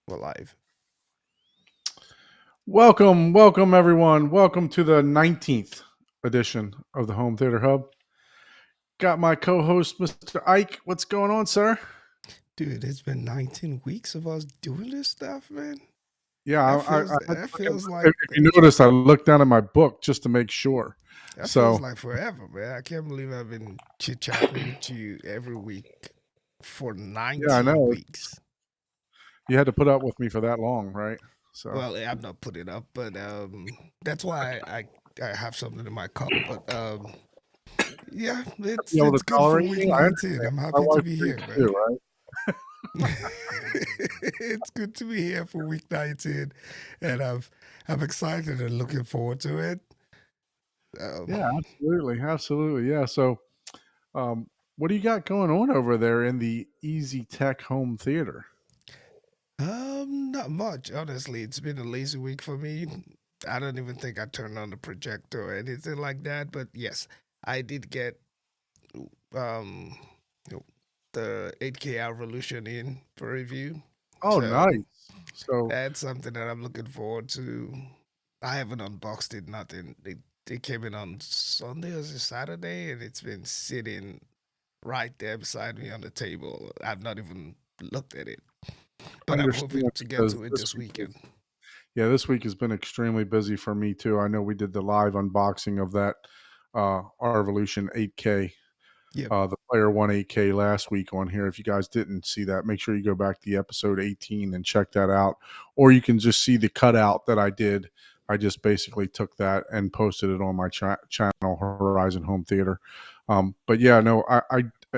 We're live. Welcome everyone. Welcome to the 19th edition of the Home Theater Hub. Got my co-host, Mr. Ike. What's going on, sir? Dude, it's been 19 weeks of us doing this stuff, man. Yeah, That I feels had to that look at, feels like if you noticed, I looked down at my book just to make sure. that feels So like forever, man. I can't believe I've been chit-chatting with you every week for yeah, I 19 know weeks. you had to put up with me for that long, right? So Well, I'm not putting up, but that's why I have something in my cup. But yeah, it's be able to it's good for tolerate week me. I 19. understand. I'm My happy to wife be here, drinks too, man. right? It's good to be here for week 19, and I'm excited and looking forward to it. Um, Yeah, absolutely. Yeah. So, um, what do you got going on over there in the Easy Tech Home Theater? Not much, honestly. It's been a lazy week for me. I don't even think I turned on the projector or anything like that. But yes, I did get um you know, the 8K Revolution in for review. Oh, So nice. So that's something that I'm looking forward to. I haven't unboxed it, nothing. They came in on Sunday or Saturday, and it's been sitting right there beside me on the table. I've not even looked at it, but I'm hoping understand to get because to it this this week weekend. is yeah, this week has been extremely busy for me too. I know we did the live unboxing of that R Evolution 8K, Yep. the Player One 8K last week on here. If you guys didn't see that, make sure you go back to the episode 18 and check that out. Or you can just see the cutout that I did. I just basically took that and posted it on my channel, Horizon Home Theater. But yeah, no,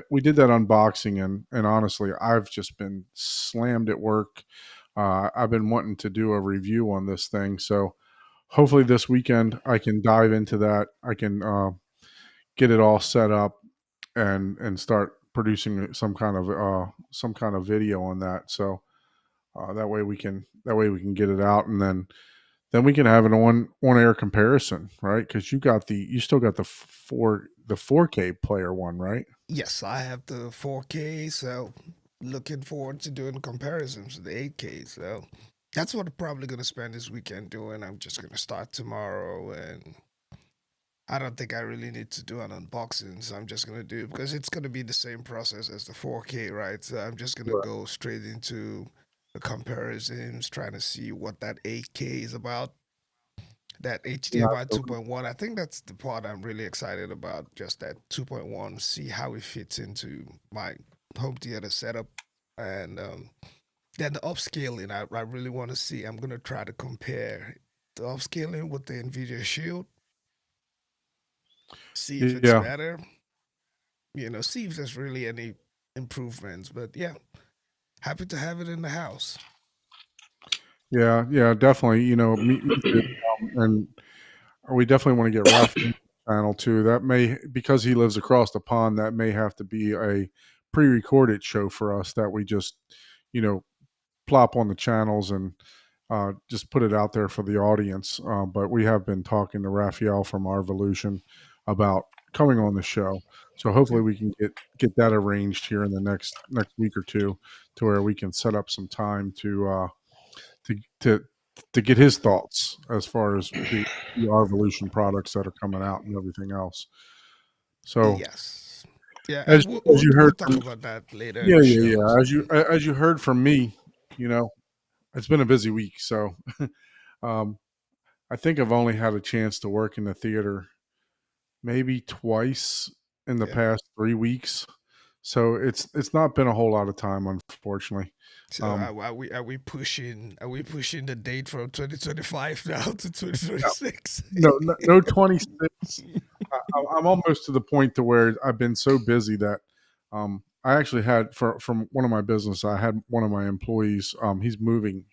we did that unboxing, and honestly, I've just been slammed at work. I've been wanting to do a review on this thing, so hopefully this weekend I can dive into that. I can get it all set up and start producing some kind of video on that. So that way we can get it out, and then we can have an on air comparison, right? Because you still got the 4K player one, right? Yes, I have the 4K, so looking forward to doing comparisons to the 8K. So that's what I'm probably going to spend this weekend doing. I'm just going to start tomorrow, and I don't think I really need to do an unboxing. So I'm just going to do it because it's going to be the same process as the 4K, right? So I'm just going to Right. go straight into the comparisons, trying to see what that 8K is about. That Yeah, HDMI so 2.1, I think that's the part I'm really excited about. Just that 2.1, see how it fits into my home theater setup. And then the upscaling, I really want to see. I'm going to try to compare the upscaling with the NVIDIA Shield, see if it's yeah, better, see if there's really any improvements. But yeah, happy to have it in the house. yeah, definitely. Me too. And we definitely want to get Ralph on the channel too. That may, because he lives across the pond, that may have to be a pre-recorded show for us that we just, you know, plop on the channels and just put it out there for the audience. But we have been talking to Raphael from our Evolution about coming on the show, so hopefully Yep. we can get that arranged here in the next week or two, to where we can set up some time to to to get his thoughts as far as the R Evolution products that are coming out and everything else. So Yes. Yeah, as we'll, as we'll, you we'll heard talk from about that later in yeah the yeah show. yeah as you heard from me, you know, it's been a busy week. So um, I think I've only had a chance to work in the theater maybe twice in the Yeah. past 3 weeks. So it's not been a whole lot of time, unfortunately. So Um, are we pushing the date from 2025 now to yeah, 2026? no 26. I'm almost to the point to where I've been so busy that I actually had from one of my business. I had one of my employees. He's moving,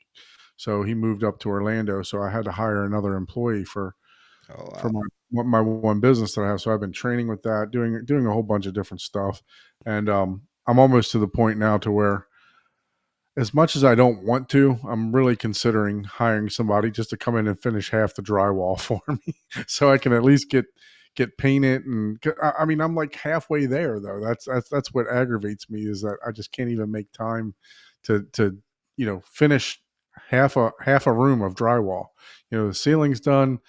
so he moved up to Orlando. So I had to hire another employee Oh for wow. my one business that I have. So I've been training with that, doing a whole bunch of different stuff, and I'm almost to the point now to where, as much as I don't want to, I'm really considering hiring somebody just to come in and finish half the drywall for me, so I can at least get painted. And I mean, I'm like halfway there though. That's what aggravates me, is that I just can't even make time to finish half a room of drywall. The ceiling's done,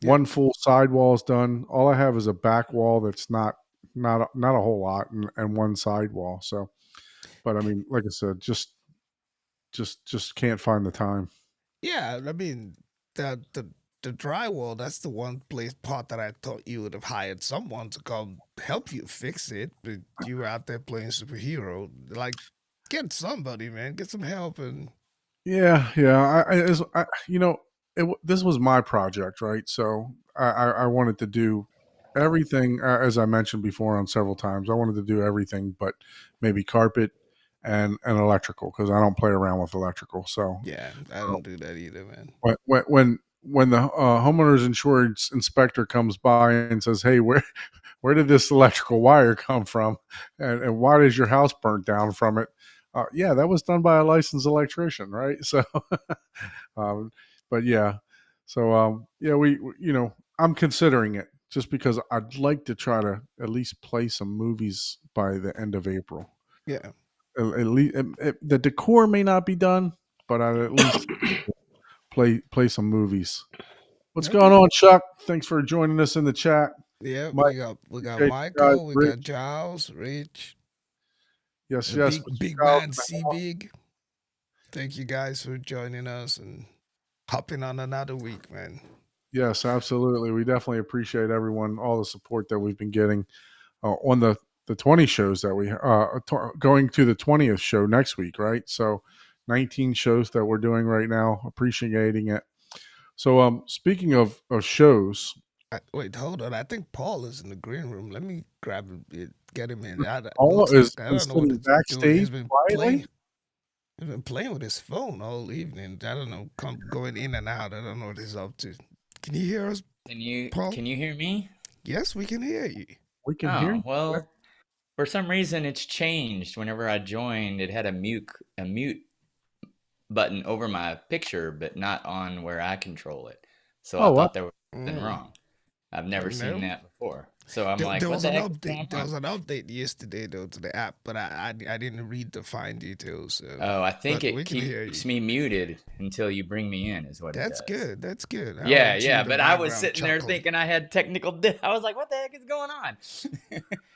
Yeah. one full sidewall is done. All I have is a back wall that's not a whole lot, and one sidewall. So, but I mean, like I said, just can't find the time. Yeah, I mean the drywall, that's the one place part that I thought you would have hired someone to come help you fix it, but you were out there playing superhero. Like, get somebody, man, get some help. And Yeah, yeah. This was my project, right? So I wanted to do everything, as I mentioned before on several times. I wanted to do everything, but maybe carpet and electrical, because I don't play around with electrical. So, yeah, I so don't do that either, man. when the homeowner's insurance inspector comes by and says, "Hey, where did this electrical wire come from, and why does your house burnt down from it?" Yeah, that was done by a licensed electrician, right? So, um, but yeah, so yeah, I'm considering it just because I'd like to try to at least play some movies by the end of April. Yeah. At least the decor may not be done, but I'd at least play some movies. What's going Okay. on, Chuck? Thanks for joining us in the chat. Yeah, Mike, we got appreciate you guys. Michael, we Rich, got Giles, Rich, yes, the yes, big Mr. big Giles man in the C house. Big. Thank you guys for joining us and hopping on another week, man. Yes, absolutely. We definitely appreciate everyone, all the support that we've been getting on the 20 shows that we going to the 20th show next week, right? So 19 shows that we're doing right now, appreciating it. So speaking of shows, Wait, hold on. I think Paul is in the green room. Let me grab him, get him in. Paul Looks like I is don't know what sitting he's doing. backstage quietly. He's been playing with his phone all evening. I don't know, going in and out. I don't know what he's up to. Can you hear us, Can you Paul? can you hear me? Yes, we can hear you. We can hear Oh, you. well, for some reason it's changed. Whenever I joined, it had a mute button over my picture, but not on where I control it. So I Oh, wow. thought there was something Mm, wrong. I've never seen no. that before. So I'm There like, what was the an heck is update. going There on? was an update yesterday though to the app, but I didn't read the fine details. So, Oh, I think but it we can hear keeps you. me muted until you bring me in, is what it That's does. good. That's good. I don't Yeah, want you yeah, in the but I was background sitting there chuckling. thinking I had I was like, what the heck is going on?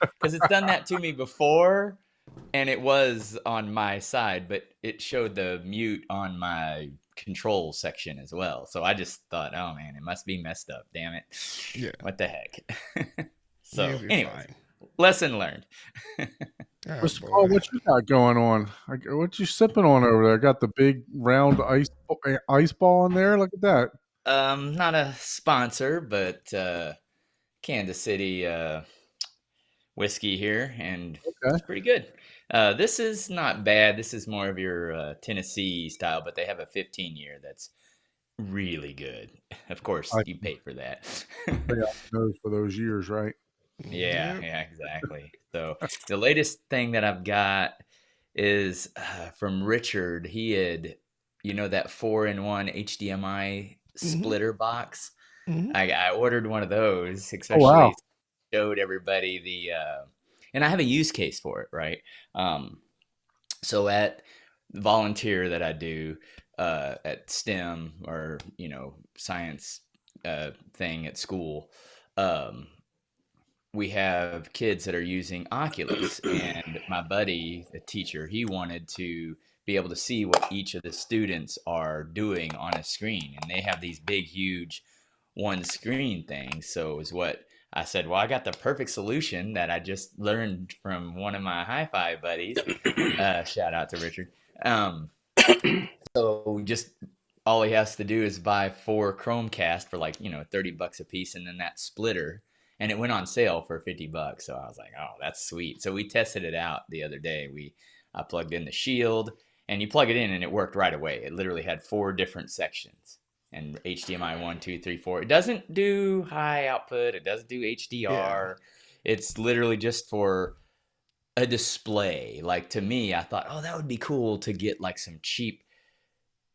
Because it's done that to me before, and it was on my side, but it showed the mute on my control section as well. So I just thought, oh man, it must be messed up. Damn it. Yeah, What the heck? you'll So, be anyways, fine. lesson learned. Oh Mr. Paul, boy. what you got going on? What you sipping on over there? Got the big round ice ball in there. Look at that. Not a sponsor, but Kansas City whiskey here, and Okay. it's pretty good. This is not bad. This is more of your Tennessee style, but they have a 15-year that's really good. Of course, I you pay for that. pay out the nose for those years, right? Yeah, Yep. yeah, exactly. So the latest thing that I've got is from Richard. He had, that 4-in-1 HDMI Mhm. splitter box. Mhm. I ordered one of those, Oh, wow. especially showed everybody and I have a use case for it, right? So at the volunteer that I do at STEM or science thing at school, um, we have kids that are using Oculus, and my buddy, the teacher, he wanted to be able to see what each of the students are doing on a screen, and they have these big, huge one screen things. So is what I said. Well, I got the perfect solution that I just learned from one of my hi-fi buddies. Shout out to Richard. Um, so just all he has to do is buy 4 Chromecast for like, $30 a piece, and then that splitter. And it went on sale for $50. So I was like, oh, that's sweet. So we tested it out the other day. I plugged in the Shield, and you plug it in and it worked right away. It literally had 4 different sections and HDMI 1, 2, 3, 4. It doesn't do high output. It doesn't do Yeah. HDR. It's literally just for a display. Like, to me, I thought, oh, that would be cool to get like some cheap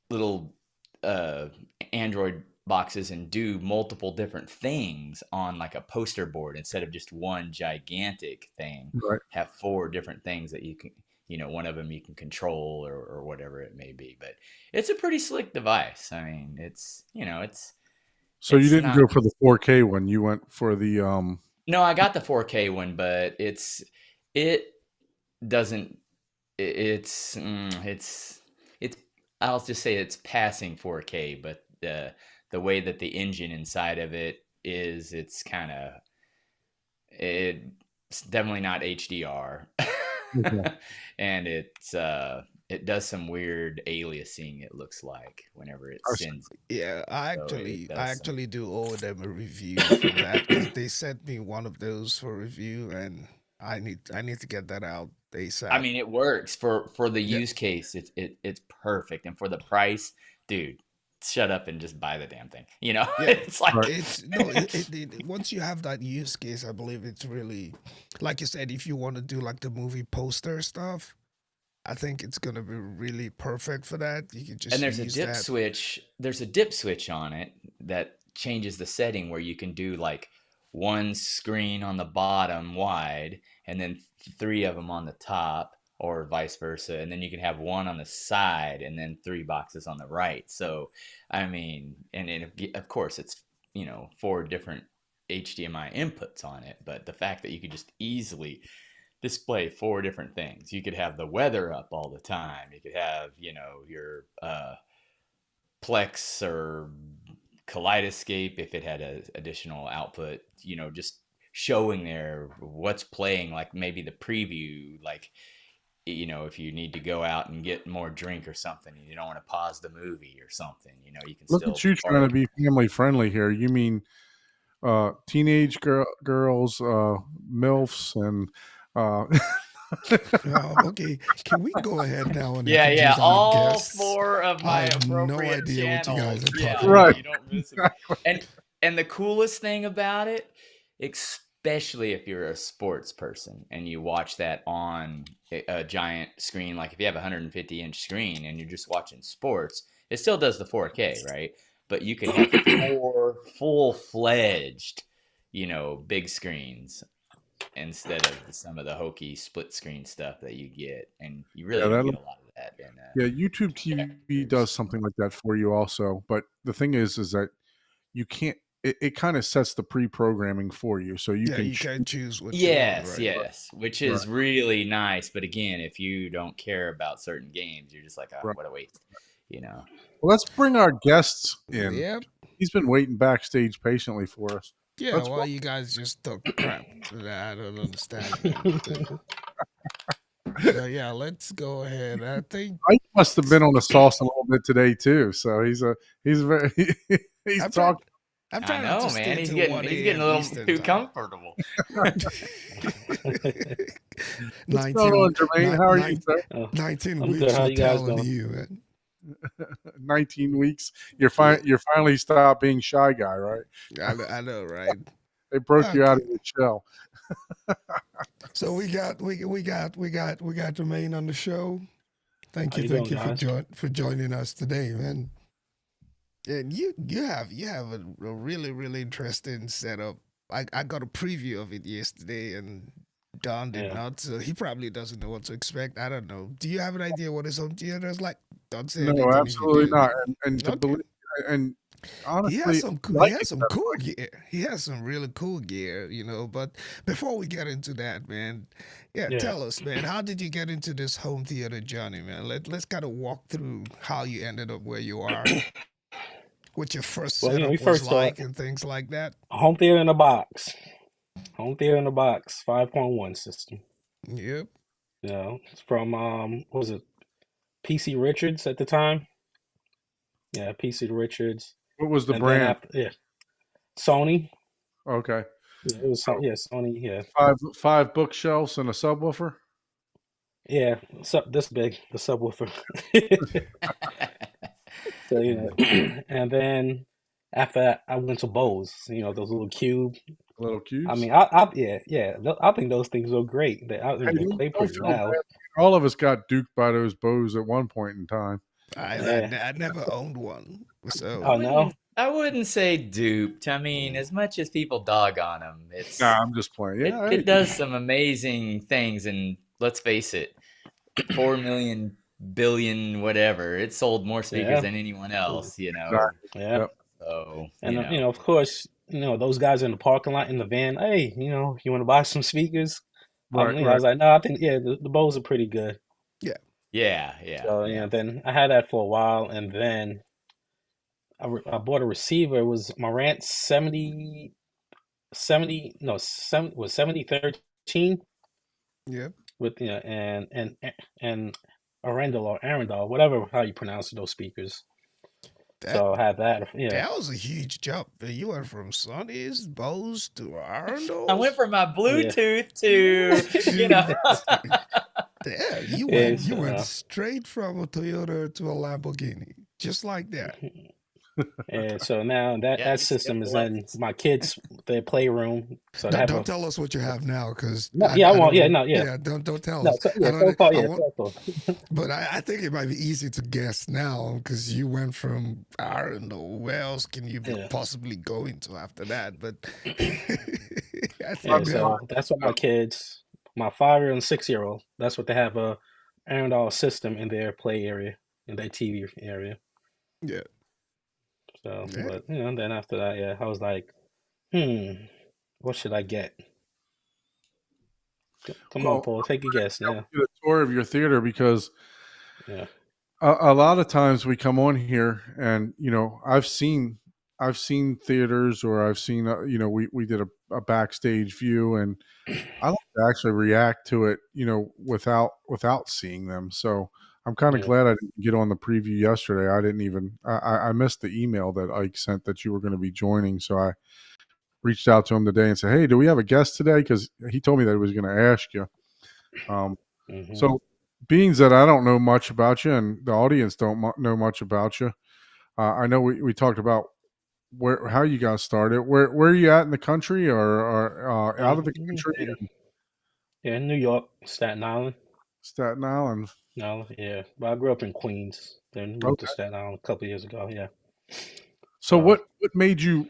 little uh, Android boxes and do multiple different things on like a poster board instead of just one gigantic thing. Right. Have 4 different things that one of them you can control or whatever it may be. But it's a pretty slick device. I mean, So you it's didn't not. go for the 4K one. You went for the No, I got the 4K one, but it doesn't. It's. I'll just say it's passing 4K, but the way that the engine inside of it is, it's definitely not HDR, Okay. and it does some weird aliasing. It looks like whenever it I see. sends it, Yeah, so it I does some. actually do owe them a review for that because they sent me one of those for review, and I need to get that out I ASAP. mean, it works for the Yeah, use case. It's perfect, and for the price, dude, shut up and just buy the damn thing. yeah. It's like, Right. It's no, once you have that use case, I believe it's really, like you said, if you want to do like the movie poster stuff, I think it's gonna be really perfect for that. You can and just use that. there's a dip switch on it that changes the setting where you can do like one screen on the bottom wide and then three of them on the top, or vice versa, and then you can have one on the side and then three boxes on the right. So I mean, and of course it's four different HDMI inputs on it, but the fact that you could just easily display four different things. You could have the weather up all the time. You could have, your Plex or Kaleidoscape if it had a additional output, just showing there what's playing, like maybe the preview, like, if you need to go out and get more drink or something and you don't want to pause the movie or something, you can Look still at you trying to park. be family friendly here. You mean teenage girls, milfs, and uh, Okay, can we go ahead now and Yeah, yeah. introduce our All guests? four of I my have no appropriate idea what you channels. guys are Yeah, talking yeah. right. You don't miss it. And and the coolest thing about it, especially if you're a sports person and you watch that on a giant screen, like if you have a 150-inch screen and you're just watching sports, it still does the 4K, right? But you could have four full-fledged, big screens instead of some of the hokey split screen stuff that you get, and you really Yeah, don't get a lot of that in yeah. YouTube TV does checkers. something like that for you also, but the thing is that you can't. It kind of sets the pre-programming for you, so you Yeah, can you choose. can choose what you want, Yes, right? yes, which Right, is really nice. But again, if you don't care about certain games, you're just like, oh, right. what a waste, you know. Well, let's bring our guests in. Yep. He's been waiting backstage patiently for us. Yeah, Let's. well, you guys just talk crap. I don't understand, man. So yeah, let's go ahead. I think I must have been on the sauce a little bit today too. So he's very he's I'm trying. talking. I'm I trying not to know, stay man. He's till getting one he's getting a a.m. little Eastern too time. comfortable. What's going 19, on, Jermaine? ni- How are you, nine- sir? Oh, 19 I'm good. weeks. How I'm you guys telling doing? you, man. 19 weeks. You're Yeah, fine. You're finally stopped being shy guy, right? I know, right? They broke you out Okay. of your shell. So we got Jermaine on the show. How you doing, Thank you for guys? joining us today, man. And you have a really really interesting setup. I got a preview of it yesterday, and Don did Yeah. not. So he probably doesn't know what to expect. I don't know. Do you have an idea what his home theater is like? Don't say No, anything if you absolutely do. not. And to Okay. believe, and honestly, I He like has it some that cool way. gear. He has some really cool gear, But before we get into that, man, yeah, Yeah. tell us, man, how did you get into this home theater journey, man? Let's kind of walk through how you ended up where you are, what your first Well, we setup was first saw like, and things like that. home theater in a box. Home theater in a box, 5.1 system. Yep. It's from what was it PC Richards at the time? Yeah, PC Richards. What was the And then brand? after, yeah, Sony. Okay, Yeah, it was so yeah, Sony. Yeah, five bookshelves and a subwoofer. yeah. This big, the subwoofer. So and then after that, I went to Bose. Those little cube. Little I cubes. mean, I think those things are great. Hey, They play don't pretty feel loud. bad. All of us got duped by those bows at one point in time. Yeah. I never owned one, I Oh so no. wouldn't I wouldn't say duped. I mean, as much as people dog on them, Nah, I'm just playing. it Yeah, hey, it does some amazing things. And let's face it, 4 million billion whatever. It sold more speakers Yeah, than anyone else, Exactly. yeah. Yep. So, And of course, those guys in the parking lot in the van. Hey, you want to buy some speakers? Right. I Right. was like, no, I think the Bose are pretty good. Yeah. yeah, yeah, So yeah. then I had that for a while, and then I bought a receiver. It was Marantz 70 no 7013 Yep. with and Arundel, whatever how you pronounce those speakers. That So I had that. Yeah, that was a huge jump. You went from Sonny's, Bose to I went Arundel's. from my yeah, Bluetooth to. Yeah, you yeah. went So, straight from a Toyota to a Lamborghini, just like that. and so now that Yeah, that you skip system the is in levels. my kids' their playroom. So they Don't have don't a tell us what you have now, because no, yeah, I I want don't yeah, want. no, yeah, Yeah, don't tell no, us. so, I yeah, so don't. far, I yeah, want, so far. but I think it might be easy to guess now because you went from I don't know where else can you be Yeah, possibly going to after that, but I I yeah. think mean, that. So that's what my kids, my 5-year and 6-year-old, that's what they have a Arundel system in their play area, in their TV area. Yeah. So, Yeah. but then after that, yeah, I was like, hmm, what should I get? Come on, well, Paul, take a guess I'll now. get a tour of your theater because Yeah. a lot of times we come on here and I've seen theaters, or I've seen we did a backstage view, and I like to actually react to it, without seeing them. So I'm kind of Yeah. glad I didn't get on the preview yesterday. I didn't even I missed the email that Ike sent that you were going to be joining, so I reached out to him today and said, hey, do we have a guest today, because he told me that he was going to ask you. um, Hmm. so, being that I don't know much about you and the audience don't know much about you, I know we talked about how you got started. Where are you at in the country, or out of the country? In, In yeah, in New York, Staten Island. Staten Island. No, yeah, but I grew up in Queens. Then moved to Okay. Staten Island a couple years ago. Yeah. So So, what made you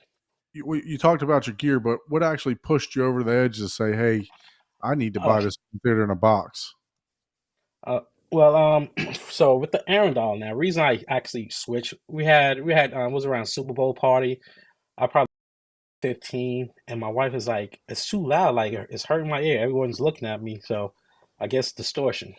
talked about your gear, but what actually pushed you over the edge to say, hey, I need to oh, buy this theater in a box? uh, well, so with the Arundel now, reason I actually switched, we had was around Super Bowl party. I probably 15, and my wife is like, it's too loud, like it's hurting my ear. Everyone's looking at me, so I guess distortion.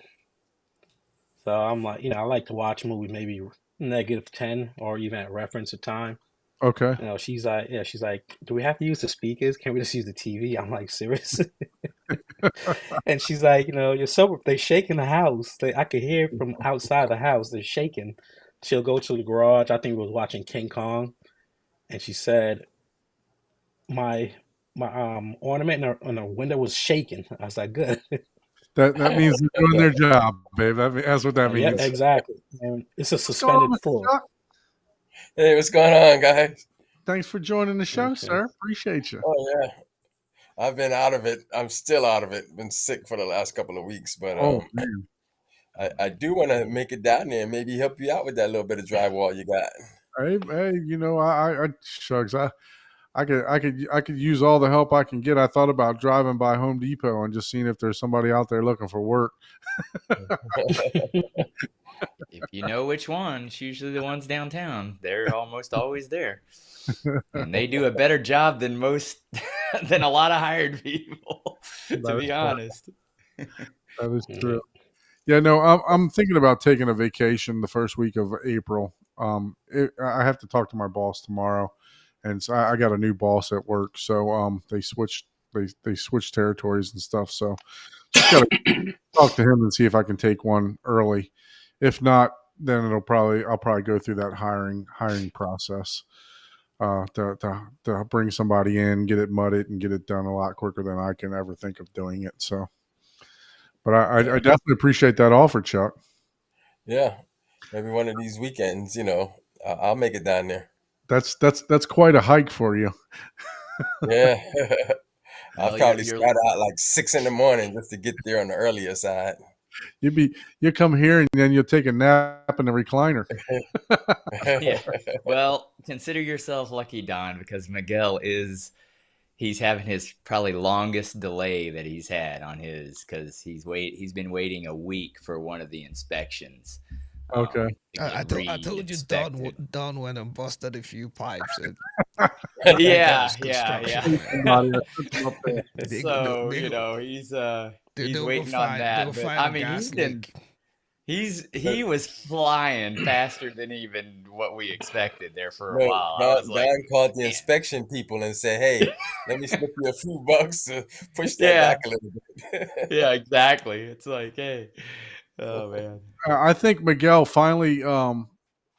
So I'm like, I like to watch movies maybe -10 or even at reference of time. Okay. She's like, yeah, she's like, do we have to use the speakers? Can't we just use the TV? I'm like, serious? And she's like, you're so they shaking the house. I could hear from outside the house. They're shaking. She'll go to the garage. I think we was watching King Kong, and she said my ornament in her window was shaking. I was like, good. That means they're doing their job, babe. That's what that Yeah, means. exactly. And it's a What's going on, suspended Mr. floor. Chuck? Hey, what's going on, guys? Thanks for joining the show, Okay. sir. Appreciate you. Oh yeah, I've been out of it. I'm still out of it. Been sick for the last couple of weeks, but Oh man. I do want to make it down there and maybe help you out with that little bit of drywall you got. Hey, I shucks. I could use all the help I can get. I thought about driving by Home Depot and just seeing if there's somebody out there looking for work. If you know which one, it's usually the ones downtown. They're almost always there. And they do a better job than most, than a lot of hired people, to That be is true. honest. That is Yeah. true. Yeah, no, I'm thinking about taking a vacation the first week of April. I have to talk to my boss tomorrow, and so I got a new boss at work. So they switched territories and stuff. So just got to talk to him and see if I can take one early. If not, then I'll probably go through that hiring process to bring somebody in, get it mudded, and get it done a lot quicker than I can ever think of doing it. So, but I Yeah, definitely appreciate that offer, Chuck. yeah. Maybe one of these weekends, I'll make it down there. That's quite a hike for you. Yeah, I'll Well, probably start out like 6 in the morning just to get there on the earlier side. You come here and then you'll take a nap in the recliner. yeah. Well, consider yourself lucky, Don, because Miguel is he's having his probably longest delay that he's had on his, because he's been waiting a week for one of the inspections, Okay. to I get told you re-inspected. Don went and busted a few pipes at Yeah, Miguel's yeah, construction, yeah. man. Somebody, I sent them up there. So, They go he's go waiting on find they'll that. But find I a mean, gas leak. he was flying faster than even what we expected there for a Look, while. I Don, was like, Don called the man. inspection people and said, "Hey, let me slip you a few bucks to push that Yeah, back a little bit." yeah, exactly. It's like, hey, oh man. I think Miguel finally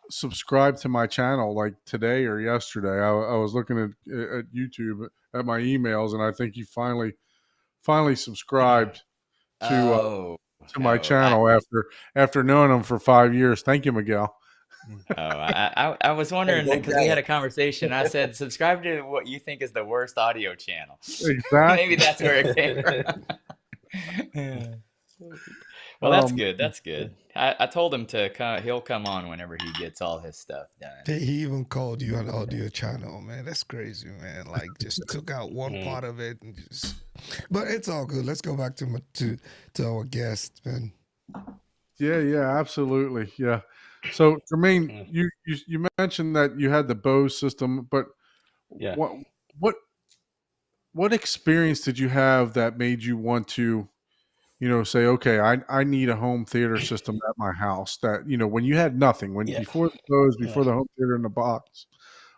subscribed to my channel like today or yesterday. I was looking at YouTube at my emails, and I think he finally subscribed to Oh, my oh, channel after knowing him for 5 years. Thank you, Miguel. I was Hey, wondering, go because we had a Giants. conversation. I said, subscribe to what you think is the worst audio channel. Maybe Exactly. that's where it came from. Yeah. Well, that's Um, good. That's good. I told him to come. He'll come on whenever he gets all his stuff done. He even called you an audio channel, man. That's crazy, man. Like just took out one part of it and just. But it's all good. Let's go back to our guest, man. yeah, absolutely. Yeah. So, Jermaine, you mentioned that you had the Bose system, but Yeah. what what experience did you have that made you want to, say, okay, I need a home theater system at my house? That, when you had nothing, Yeah. before the Bose, Yeah. before the home theater in the box,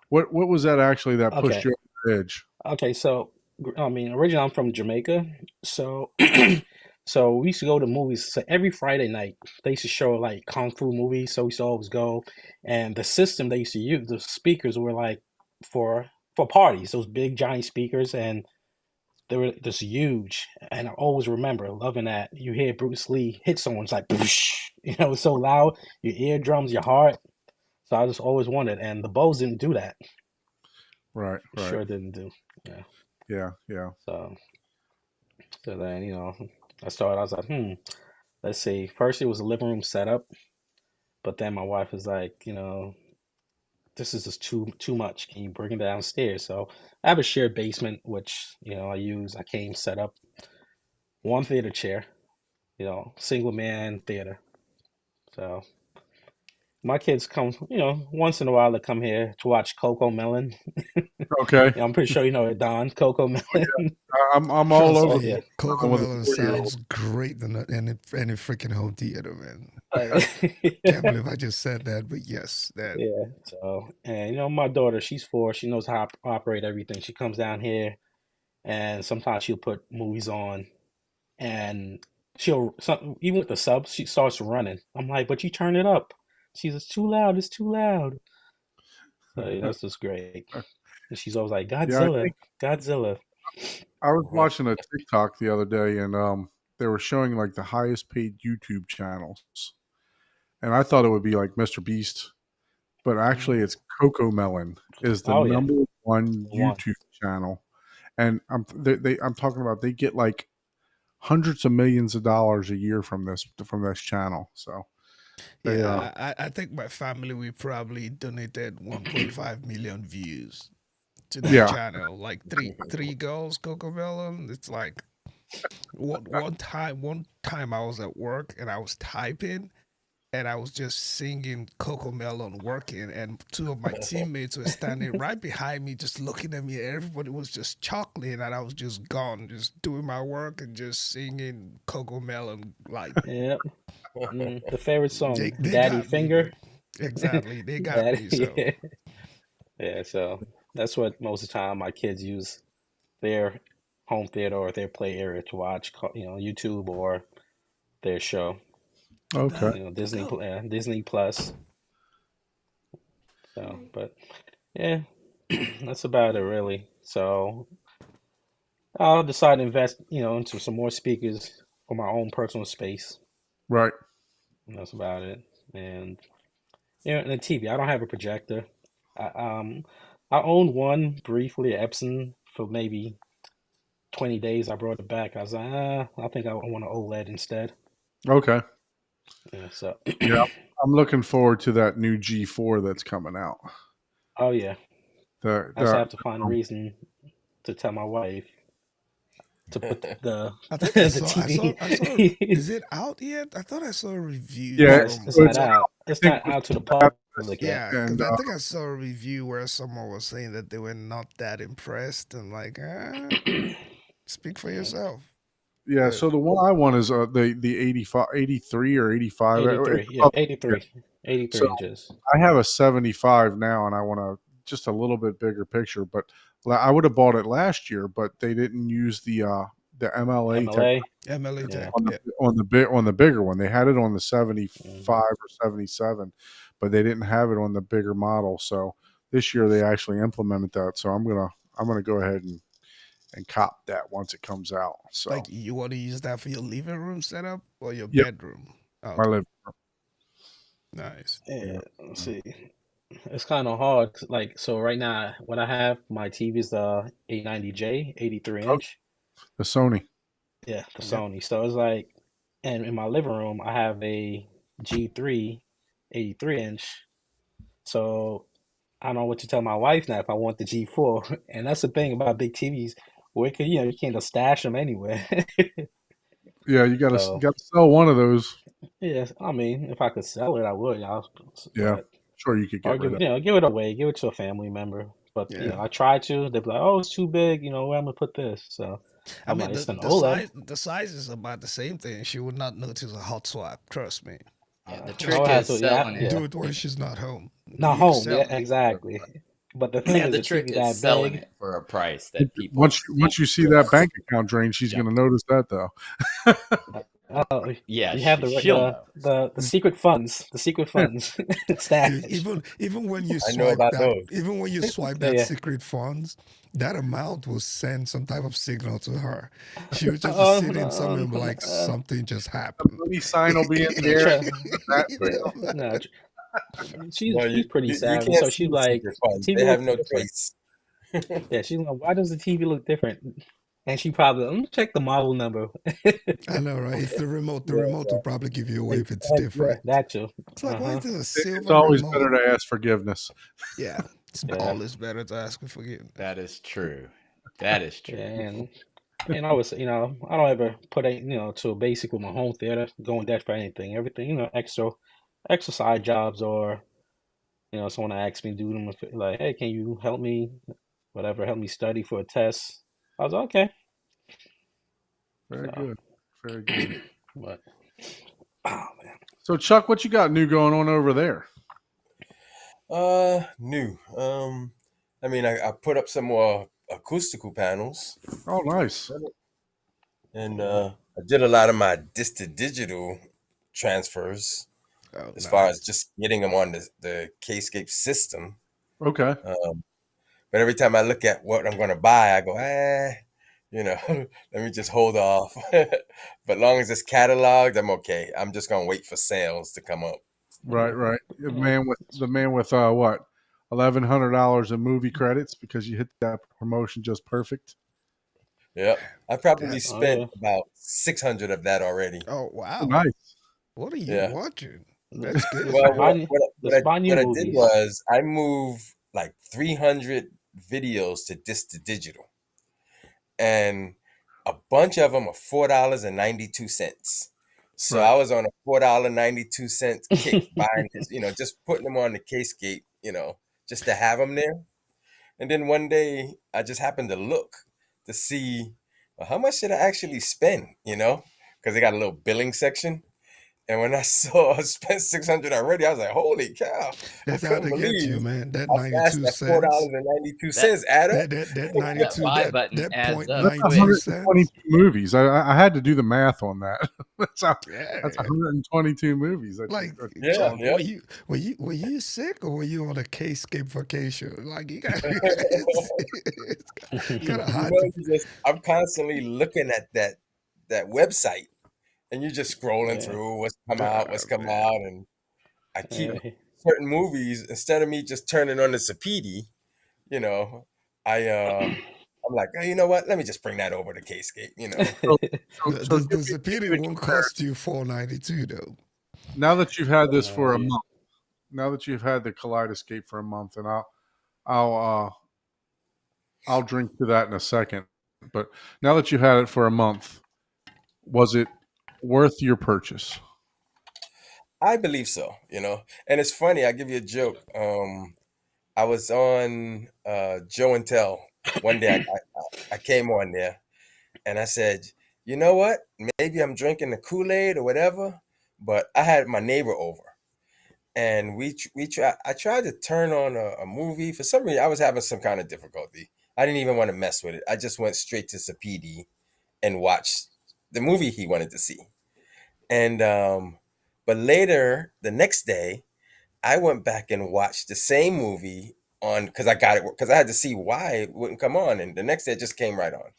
what was that actually that pushed Okay. you over the edge? Okay. So, I mean, originally I'm from Jamaica. So, so we used to go to movies. So every Friday night, they used to show like kung fu movies. So we used to always go. And the system they used to use, the speakers were like for parties, those big giant speakers. And they were just huge. And I always remember loving that. You hear Bruce Lee hit someone, it's like, it's so loud, your eardrums, your heart. So I just always wanted, and the Bose didn't do that. Right, It right. sure didn't do. Yeah. Yeah. So then, I was like, let's see. First it was a living room setup, but then my wife was like, this is just too much. Can you bring it downstairs? So I have a shared basement, which, I came set up one theater chair, single man theater. So my kids come, once in a while to come here to watch Coco Melon. Okay. I'm pretty sure you know it, Don. Coco Melon. I'm all Trust over Oh me, yeah. Coco with a Melon 4-year-old. sounds great in any freaking home theater, man. Uh, Can't believe I just said that, but yes, that yeah. So, and my daughter, she's 4. She knows how to operate everything. She comes down here, and sometimes she'll put movies on, and even with the subs, she starts running. I'm like, but you turn it up. She's, it's too loud. It's too loud. So that's just great. And she's always like, Yeah, I Godzilla, think Godzilla. I was watching a TikTok the other day, and they were showing like the highest paid YouTube channels, and I thought it would be like Mr. Beast, but actually it's Coco Melon is the Oh yeah, number one one. YouTube channel, and I'm talking about they get like hundreds of millions of dollars a year from this channel. So they yeah, I think my family we probably donated 1.5 million views to that yeah. channel. Like three girls, Coco Melon. It's like one time I was at work and I was typing and I was just singing Coco Melon working, and two of my teammates were standing right behind me, just looking at me. And everybody was just chuckling, and I was just gone, just doing my work and just singing Coco Melon. Like Yep. The favorite song, they Daddy got me, Finger. man. Exactly, they got Daddy. me. So Yeah. Yeah. So that's what most of the time my kids use their home theater or their play area to watch, YouTube or their show. Okay. Disney, go. Disney Plus. So, but yeah, that's about it really. So I'll decide to invest, into some more speakers for my own personal space. Right. And that's about it. And and the TV. I don't have a projector. I I owned one briefly at Epson for maybe 20 days. I brought it back. I was like, I think I want an OLED instead. Okay. Yeah. So, Yeah. I'm looking forward to that new G4 that's coming out. oh yeah, The I just the have to find a reason to tell my wife to put the I think I the saw. TV. Is it out yet? I thought I saw a review Yeah, No, from. it's so not it's out. I It's think not with out to the that, public yet. Yeah, and because I think I saw a review where someone was saying that they were not that impressed. And like, speak for yourself. yeah. But So the one I want is the 85, 83 or 85. It's 83. Yeah, above, yeah. 83. So 83 inches. I have a 75 now, and I want just a little bit bigger picture. But I would have bought it last year, but they didn't use the MLA technology MLA. MLA Yeah. Tech, on yeah. the bigger one. They had it on the 75 Mhm. or 77, but they didn't have it on the bigger model. So this year they actually implemented that. So I'm gonna go ahead and cop that once it comes out. So Like, you want to use that for your living room setup or your yep, bedroom? my Okay, live. nice. Yeah, Yeah. Let's see. It's kind of hard. Like, so right now, what I have, my TV is the 890J, 83 oh, inch. the Sony. Yeah, the Yep. Sony. So it's like, and in my living room, I have a G3, 83 inch. So I don't know what to tell my wife now if I want the G4. And that's the thing about big TVs, where can you can't just stash them anywhere. Yeah, you So got to sell one of those. yeah, I mean, if I could sell it, I would. Yeah, But sure you could or get rid of. give it away, give it to a family member. But Yeah. I try to. They're like, "Oh, it's too big. Where I'm gonna put this?" So I I'm mean, like, the "It's an the OLED." size the size is about the same thing. She would not notice a hot swap. Trust me. Yeah, the I Just trick would have is to, selling it. do yeah, it when she's not home. not You home. Yeah, selling it. exactly. But the thing Yeah, is, the a trick TV is that selling big. it for a price that people Once you see that bank account drain, she's jump. going to notice that though. Yeah, You have she'll know. the secret funds, the secret funds Dude, stashed. even when you I know swipe about that, those. even when you swipe Yeah, that yeah. secret funds, that amount will send some type of signal to her. She would just be sitting somewhere and be like, something just The happened. money sign will be in the no, air. That yeah, no, No, she's pretty you savvy, can't so see she's the like, secret the funds. TV They have looks no different. trace. Yeah, she's like, why does the TV look different? And she probably, let me check the model number. I know, right? It's the remote. The Yeah, remote will probably give you away if it's Yeah, different. that too. It's like, why is this a it's silver always better remote? to ask forgiveness. Yeah, it's Yeah, always better to ask for forgiveness. That is true. That is yeah, true. and I was, I don't ever put to a basic with my home theater, going that for anything. Everything, extra side jobs or, someone asks me to do them, like, hey, can you help me, whatever, help me study for a test? I was like, okay. Very So, good. Very good. but, oh man. So Chuck, what you got new going on over there? New. I mean, I put up some more acoustical panels, Oh, nice. and I did a lot of my disc to digital transfers Oh, as far as nice. just getting them on the Kscape system. Okay. But every time I look at what I'm going to buy, I go, let me just hold off. But long as it's cataloged, I'm okay. I'm just going to wait for sales to come up. Right, Yeah, right. The yeah. man with what? $1,100 in movie credits because you hit that promotion just perfect. Yep. I probably That's Oh spent yeah. about 600 of that already. oh Oh, wow. nice. What are you Yeah. watching? That's Just good. Well, buy new, just buy new what I did movies. was I moved like 300 videos to disc to digital, and a bunch of them are $4.92. So Right. I was on a $4.92 kick buying this, just putting them on the Kscape, just to have them there. And then one day I just happened to look to see, well, how much did I actually spend, because they got a little billing section. And when I saw I spent 600 already, I was like, "Holy cow!" I That's how couldn't they get you, believe man. That how fast 92 that four cents. dollars and 92 That cents add up. That that 92, buy button that adds point up That's quick. 92 122 cents. movies. I had to do the math on that. That's Yeah. 122 movies Like, that you Yeah, Chuck, gone yeah. through. were you sick or were you on a K-scape vacation? Like, you got it's kind of hard to. I'm constantly looking at that website, and you're just scrolling Yeah, through what's come Man. out, and I keep yeah. certain movies instead of me just turning on the Sapedi, you know, I'm like, oh, you know what? Let me just bring that over to Kscape. So, The, so the, give the Zapita me a won't cost comparison. you $4.92 though. Now that you've had this for a Yeah. month, now that you've had the Kaleidoscape for a month, and I'll I'll drink to that in a second. But now that you had it for a month, was it worth your purchase? I believe so, And it's funny, I give you a joke. I was on Joe and Tell one day. I came on there and I said, you know what? Maybe I'm drinking the Kool-Aid or whatever, but I had my neighbor over and I tried to turn on a movie. For some reason, I was having some kind of difficulty. I didn't even want to mess with it. I just went straight to Sapedi and watched the movie he wanted to see. And but later the next day, I went back and watched the same movie on because I got it because I had to see why it wouldn't come on, and the next day it just came right on.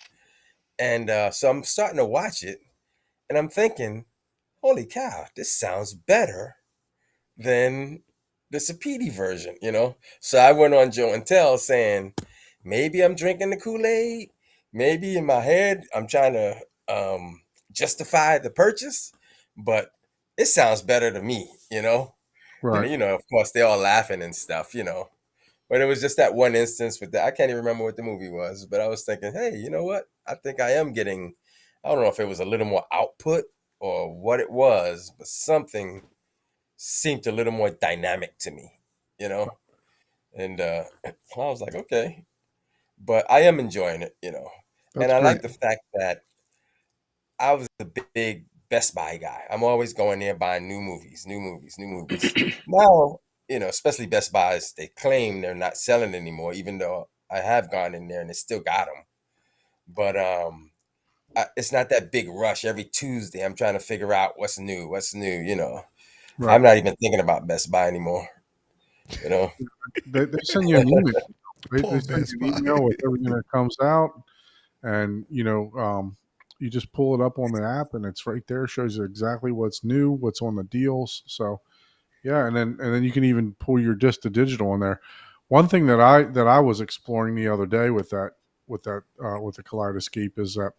And so I'm starting to watch it, and I'm thinking, "Holy cow, this sounds better than the Sapedi version." So I went on Joe and Tell saying, maybe I'm drinking the Kool-Aid. Maybe in my head I'm trying to justify the purchase, but it sounds better to me. And Right. of course they're all laughing and stuff. But it was just that one instance with that. I can't even remember what the movie was, but I was thinking, hey, you know what? I think I am getting, I don't know if it was a little more output or what it was, but something seemed a little more dynamic to me. And I was like, okay, but I am enjoying it. And That's I great. like the fact that I was a big Best Buy guy. I'm always going there buying new movies, new movies, new movies. Now, especially Best Buys, they claim they're not selling anymore, even though I have gone in there and they still got them. But it's not that big rush. Every Tuesday, I'm trying to figure out what's new, what's new. Right. I'm not even thinking about Best Buy anymore. You know. They send you an email. They Poor send Best you an Buy. email with everything that comes out, and you just pull it up on the app, and it's right there. Shows you exactly what's new, what's on the deals. So yeah, and then you can even pull your disc to digital in there. One thing that I was exploring the other day with the Kaleidoscape is that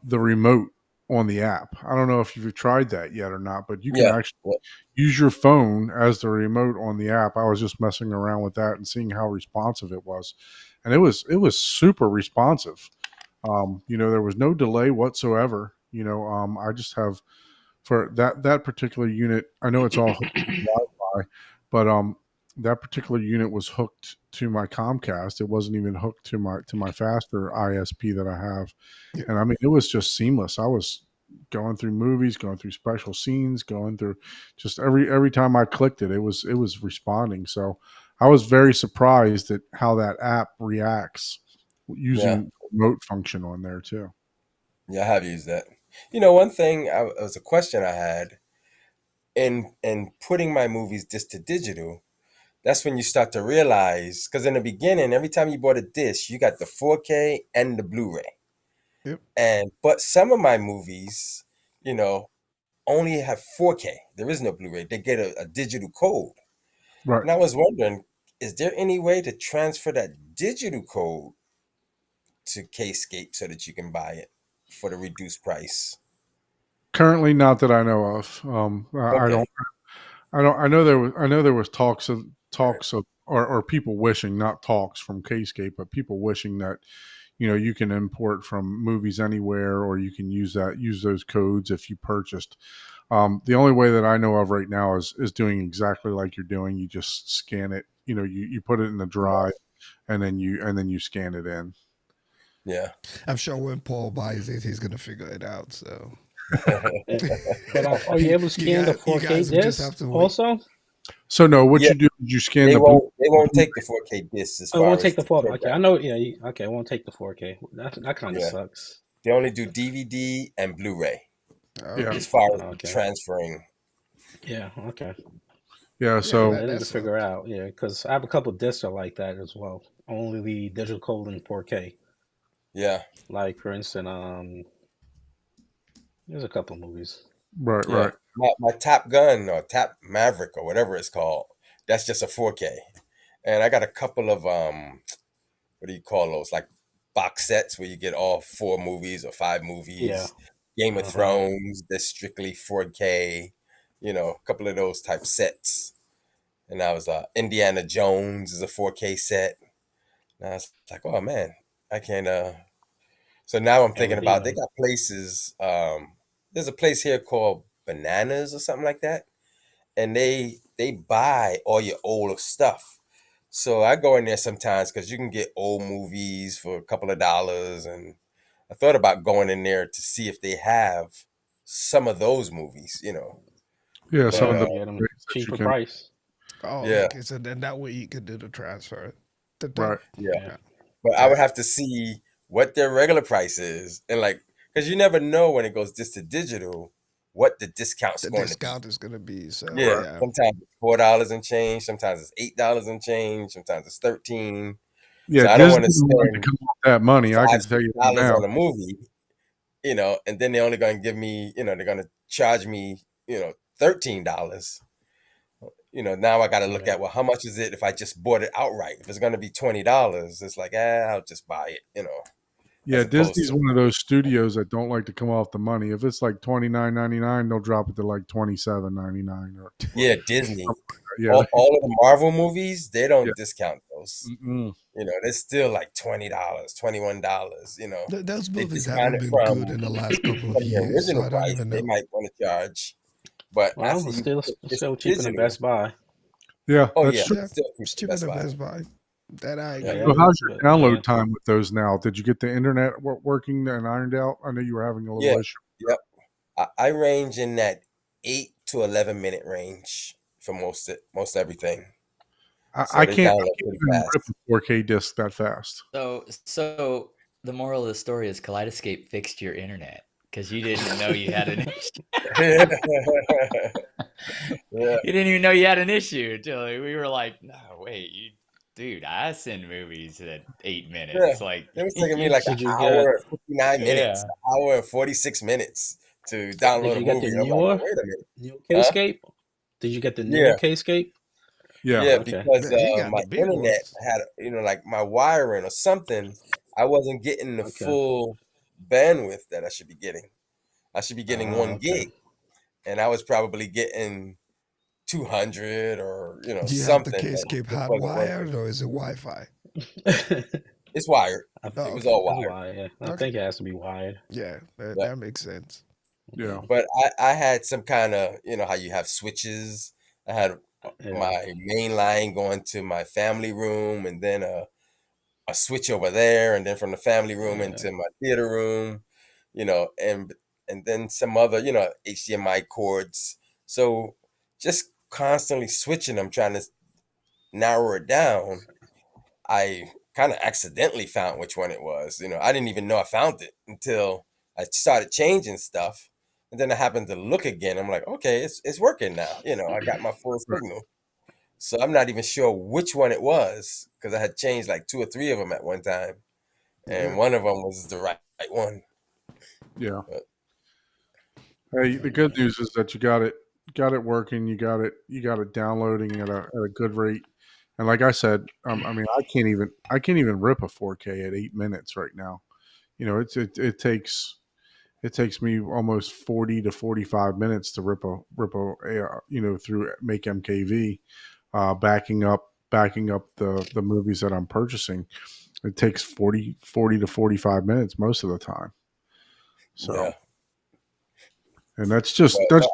the remote on the app. I don't know if you've tried that yet or not, but you can Yeah. actually Yeah. use your phone as the remote on the app. I was just messing around with that and seeing how responsive it was, and it was super responsive. There was no delay whatsoever. I just have for that particular unit. I know it's all hooked to Wi-Fi, but that particular unit was hooked to my Comcast. It wasn't even hooked to my faster ISP that I have, Yeah. and I mean it was just seamless. I was going through movies, going through special scenes, going through just every time I clicked it, it was responding. So I was very surprised at how that app reacts Yeah. using remote function on there too. Yeah, I have used that. One thing it was a question I had in putting my movies disc to digital. That's when you start to realize, because in the beginning, every time you bought a disc, you got the 4K and the Blu-ray. Yep. But some of my movies, you know, only have 4K. There is no Blu-ray. They get a digital code. Right. And I was wondering, is there any way to transfer that digital code to Kscape so that you can buy it for the reduced price? Currently, not that I know of. I Okay. don't. I don't. I know there was talks of or people wishing, not talks from Kscape, but people wishing that you can import from movies anywhere, or you can use those codes if you purchased. The only way that I know of right now is doing exactly like you're doing. You just scan it. You put it in the drive, and then you scan it in. Yeah. I'm sure when Paul buys it, he's gonna figure it out. So Eh, But are you able to scan the you 4K guys will just have disc to wait. also? So no, what Yeah, you do is you scan they the blue. won't take the 4K discs as Oh, it won't far as take the the 4. Okay, program. I know. Yeah, okay, it won't take the 4K. That kind of Yeah. sucks. They only do DVD and Blu-ray Yeah, as Okay. far as the Okay. transferring. Yeah. Okay. yeah. Yeah, So Yeah, I need to that's figure something. out. Yeah, because I have a couple discs that are like that as well. Only the digital code in 4K. Yeah. Like for instance, there's a couple movies. right, Yeah. right. My Top Gun or Top Maverick or whatever it's called, that's just a 4K. And I got a couple of what do you call those? Like box sets where you get all four movies or five Yeah. movies. Game of Uh huh. Thrones, that's strictly 4K. A couple of those type sets. And I was Indiana Jones is a 4K set. Now it's like, oh man, I can't. So now I'm thinking LED about they light. got places. There's a place here called Bananas or something like that, and they buy all your old stuff. So I go in there sometimes because you can get old movies for a couple of dollars, and I thought about going in there to see if they have some of those movies, Yeah, some But of Yeah, the you get them movies that you cheaper can. price. Oh, yeah, okay. So then that way you could do the transfer. Right. yeah. Yeah. Yeah. But I would Yeah. have to see what their regular price is, and like, because you never know when it goes just to digital, what the discount's The going to be. discount is gonna be so Yeah, Right. yeah. sometimes it's $4 and change, sometimes it's $8 and change, sometimes it's 13. Yeah, So I don't Disney want to don't like to spend come off that money. I five, can tell six you that dollars now. on a movie, and then they're only going to give me, they're going to charge me, $13. Now I got to look Yeah. at, well, how much is it if I just bought it outright? If it's going to be $20, it's like, I'll just buy it, Yeah, as opposed Disney's to, one of those studios that don't like to come off the money. If it's like $29.99, they'll drop it to like $27.99 or yeah, Disney. something like that. Yeah, All of the Marvel movies, they yeah. don't discount those. Mm-mm. They're still like $20, $21. Those They movies discount haven't it been good from in the last couple of from the years, so original I don't price. even They know. might want to charge, but I Well, see it's you still put this still cheaper than digital. Best Buy. Yeah, Oh that's yeah, true. Yeah, still cheaper it's than cheaper Best than Buy. Best Buy. That I Yeah, agree So with. Yeah, how's your but download yeah. time with those now? Did you get the internet working and ironed out? I know you were having a little yeah, issue. yep. I range in that 8 to 11 minute range for most everything. I So they can't download pretty even rip fast. a 4K disc that fast. So the moral of the story is Kaleidoscape fixed your internet because you didn't know you had an issue. Yeah, You didn't even know you had an issue until we were like, no, wait, dude, I send movies at 8 minutes. yeah. Like, It was taking me you, like an Did you get hour and 59 minutes, yeah. an hour and 46 minutes to did download a you get the movie. And I'm like, newer wait a minute, new huh? K-scape? Did you get the newer Yeah, K-scape? Yeah. yeah, Oh, okay. because Yeah, you got my the big internet ones. had, like my wiring or something, I wasn't getting the Okay. full bandwidth that I should be getting. I should be getting Oh, 1 gig, and I was probably getting 200 or Do you have the something that K-Scape just wasn't working. hardwired or is it Wi-Fi? okay. It's wired. Oh, It was okay. all That's wired. why. Yeah, I Okay. think it has to be wired. Yeah, Yeah. that makes sense. Yeah. But I had some kind of, how you have switches. I had Yeah. my main line going to my family room, and then a switch over there, and then from the family room Yeah. into my theater room, and then some other, HDMI cords. So just constantly switching them, trying to narrow it down. I kind of accidentally found which one it was. I didn't even know I found it until I started changing stuff. And then I happened to look again. I'm like, okay, it's working now. I got my full Right. signal. So I'm not even sure which one it was because I had changed like two or three of them at one time, Yeah. and one of them was the right one. Yeah. But Hey, the good news is that you got it working. You got it downloading at a good rate. And like I said, I mean, I can't even rip a 4K at 8 minutes right now. It takes me almost 40 to 45 minutes to rip a through Make MKV, backing up the movies that I'm purchasing. It takes 40 to 45 minutes most of the time. So, yeah, and that's but, just but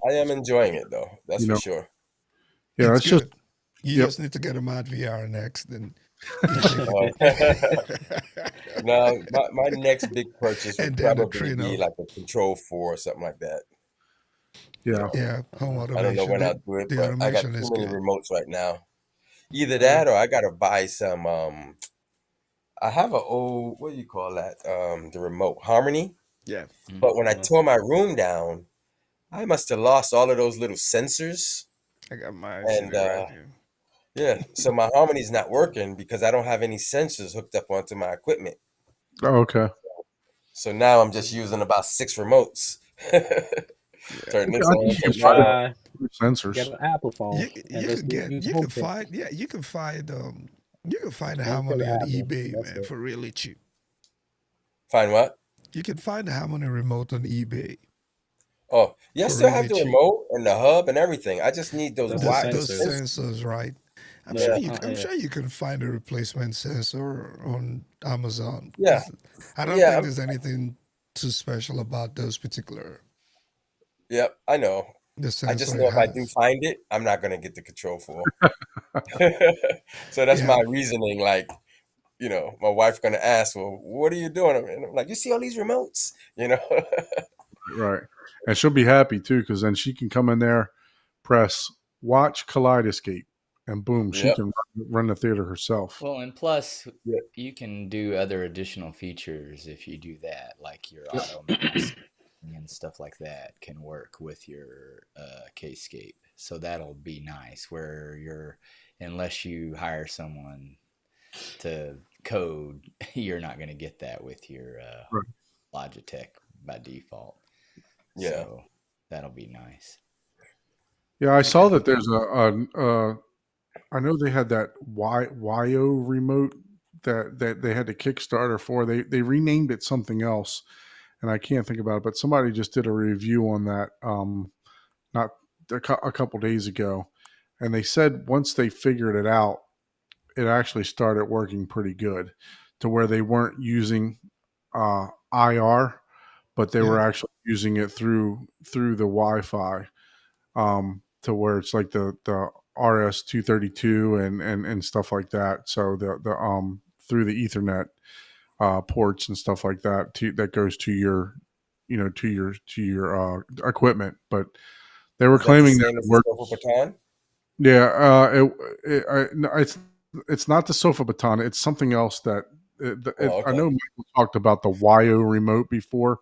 I am enjoying it though. That's you for know, sure. yeah, It's that's just good. You yep. just need to get them out VR next, then you can, No, my next big purchase would and then the probably train be of like a Control 4 or something like that. Yeah. yeah, home I don't know automation. when I'll do it, The but I got automation too is many good. remotes right now. Either Yeah. that or I gotta buy some. I have a old, what do you call that? The remote Harmony. Yeah, But when I Uh, tore my room down, I must have lost all of those little sensors. I got mine And sitting right here. yeah, so my Harmony's not working because I don't have any sensors hooked up onto my equipment. Oh, okay. So now I'm just using about 6 remotes. Yeah, Turn this I on, think you you turn can should that buy on. try get sensors. an Apple phone and you just could get use HomeKit. you can find you can find HomeKit Harmony on Apple. eBay, That's man, it. for really cheap. Find what? You can find the Harmony remote on eBay Oh, yeah, I for still have really the cheap. remote and the hub and everything. I just need those Just the The wires. those sensors. sensors, right? I'm Yeah, sure you. I'm yeah. sure you can find a replacement sensor on Amazon. yeah, I don't yeah, think there's anything too special about those particular yeah. I know. the I just sensor know it if I do has. find it, I'm not gonna get the control for. So that's Yeah, my reasoning. Like, my wife gonna ask, "Well, what are you doing?" And I'm like, "You see all these remotes?" Right. And she'll be happy too, because then she can come in there, press watch Kaleidoscape, and boom, she Yep. can run the theater herself. Well, and plus, Yeah. you can do other additional features if you do that, like your Yep. auto mask and stuff like that can work with your Kscape. So that'll be nice. Where you're, unless you hire someone to code, you're not going to get that with your Right. Logitech by default. Yeah. So that'll be nice. Yeah, I saw yeah, that there's I know they had that YO remote that they had the Kickstarter for. They renamed it something else, and I can't think about it. But somebody just did a review on that not a couple days ago, and they said once they figured it out, it actually started working pretty good, to where they weren't using IR, but they yeah. were actually using it through the Wi-Fi, to where it's like the RS-232 and stuff like that. So the through the Ethernet ports and stuff like that that goes to your equipment. But they were Is that the claiming that same it as the Sofa works. Baton? Yeah, no, it's not the sofa baton. It's something else that Oh, I okay. know Michael talked about the YO remote before,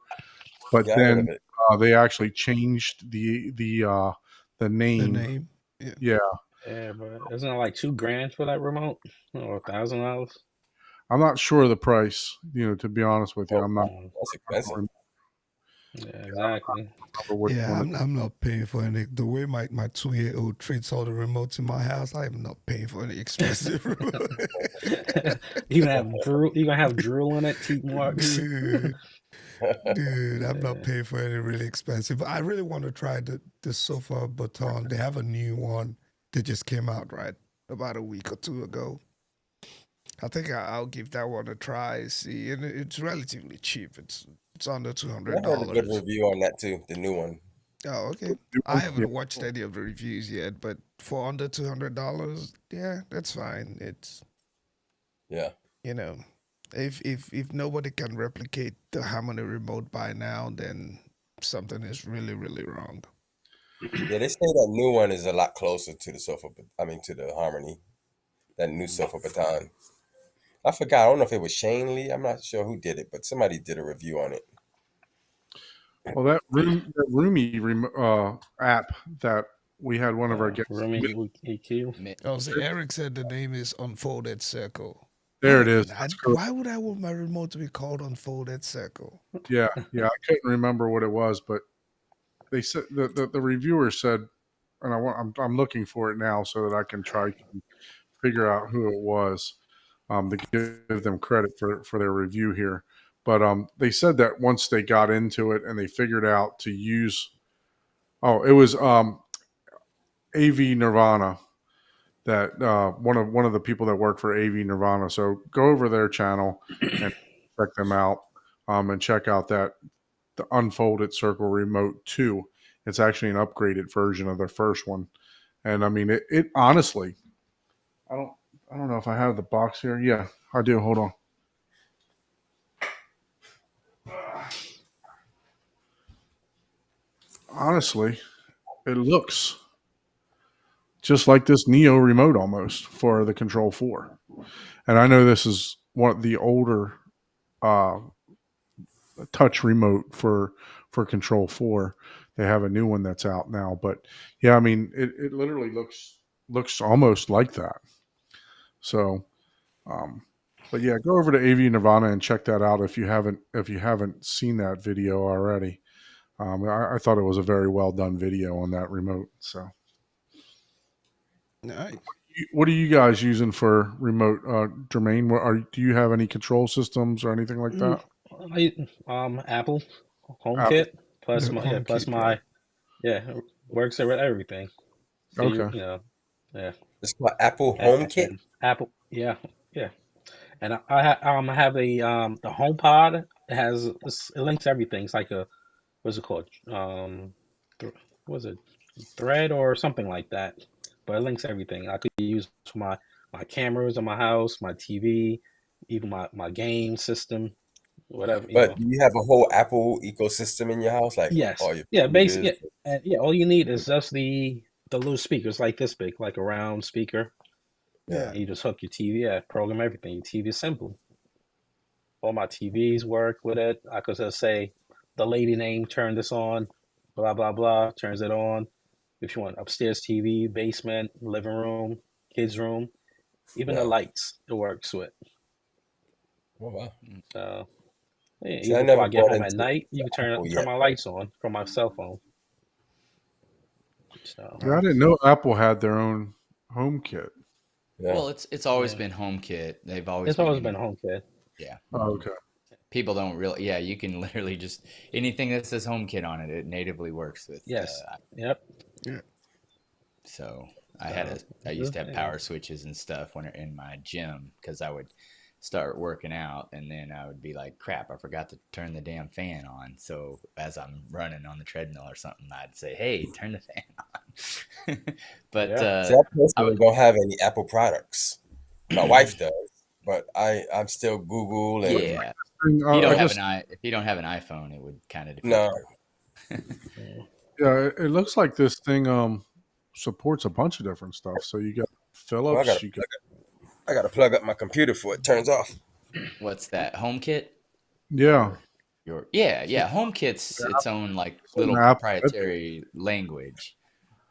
but Yeah, I heard of then it. they actually changed the The name. name. Yeah. Yeah, Yeah, but isn't it like $2,000 for that remote or $1,000? I'm not sure of the price. To be honest with you, Oh, I'm not. that's I don't expensive. Yeah, exactly. remember which Yeah, one. I'm not paying for any. The way my 2-year-old treats all the remotes in my house, I am not paying for any expensive remote. You gonna have drool in it, teeth marks. Dude, dude, I'm not Yeah. paying for any really expensive. I really want to try the sofa baton. They have a new one that just came out right about a week or two ago. I think I'll give that one a try. See, and it's relatively cheap. It's under two Yeah, hundred I heard a good dollars. review on that too, the new one. Oh, okay. I Yeah, haven't watched any of the reviews yet, but for under $200, yeah, that's fine. It's Yeah. you know, if nobody can replicate the Harmony remote by now, then something is really really wrong. Yeah, they say that new one is a lot closer to the to the Harmony, that new Sofa Baton. I forgot. I don't know if it was Shane Lee. I'm not sure who did it, but somebody did a review on it. well, that Roomy app that we had one of our guests. Roomy EQ. Oh, so Eric said the name is Unfolded Circle. There it Man, is. That's correct. why would I want my remote to be called Unfolded Circle? Yeah, yeah. I couldn't remember what it was, but they said the reviewer said, and I'm looking for it now so that I can try to figure out who it was, to give them credit for their review here. But they said that once they got into it and they figured out to use, it was AV Nirvana, that one of the people that work for AV Nirvana. So go over their channel and check them out, and check out that the Unfolded Circle Remote 2. It's actually an upgraded version of their first one. And I mean, it honestly, I don't I don't know if I have the box here. Yeah, I do. Hold on. Honestly, it looks just like this Neo remote almost for the Control 4. And I know this is one of the older uh, touch remote for Control 4. They have a new one that's out now, but yeah, I mean, it literally looks almost like that. So, um, but yeah, go over to AV Nirvana and check that out if you haven't seen that video already. I thought it was a very well done video on that remote. So, Nice. what are you guys using for remote, Jermaine? Do you have any control systems or anything like Mm, that? Apple Apple. HomeKit plus The my home kit, right? yeah, works with everything. So Okay. yeah. It's called Apple HomeKit. and Apple, yeah, yeah. And I have the HomePod. It has it links everything. It's like a what's it called? Th- was it Thread or something like that? But it links everything. I could use for my cameras in my house, my TV, even my game system, whatever, you But know. do you have a whole Apple ecosystem in your house, like Yes, all your yeah, basic, computers? yeah, and yeah. All you need is just the little speakers like this big, like a round speaker. Yeah. Yeah. And you just hook your TV, yeah, program everything. Your TV is simple. All my TVs work with it. I could just say the lady name, turn this on, blah blah blah, turns it on. If you want upstairs TV, basement, living room, kids room, even the Wow. lights, it works with. Oh, wow. So yeah, See, I even before never I get bought home at into night, you can Apple turn yet, my though. lights on from my cell phone. So Yeah, I didn't Nice. know Apple had their own HomeKit. Yeah. Well, it's always yeah, been HomeKit. They've always it's been always been in. HomeKit. Yeah. Oh, Hmm. okay. People don't really. Yeah, you can literally just anything that says HomeKit on it. It natively works with. Yes. Yep. Yeah. So So I used to have yeah. power switches and stuff when in my gym because I would start working out and then I would be like, crap, I forgot to turn the damn fan on. So as I'm running on the treadmill or something, I'd say, hey, turn the fan on. But Yeah. See, I I personally would, don't have any Apple products. My wife does, but I'm still Google What and yeah. thing? If you I don't have just an if you don't have an iPhone, it would kind of defeat no. the purpose. Mm. yeah, it looks like this thing supports a bunch of different stuff. So you got Well, Philips, you got I gotta plug up my computer before it turns off. What's that? HomeKit? yeah, Or your yeah, HomeKit's its own like it's an little Apple. proprietary language,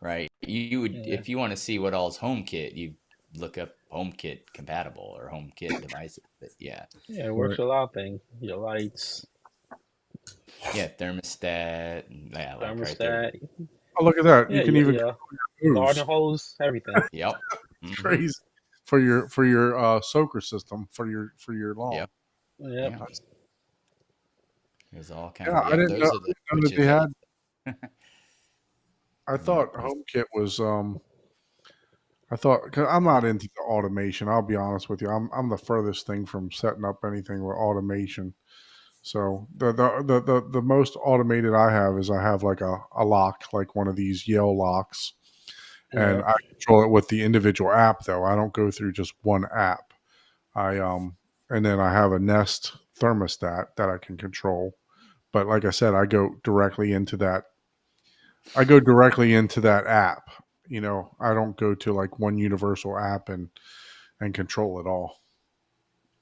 right? You would Yeah. if you want to see what all's HomeKit, you look up HomeKit compatible or HomeKit devices. But yeah, Yeah, it works Right. with a lot of things. Your lights, yeah, thermostat, yeah, like right there. thermostat. Oh, look at that! You Yeah, can yeah, even yeah. moves. Garden hose, everything. Yep. It's Hmm. crazy for your soaker system for your lawn. Yep. Yep. Yeah. There's all kinds Yeah, of yep. Those I are the didn't know that they switches had. I yeah. thought HomeKit was I thought cause I'm not into the automation. I'll be honest with you. I'm the furthest thing from setting up anything with automation. So the most automated I have is I have like a lock, like one of these Yale locks, and Yep. I control it with the individual app. Though I don't go through just one app. I and then I have a Nest thermostat that I can control. But like I said, I go directly into that app. You know, I don't go to like one universal app and control it all.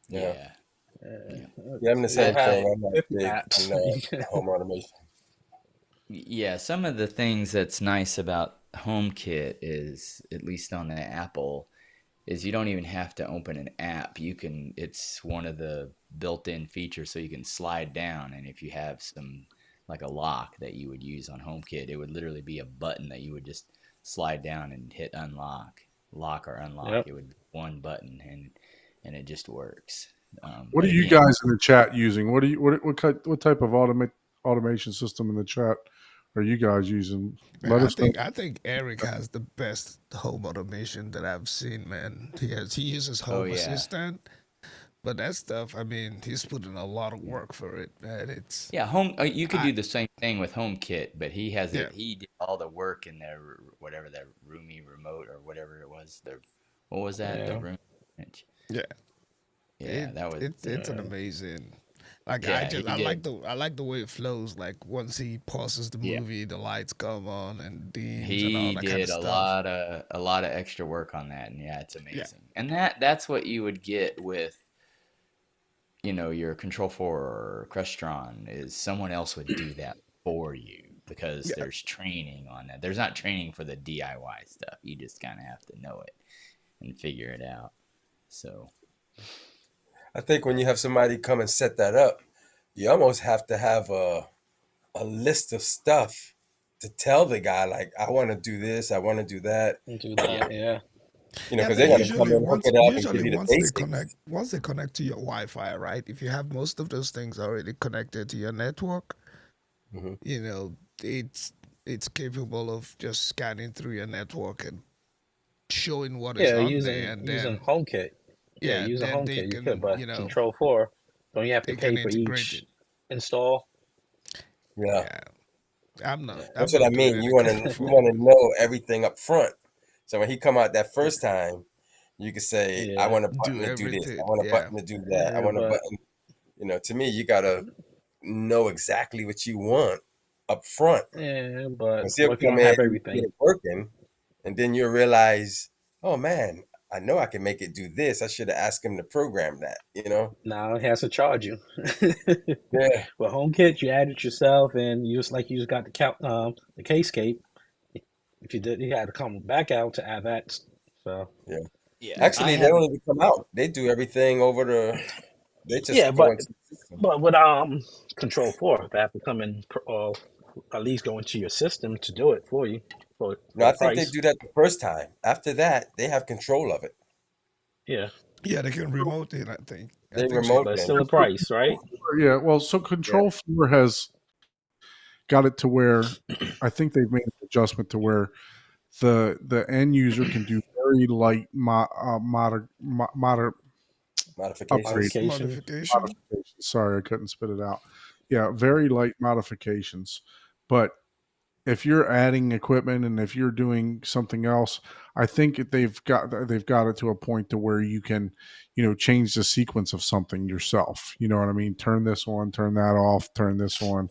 Yeah. Yeah. Uh, Yeah. Yeah, I'm the you I same have thing. I'm not 50 big on apps. home automation. Yeah, some of the things that's nice about HomeKit is, at least on the Apple, is you don't even have to open an app. You can, it's one of the built-in features, so you can slide down, and if you have some, like a lock that you would use on HomeKit, it would literally be a button that you would just slide down and hit unlock, lock or unlock. Yep. It would be one button, and it just works. What are But you again, guys in the chat using? What do you what type of automation system in the chat are you guys using? Man, Let us know. I think Eric has the best home automation that I've seen, man. He uses oh Home yeah, Assistant, but that stuff, I mean, he's put in a lot of work for it, man. It's yeah, home. You could I do the same thing with HomeKit, but he has yeah, it. He did all the work in their whatever that roomy remote or whatever it was. The what was that? The Yeah. room. yeah. Yeah, that was. It's an Yeah. amazing. Like Yeah, he did. I like the way it flows. Like once he pauses the Yeah, movie, the lights come on and dims and all he that kind of did stuff. a lot of extra work on that, and yeah, it's Yeah, amazing. And that's what you would get with your Control 4 or Crestron is someone else would do that for you because yeah. there's training on that. There's not training for the DIY stuff. You just kind of have to know it and figure it out. So, I think when you have somebody come and set that up, you almost have to have a list of stuff to tell the guy, like, I want to do this, I want to do that, And do yeah. that. Yeah. Yeah, I because they're think going to come in, hook it up, and give you the basics. once they connect to your Wi-Fi, right? If you have most of those things already connected to your network, Hmm. you know, it's capable of just scanning through your network and showing what is Yeah, on there, using and using then HomeKit. Yeah, yeah, using then HomeKit they you could, can, but Control 4, don't you have to they pay can for integrate each it. install? Yeah, Yeah, I'm not Yeah. that's I'm what I not doing mean. any control You for. want to know everything up front. So when he come out that first time, you can say, I Yeah, want a Do button to do this. I everything. want a Yeah. button to do that. I yeah, want a but button. To me, you gotta know exactly what you want up front. yeah, but Because he'll what if you come don't in have and get everything? it working, and then you'll realize, oh man, I know I can make it do this. I should have asked him to program that. Now it has to charge you. Yeah, With HomeKit, you add it yourself, and you just got the Kscape. If you did, you had to come back out to add that. So yeah. Yeah, Yeah. I Actually, they have. don't even come out. They do everything over they yeah, just go but into the system. but with Control 4, they have to come in or at least go into your system to do it for you No, for I the think they price. do that the first time. After that, they have control of it. Yeah, Yeah, they can remote it. I They think so. remote but it's in. still a price, right? Yeah, well, so Yeah, Control 4 has got it to where I think they've made an adjustment to where the end user can do very light modifications. upgrades, Modification. Modification. modifications. Sorry, I couldn't spit it out. Yeah, very light modifications. But if you're adding equipment and if you're doing something else, I think they've got it to a point to where you can, change the sequence of something yourself. You know what I mean? Turn this on, turn that off, turn this on.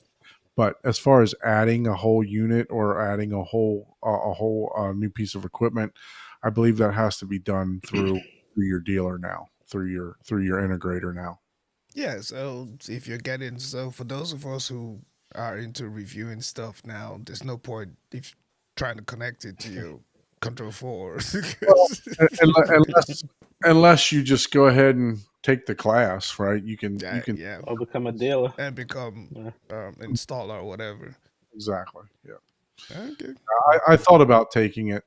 But as far as adding a whole unit or adding a whole new piece of equipment, I believe that has to be done through your dealer now, through your integrator now. Yeah, so if you're getting so for those of us who are into reviewing stuff now, there's no point if trying to connect it to your control four. Well, 'Cause- unless you just go ahead and take the class, right? You can you yeah, can yeah, Or become a dealer. and become Yeah. installer or whatever. exactly. Yeah. Okay. I thought about taking it,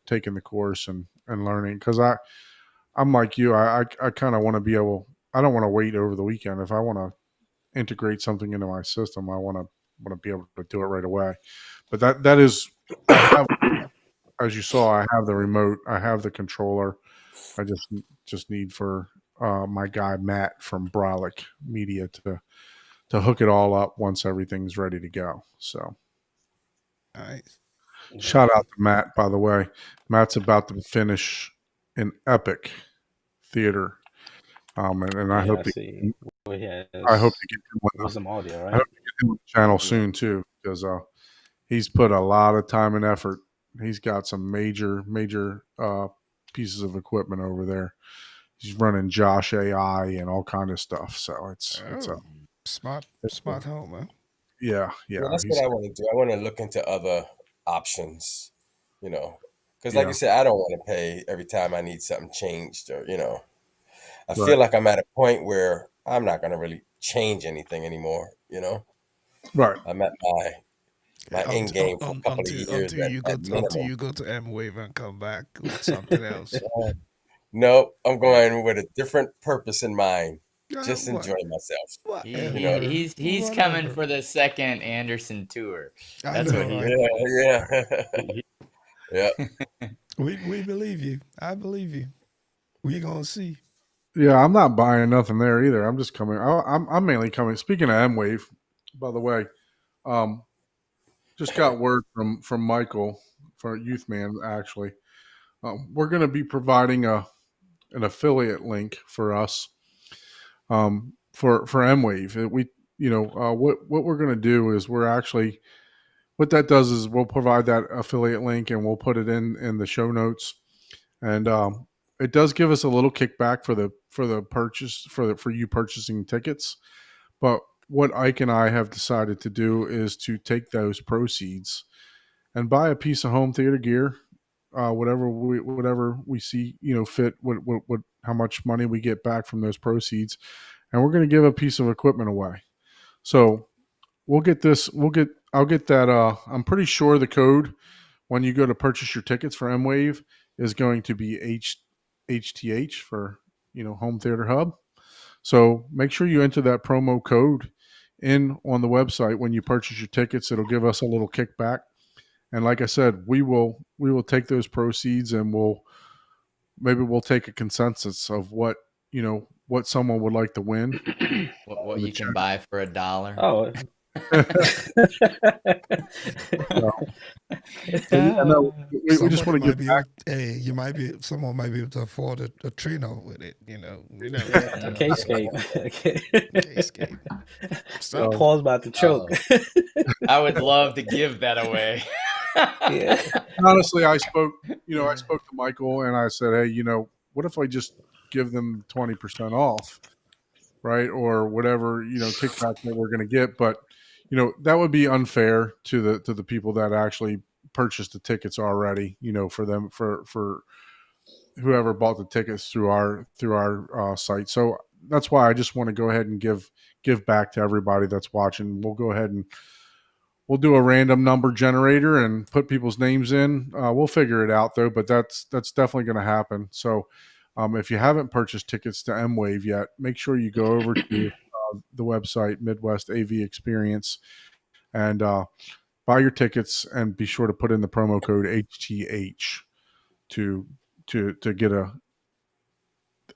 taking the course and learning because I'm like you. I kind of want to be able. I don't want to wait over the weekend. If I want to integrate something into my system, I want to be able to do it right away. But that is, I have, as you saw, I have the remote. I have the controller. I just need for my guy Matt from Brolic Media to hook it all up once everything's ready to go. So Nice. shout out to Matt, by the way. Matt's about to finish an epic theater, and I Yeah, hope I see. Well, he I hope has to get him on Wisdom Audio, I hope right? to get him on the channel Yeah. soon too because he's put a lot of time and effort. He's got some major pieces of equipment over there. He's running Josh AI and all kind of stuff. So Oh, smart home, huh? yeah, Yeah, yeah. that's what I want to do. I want to look into other options, you know, because like you Yeah, said, I don't want to pay every time I need something changed or. I right, feel like I'm at a point where I'm not going to really change anything anymore. right. I'm at my end game for a couple of years at until minimum. you go to M Wave and come back with something else. No, I'm going with a different purpose in mind. Just What? enjoy myself. He, You know. Whatever. he's coming Whatever. for the second Anderson tour. I That's what know, he's right? Yeah, doing. yeah, yeah. We believe you. I believe you. We gonna see. Yeah, I'm not buying nothing there either. I'm just coming. I'm mainly coming. Speaking of M Wave, by the way, um, just got word from Michael for Youth Man. Actually, we're going to be providing an affiliate link for us for M Wave. We what we're going to do is we're actually what that does is we'll provide that affiliate link and we'll put it in the show notes and it does give us a little kickback for the purchase for you purchasing tickets. But what Ike and I have decided to do is to take those proceeds and buy a piece of home theater gear, whatever we see fit, what how much money we get back from those proceeds, and we're going to give a piece of equipment away. So we'll get this. I'll get that. I'm pretty sure the code when you go to purchase your tickets for M Wave is going to be HTH for Home Theater Hub. So make sure you enter that promo code in on the website when you purchase your tickets. It'll give us a little kickback, And like I said, we will take those proceeds and we'll take a consensus of what what someone would like to win What in the you can buy for $1. Oh. So, yeah, no, we just Somebody want to give might be back. able. Hey, someone might be able to afford a Trino with it. You never Yeah, know. a K-scape. K-scape. So, Something. Paul's about to choke. Oh, I would love to give that away. Yeah. honestly, I spoke to Michael and I said, hey, what if I just give them 20% off, right, or whatever kickback that we're going to get? But that would be unfair to the people that actually purchased the tickets already. For them for whoever bought the tickets through our site. So that's why I just want to go ahead and give back to everybody that's watching. We'll go ahead and we'll do a random number generator and put people's names in. We'll figure it out though, but that's definitely going to happen. So if you haven't purchased tickets to M Wave yet, make sure you go over to the website Midwest AV Experience and buy your tickets and be sure to put in the promo code HTH to get a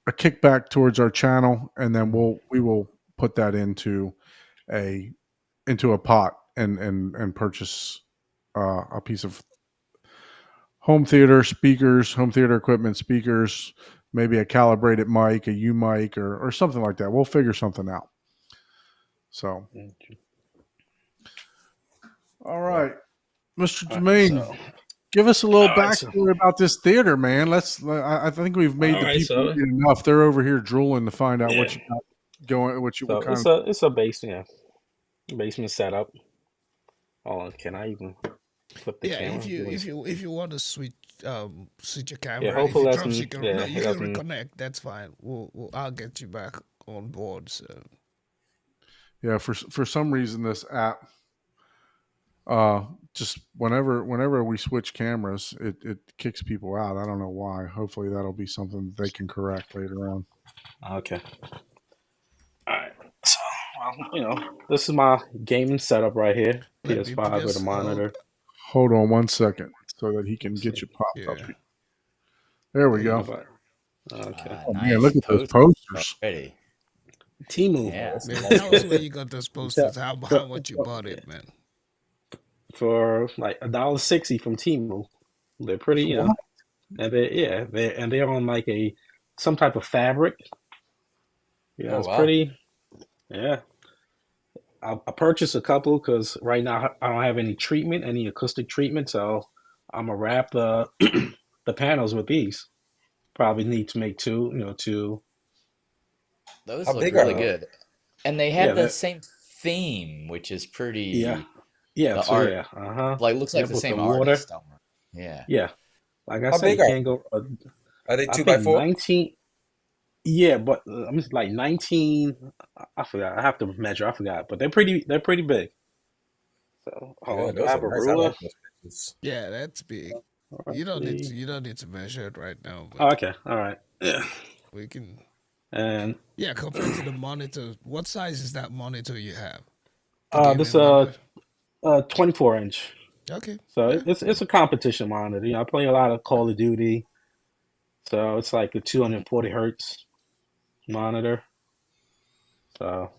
kickback towards our channel, and then we will put that into a pot and purchase a piece of home theater speakers, home theater equipment, speakers, maybe a calibrated mic, a U mic, or something like that. We'll figure something out. So, all right, Mr. All right, Jermaine, so give us a little all right, so backstory about this theater, man. I think we've made all the right, people so eat enough. They're over here drooling to find out yeah, what you got going. What so kind of it's a basement setup. Oh, can I even flip the Yeah, camera? if you want to switch your Yeah, camera, if hopefully it that's drops, no, you it can doesn't. reconnect. That's fine. I'll get you back on board. So Yeah, for some reason this app just whenever we switch cameras, it kicks people out. I don't know why. Hopefully that'll be something that they can correct later on. Okay. All right. So, this is my gaming setup right here. let me PS5 with a just monitor. Hold on one second so that he can Let's get see. you popped up yeah. here. There we There you How go. go. about? Okay. Oh man, Nice look at those post posters. already. Timu. Oh, Yeah. that's a Man, nice tell us where poster. you got those So, posters. How so, much you so bought yeah, it, man? for like $1.60 from Timu. They're pretty, What? and they're on like some type of fabric. Oh It's wow. pretty. Yeah. I purchased a couple because right now I don't have any acoustic treatment, so I'm gonna wrap the the panels with these. Probably need to make two, two. Those How look big are really they? So good. And they yeah, have the that same theme, which is yeah, pretty yeah. the So art yeah, uh-huh. like looks like Yep, the with the same water. artist almost. Yeah. Yeah, like I How said, you big are can't they? go. Are they I two by think four? 19. Yeah, but I'm just like 19. I forgot. I have to measure. I forgot, but they're pretty big. So Yeah, do I those are have a nice. I ruler? like those pictures. Yeah, that's big. Roughly. You don't need to measure it right now, Oh, but okay. All right. Yeah. we can. And Yeah, compared to the monitor, what size is that monitor you have? The gaming this monitor. 24 inch. Okay. So Yeah. it's a competition monitor. I play a lot of Call of Duty, so it's like a 240 hertz monitor. So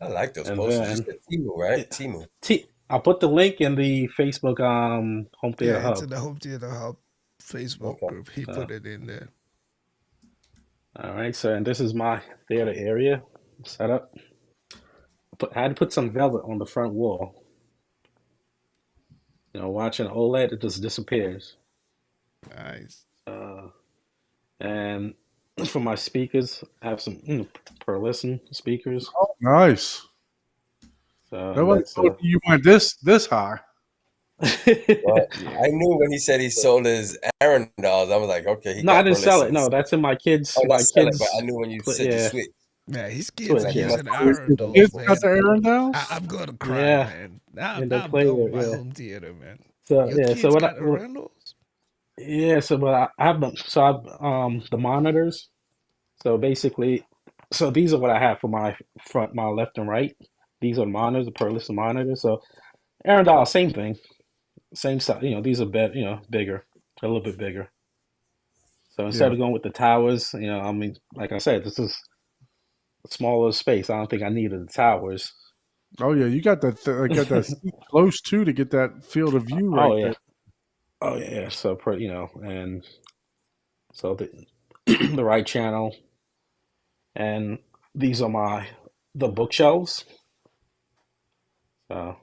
I like those and posters. You then said Timu, right? yeah, Timu. I'll put the link in the Facebook home Yeah, theater it's hub. in the Home Theater Hub Facebook Okay. group. He So put it in there. all right. So and this is my theater area setup. I had to put some velvet on the front wall. Watching OLED, it just disappears. Nice. Uh, and for my speakers, I have some PERLISTEN speakers. Oh, nice. So and Nobody that's told you went this high. Well, Yeah. I knew when he said he sold his Aaron dolls, I was like, okay, he No, I got didn't sell it. pearlescent. No, that's in my kids. Oh, not My sell it, but I kids, knew when you said you yeah, switched. Man, his kids are Switch. Like he Yeah, must using have Your Aaron switched. kids dolls, got man. the Arendelles? I'm gonna cry, yeah, man. and they I'm play done with with my yeah. home theater, man. So Your yeah, so kids what? got Arundels? Yeah, so but I have them. So I've the monitors. So basically, so these are what I have for my front, my left and right. These are monitors, the PERLISTEN monitors. So Aaron Doll, same thing. same size. These are bigger, a little bit bigger. So Yeah. instead of going with the towers, I mean, like I said, this is a smaller space. I don't think I needed the towers. Oh yeah, you got that. Got that seat close too to get that field of view right Oh yeah, there. oh yeah. So and so the the right channel, and these are the bookshelves. So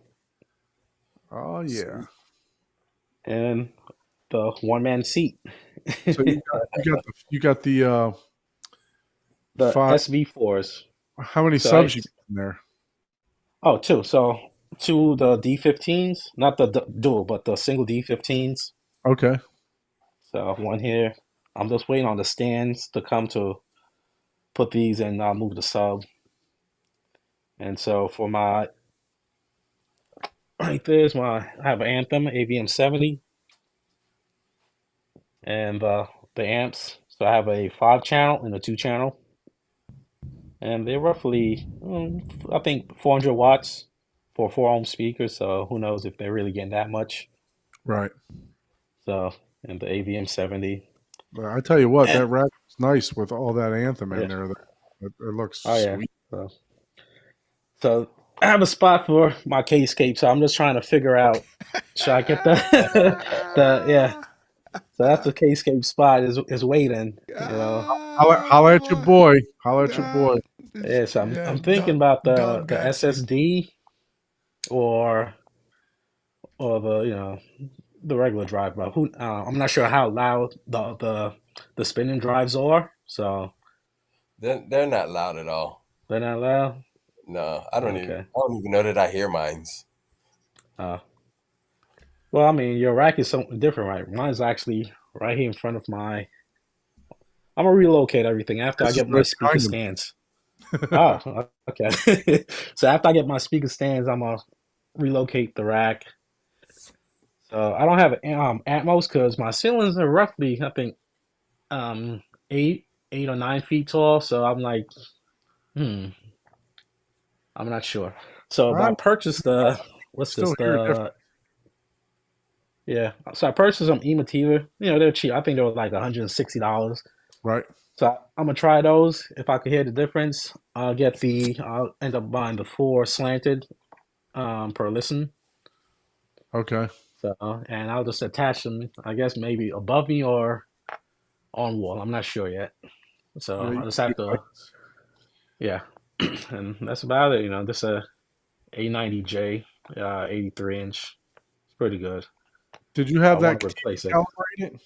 Oh yeah. Sweet. and the one man seat, So you got the the five. SV4s. How many So subs you got in there? two. So two the D15s, not the dual, but the single D15s. Okay. So one here. I'm just waiting on the stands to come to put these and move the sub. And so for my right there's I have an Anthem AVM 70 and the amps. So I have a 5 channel and a 2 channel, and they're roughly I think 400 watts for a 4 ohm speaker. So who knows if they're really getting that much. Right. So and the AVM 70 But I tell you what, that and rack is nice with all that Anthem in yeah, there. It looks oh yeah. sweet. So I have a spot for my K-scape. So I'm just trying to figure out should I get the the yeah. So that's the K-scape spot is waiting. Holla at your Ah, boy. Holla at your boy. ah, Yeah, so yeah, I'm thinking about Don the got you. SSD or the the regular drive, but I'm not sure how loud the spinning drives are. So They're not loud at all. they're not loud. No, Okay. I don't even know that I hear mines. Uh, well, I mean, your rack is something different, right? Mine's actually right here in front of my. I'm gonna relocate everything after I This is get what my it's speaker kind of. stands. Oh, okay. So after I get my speaker stands, I'm gonna relocate the rack. So I don't have Atmos because my ceilings are roughly, I think, um, 8 or 9 feet tall. So I'm like, hmm, I'm not sure. So but I I purchased what's still this? hear it different. Yeah. So I purchased some Emotiva. They're cheap. I think they were like $160. Right. So I'm gonna try those. If I could hear the difference, I'll end up buying the 4 slanted per listen. Okay. So and I'll just attach them, I guess maybe above me or on wall. I'm not sure yet. So Yeah, you I just can do have that. to, yeah, and that's about it. This A90J, 83 inch. It's pretty good. Did you I have want that to replace it. calibrated?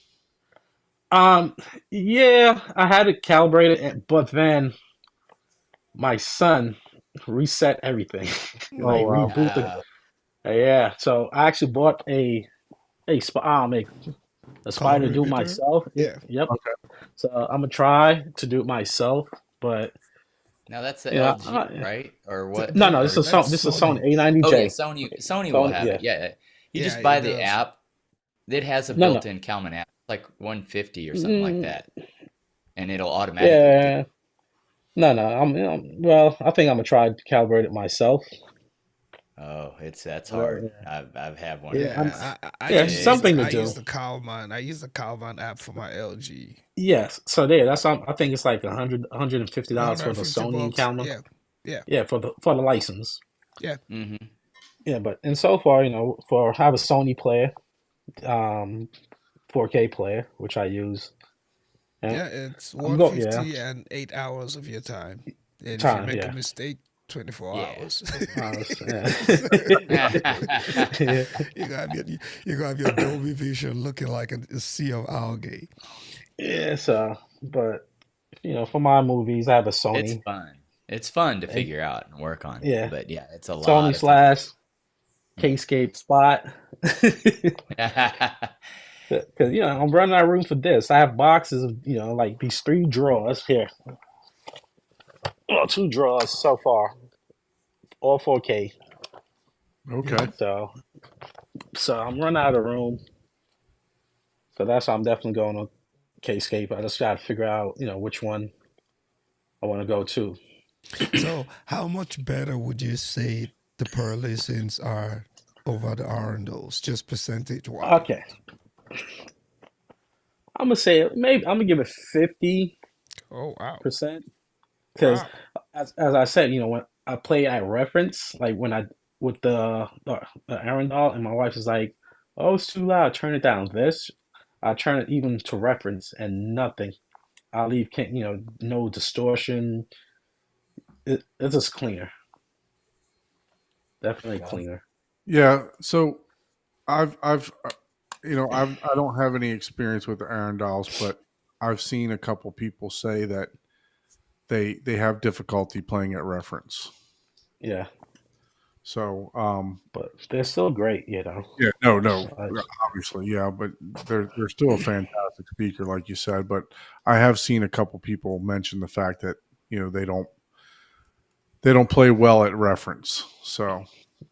Um, yeah, I had it calibrated, but then my son reset everything, Oh like wow. reboot the. Yeah, so I actually bought a spider do it Colorimeter. myself. Yeah. Yep. Okay. So I'm gonna try to do it myself, but Now that's the yeah, LG, right? Or what? no, no, Or That's this is Sony Sony. oh yeah, A90J. Sony will Sony, have yeah. it. Yeah, you Yeah, just it buy the does. app. It has a No, no. built-in Kalman app, like 150 or something like Mm, that, and it'll automatically do. yeah. No, no. Well, I think I'm gonna try to calibrate it myself. Oh, that's hard. Yeah. I've had one of Yeah, those. I yeah, just it's use It's something the to I use do. the Calman. I use the Calman app for my LG. Yes. So there, I think it's like $150 for the 150 Sony bucks. camera. Yeah. Yeah. Yeah, for the license. Yeah. mm-hmm. Yeah, but and so far, I have a Sony player, um, 4K player, which I use. And Yeah. It's yeah, 150 and 8 hours of your time. And if you time, make a yeah. mistake, 24 Yeah. hours. Yeah. Yeah. you gonna have your Dolby Vision looking like a sea of algae. Yeah, so, but for my movies, I have a It's Sony. fun. It's fun to And figure out and work on. yeah, But yeah, it's a Sony lot of time. slash K-scape spot. Because I'm running out of room for this. I have boxes of like these 3 drawers here. Well, 2 drawers so far, all 4K. Okay. So I'm running out of room. So that's why I'm definitely going on K-scape. I just got to figure out which one I want to go to. So, how much better would you say the Pearlistens are over the Arundels, just percentage wise? Okay, I'm gonna say maybe I'm gonna give it 50% Oh wow, because, wow. as I said, when I play at reference, like when I with the Aaron doll, and my wife is like, "Oh, it's too loud. Turn it down." This, I turn it even to reference, and nothing. I leave, no distortion. It's just cleaner, definitely Yeah. cleaner. Yeah. So I've I don't have any experience with the Aaron dolls, but I've seen a couple people say that they have difficulty playing at reference. Yeah, So but they're still great. yeah, no, I, obviously, yeah, but they're still a fantastic speaker, like you said. But I have seen a couple people mention the fact that they don't play well at reference. So,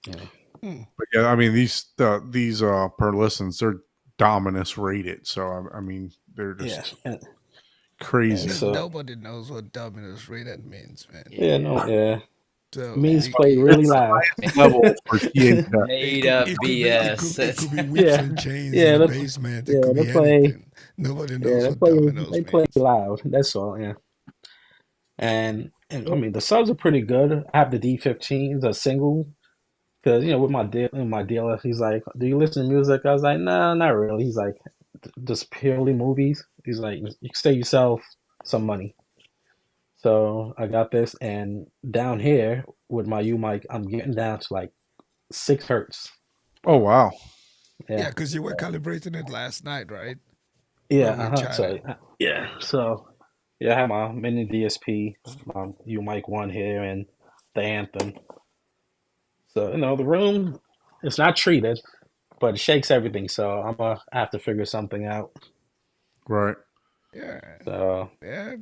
yeah, Hmm. but yeah, I mean these PERLISTENs, they're Dominus rated, so I mean they're yeah, just and crazy. so Nobody knows what Dominus rated means, man. yeah, no, Yeah. yeah, So means it, play it, really That's the loud. highest level for THX. Made up BS. it could be whips Yeah, and chains in yeah, the basement. It yeah, could they be play, anything. Nobody yeah, knows what Domino's they play means. loud. That's all. Yeah, and I mean the subs are pretty good. I have the D15, the single, because with my dealer, he's like, "Do you listen to music?" I was like, "No, not really." He's like, "Just purely movies." He's like, "You can save yourself some money." So I got this, and down here with my U mic, I'm getting down to like 6 hertz. Oh wow. Yeah, Yeah, because you were calibrating it last night, right? yeah, When we So chatted. yeah, I have my mini DSP, my U mic one here, and the Anthem. So the room, it's not treated, but it shakes everything. So I'm gonna have to figure something out. Right. Yeah, So yeah.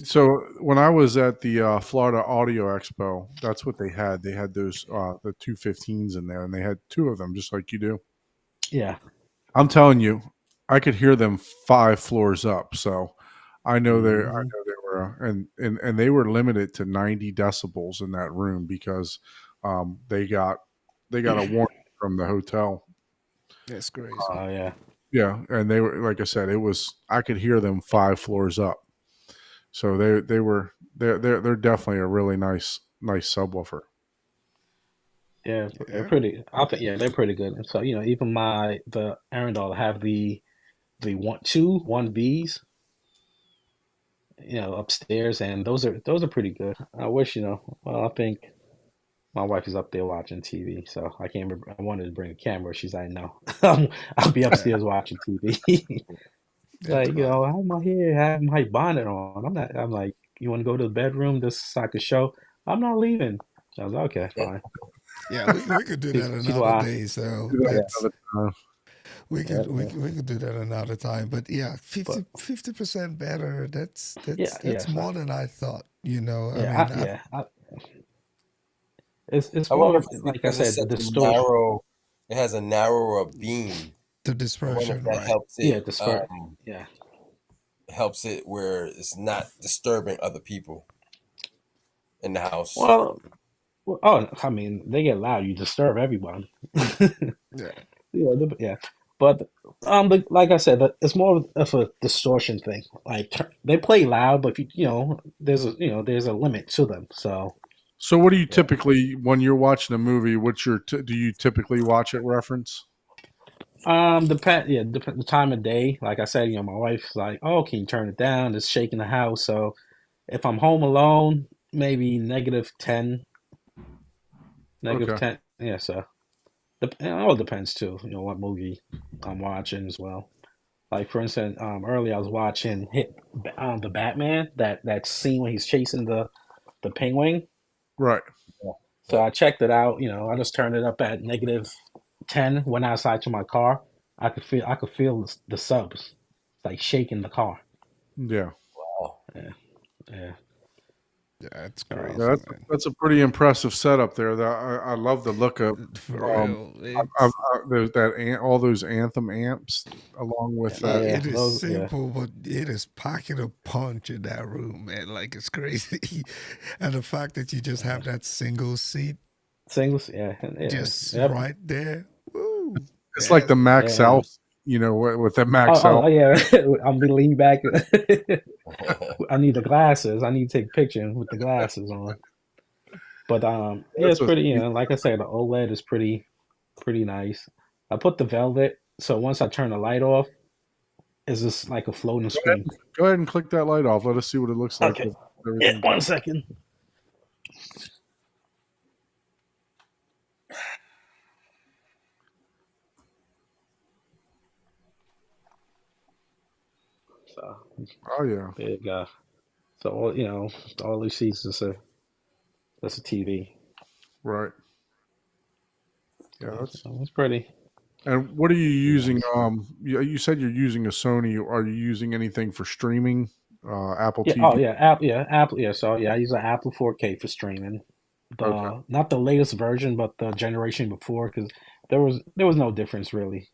So when I was at the Florida Audio Expo, that's what they had. They had those the 215s in there, and they had two of them, just like you do. yeah. I'm telling you, I could hear them 5 floors up. So I know Hmm. they were, and they were limited to 90 decibels in that room because um, they got they got a warning from the hotel. That's crazy. Oh yeah, Yeah, and they were, like I said, it was, I could hear them 5 floors up. So they're definitely a really nice subwoofer. yeah. They're Yeah. pretty. I think they're pretty good. And so even the Arendal have the one Bs, upstairs, and those are pretty good. I wish Well, I think my wife is up there watching TV, so I can't remember. I wanted to bring a camera. She's like, no, I'll be Yeah, upstairs watching TV. that's Like, fine. I have my hair, I have my bonnet on. I'm not. I'm like, you want to go to the bedroom just so I could show? I'm not leaving. I was like, okay, Yeah. fine. Yeah, we could do that See another why? day. So Do that Yeah, that's another time. yeah, yeah. we could do that another time. But yeah, But 50% better. yeah, yeah, That's more than I thought. I yeah, mean, it's I wonder more if it's like I because it's said, the such a distortion. narrow. It has a narrower beam. the I wonder if dispersion, that right? Yeah, disper. Yeah. helps it where it's not disturbing other people in the house. Well, oh, I mean, they get loud. You disturb everyone. Yeah. Yeah, yeah. But like I said, it's more of a distortion thing. Like they play loud, but there's a limit to them. So So what do you Yeah. typically, when you're watching a movie? Do you typically watch it reference? depend the time of day. Like I said, my wife's like, "Oh, can you turn it down?" It's shaking the house. So if I'm home alone, maybe -10, Okay. -10. Yeah, so it all depends too. What movie I'm watching as well. Like for instance, earlier I was watching the Batman, that scene when he's chasing the penguin. Right. Yeah. So Yep. I checked it out. I just turned it up at -10. Went outside to my car. I could feel the subs like shaking the car. Yeah. Wow. Yeah, yeah. Yeah, that's So Yeah, crazy, man. that's a pretty impressive setup there. That I love the look of. For Um, real. I've, there's all those Anthem amps along with that. yeah, It is those simple, but it is packing a punch in that room, man. Like it's crazy. And the fact that you just have that single seat, Singles, yeah. just Yep. right there. Woo. It's like the Max Yeah. Out, with the Max Oh, Out. yeah. I'm be leaning back. I need the glasses. I need to take a picture with the glasses on. But yeah, That's it's a pretty. Like I said, the OLED is pretty nice. I put the velvet, so once I turn the light off, it's just like a floating screen. Go ahead and click that light off. Let us see what it looks like. Okay. with Yeah, everything. 1 second. So Oh yeah, big. So all you see is just a TV. right. Yeah, that's. So it's pretty. And what are you using? Nice. You said you're using a Sony. Are you using anything for streaming? Apple Yeah. TV. Oh yeah. Apple. Yeah. So yeah, I use an Apple 4K for streaming. Okay. Not the latest version, but the generation before, because there was no difference really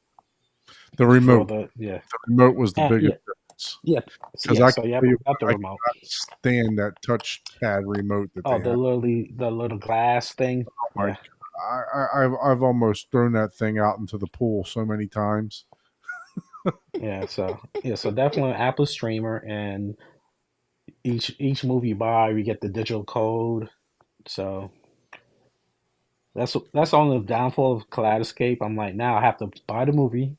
The for remote. the The remote was the yeah biggest difference. yeah Because yeah. I So can yeah, tell you, got the I remote. cannot stand that touchpad remote that Oh, they have. the little glass thing. My Yeah. I've almost thrown that thing out into the pool so many times. Yeah. So definitely Apple streamer, and each movie you buy, you get the digital code. So that's on the downfall of Kaleidoscape. I'm like, now I have to buy the movie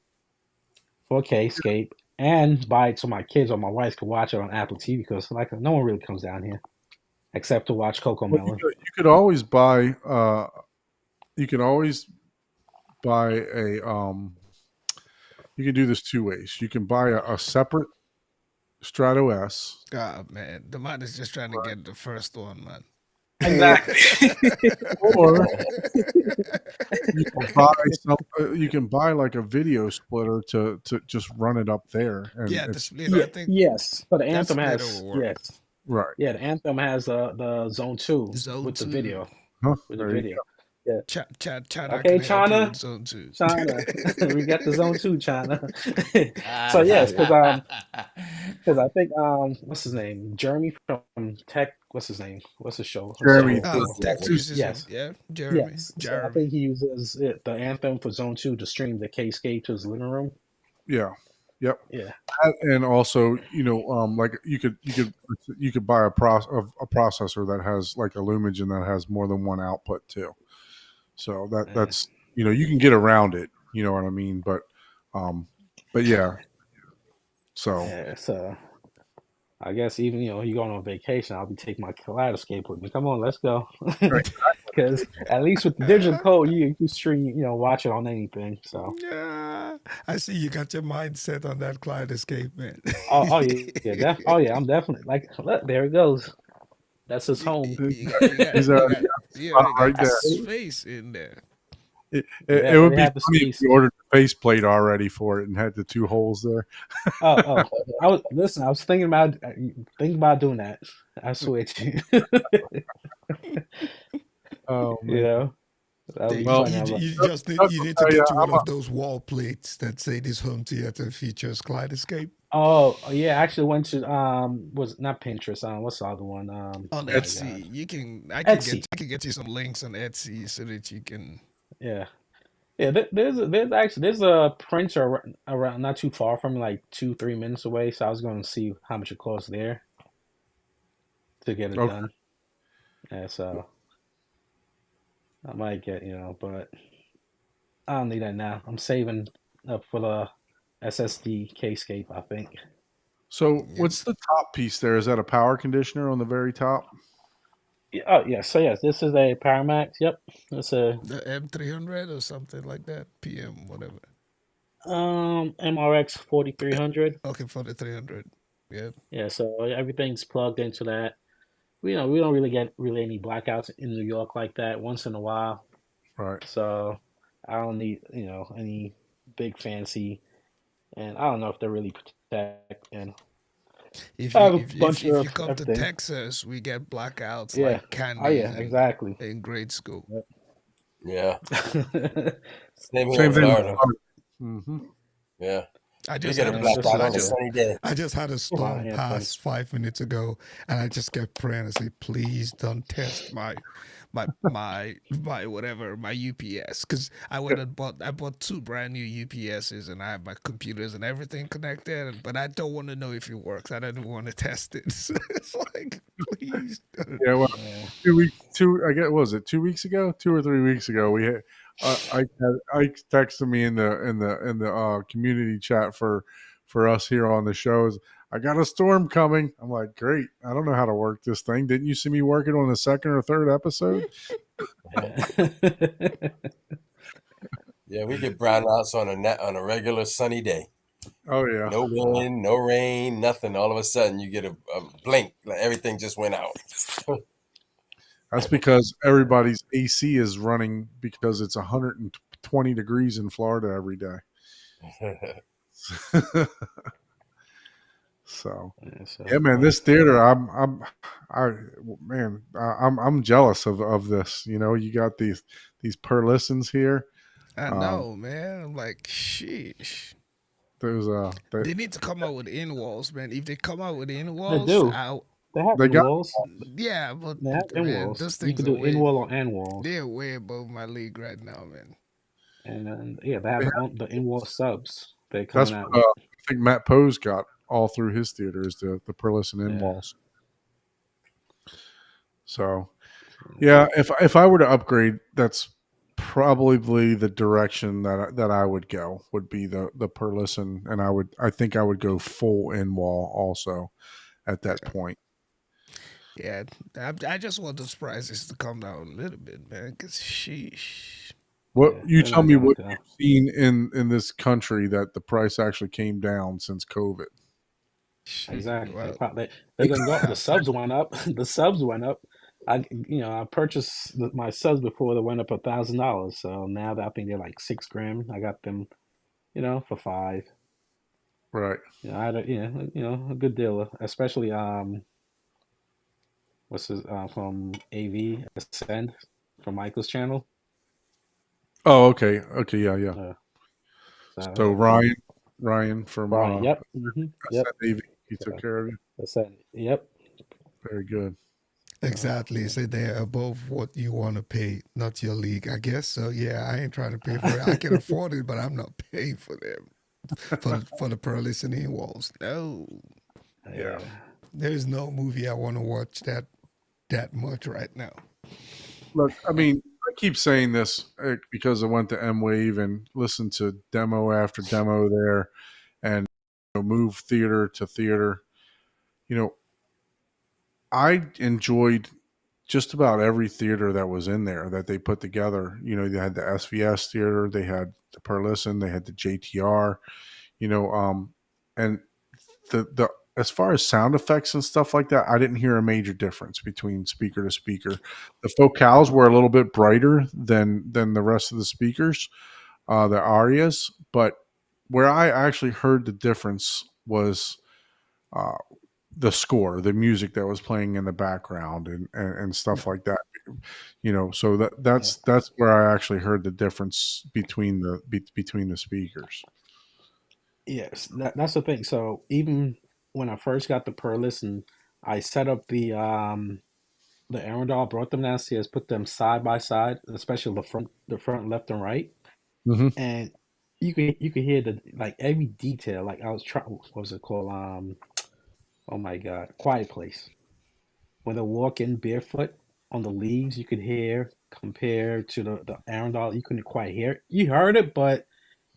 4K Escape and buy it so my kids or my wife can watch it on Apple TV, because like no one really comes down here except to watch Coco Well, Melon. you could always buy. You can always buy a. You can do this two ways. You can buy a separate Strato S, Oh man, the man is just trying to get the first one, man. Exactly. or you can buy you can buy like a video splitter to just run it up there, and Yeah, the it's splitter. I think Yes, but the that Anthem splitter has will work. yes, right. yeah. The Anthem has the Zone 2 Zone with the 2. video. Huh? With the There you video. Yeah. China Okay, can help you China. with Zone 2. China. We got the Zone 2, China. So yes, because I think what's his name? Jeremy from Tech. What's his name? What's the show? Jeremy. Tech Two- 360. Yes. Yeah, Jeremy. Yes. So I Jeremy. think he uses the Anthem for Zone 2 to stream the K-Scape to his living room. Yeah. Yep. Yeah. And also, like you could buy a processor that has like a Lumagen that has more than one output too. So that's you can get around it. You know what I mean? But yeah. So Yeah. So I guess even you going on vacation, I'll be taking my Kaleidoscape with me. Come on, let's go. Because at least with the digital code, you can stream, watch it on anything. So Yeah, I see you got your mindset on that Kaleidoscape, man. oh yeah, I'm definitely like, look, there it goes. That's his home. You got he's you already right got there. space in there. It Yeah, would they be have the funny if space. you ordered the faceplate already for it and had the two holes there. Oh, I was thinking about doing that. I swear to you. Oh You man. know, that would be Well, funny. I'm like, You just need Doug you will need to tell you, get you one I'm of those wall plates that say this home theater features Kaleidoscape oh yeah, I actually went to was not Pinterest. What's the other one? on Oh my Etsy. God, I Etsy. can get you some links on Etsy so that you can. Yeah, yeah. There's a printer around not too far from me, like 2-3 minutes away. So I was going to see how much it costs there to get it okay. done. Yeah, so I might get but I don't need that now. I'm saving up for the SSD K-Scape, I think. So what's the top piece there? Is that a power conditioner on the very top? Yeah, oh yeah, so yes, this is a Paramax. Yep, it's a The M300 or something like that. PM, whatever. MRX 4300. Okay, for the 300. Yeah. Yeah, so everything's plugged into that. We don't really get any blackouts in New York like that. Once in a while, Right. so I don't need any big fancy, and I don't know if they're really protect. And If I you have a if bunch if of you come to everything. Texas, we get blackouts Yeah. like Oh candy yeah, exactly. in grade school. Yeah. Same here Same in thing. Florida. Mm-hmm. Yeah. I We just get had a a Man, this blackout is on a sunny day. I just had a storm Anthem. pass 5 minutes ago, and I just kept praying. I said, "Please don't test my my whatever, my UPS, because I bought two brand new UPSs, and I have my computers and everything connected, but I don't want to know if it works. I don't want to test it. So it's like, please. Yeah, well, Yeah. 2 weeks, I guess, what was it 2 weeks ago, 2 or 3 weeks ago? We had, Ike texted me in the community chat for us here on the shows. I got a storm coming. I'm like, great. I don't know how to work this thing. Didn't you see me working on the second or third episode? Yeah. Yeah, we get brownouts on a regular sunny day. Oh yeah, No wind, no rain, nothing. All of a sudden, you get a blink, like everything just went out. that's because everybody's AC is running because it's 120 degrees in Florida every day. So Yeah, so, yeah, man, this theater, I'm jealous of this. You know, you got these Perlistens here. I Um, know, man. I'm like, sheesh. there's They need to come out with in walls, man. If they come out with in they walls, do. I They have they in got walls. yeah, but They have in man, walls. those You things can are do in way wall or and walls, they're way above my league right now, man. and yeah, they have they the in wall subs. They're that's coming out what with. I think Matt Poe's got all through his theaters, the Perlisten in Yeah. walls. So yeah, if I were to upgrade, that's probably the direction that I would go, would be the Perlisten, and I think I would go full in wall also at that point. Yeah, I just want those prices to come down a little bit, man. Cause sheesh. What, Yeah, you they're tell not me going what to. you've seen in this country that the price actually came down since COVID. Exactly. Well, They're gonna go. The I'll tell subs went up. The subs went up. I purchased my subs before they went up $1,000. So now that I think they're like 6 grand. I got them, for five. Right. I had a good deal, especially what's his from AV Ascend from Michael's channel. Oh, okay. Okay. Yeah. Yeah. Uh, so So yeah, Ryan from Brian. Yep. Yep. SNAV, he took So care of you. Ascend. Yep. Very good. So exactly. yeah. So they're above what you want to pay, not your league, I guess. So yeah, I ain't trying to pay for it. I can afford it, but I'm not paying for them for the pearl listening walls. No, Yeah. Yeah. there's no movie I want to watch that much right now. Look, I mean, I keep saying this because I went to M Wave and listened to demo after demo there, and move theater to theater. You know, I enjoyed just about every theater that was in there that they put together. You know, they had the SVS theater, they had the Perlisten, they had the JTR. You know, and the as far as sound effects and stuff like that, I didn't hear a major difference between speaker to speaker. The focals were a little bit brighter than the rest of the speakers, the arias, but where I actually heard the difference was uh, the score, the music that was playing in the background, and stuff like that. You know, so Yeah. that's where I actually heard the difference between between the speakers. Yes, that's the thing. So even when I first got the Perlis and I set up the Arundel, brought them downstairs, put them side by side, especially the front left and right, Hmm. and you could hear the like every detail. Like I was trying, what was it called? Oh my God, Quiet Place. When they walk in barefoot on the leaves, you could hear compared to the Arundel, you couldn't quite hear it. You heard it, but it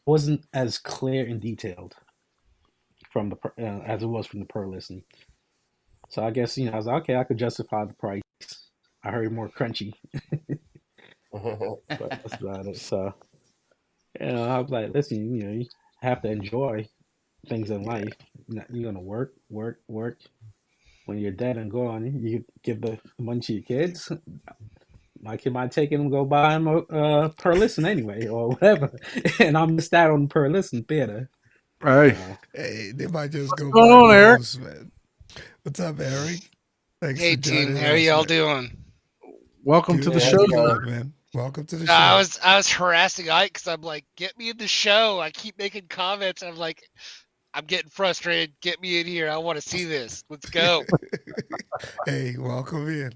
wasn't as clear and detailed as it was from the Perlis. And so I guess I was like, okay, I could justify the price. I heard more crunchy, but that's about it. So I was like, listen, you have to enjoy things in life. You're gonna work, work, work. When you're dead and gone, you give the money to your kids. My kid might take it and go buy him a per listen anyway, or whatever. And I missed out on per listen theater. Hey, So Hey, they might just what's go going buy on, Eric? gloves, man. What's up, Eric? Thanks Hey for team, joining how us, y'all man. doing? Welcome to Good, the Hey, show. how's it good, going? good, man. Welcome to the I show. was I was harassing Ike because I'm like, get me in the show. I keep making comments. I'm like, I'm getting frustrated. Get me in here. I want to see this. Let's go. Hey, welcome in.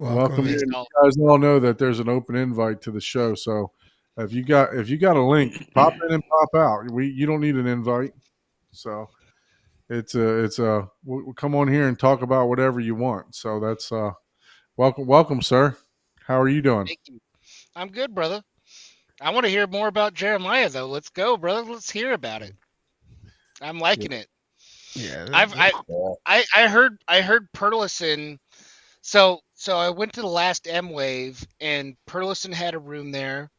Welcome Welcome Please in. in. don't. You guys all know that there's an open invite to the show, so if you got a link, pop in and pop out. You don't need an invite, so we'll come on here and talk about whatever you want. So that's welcome, sir. How are you doing? Thank you. I'm good, brother. I want to hear more about Jeremiah, though. Let's go, brother. Let's hear about it. I'm Yeah. liking it. Yeah, I've I Yeah. I heard Perlison. So I went to the last M Wave, and Perlison had a room there,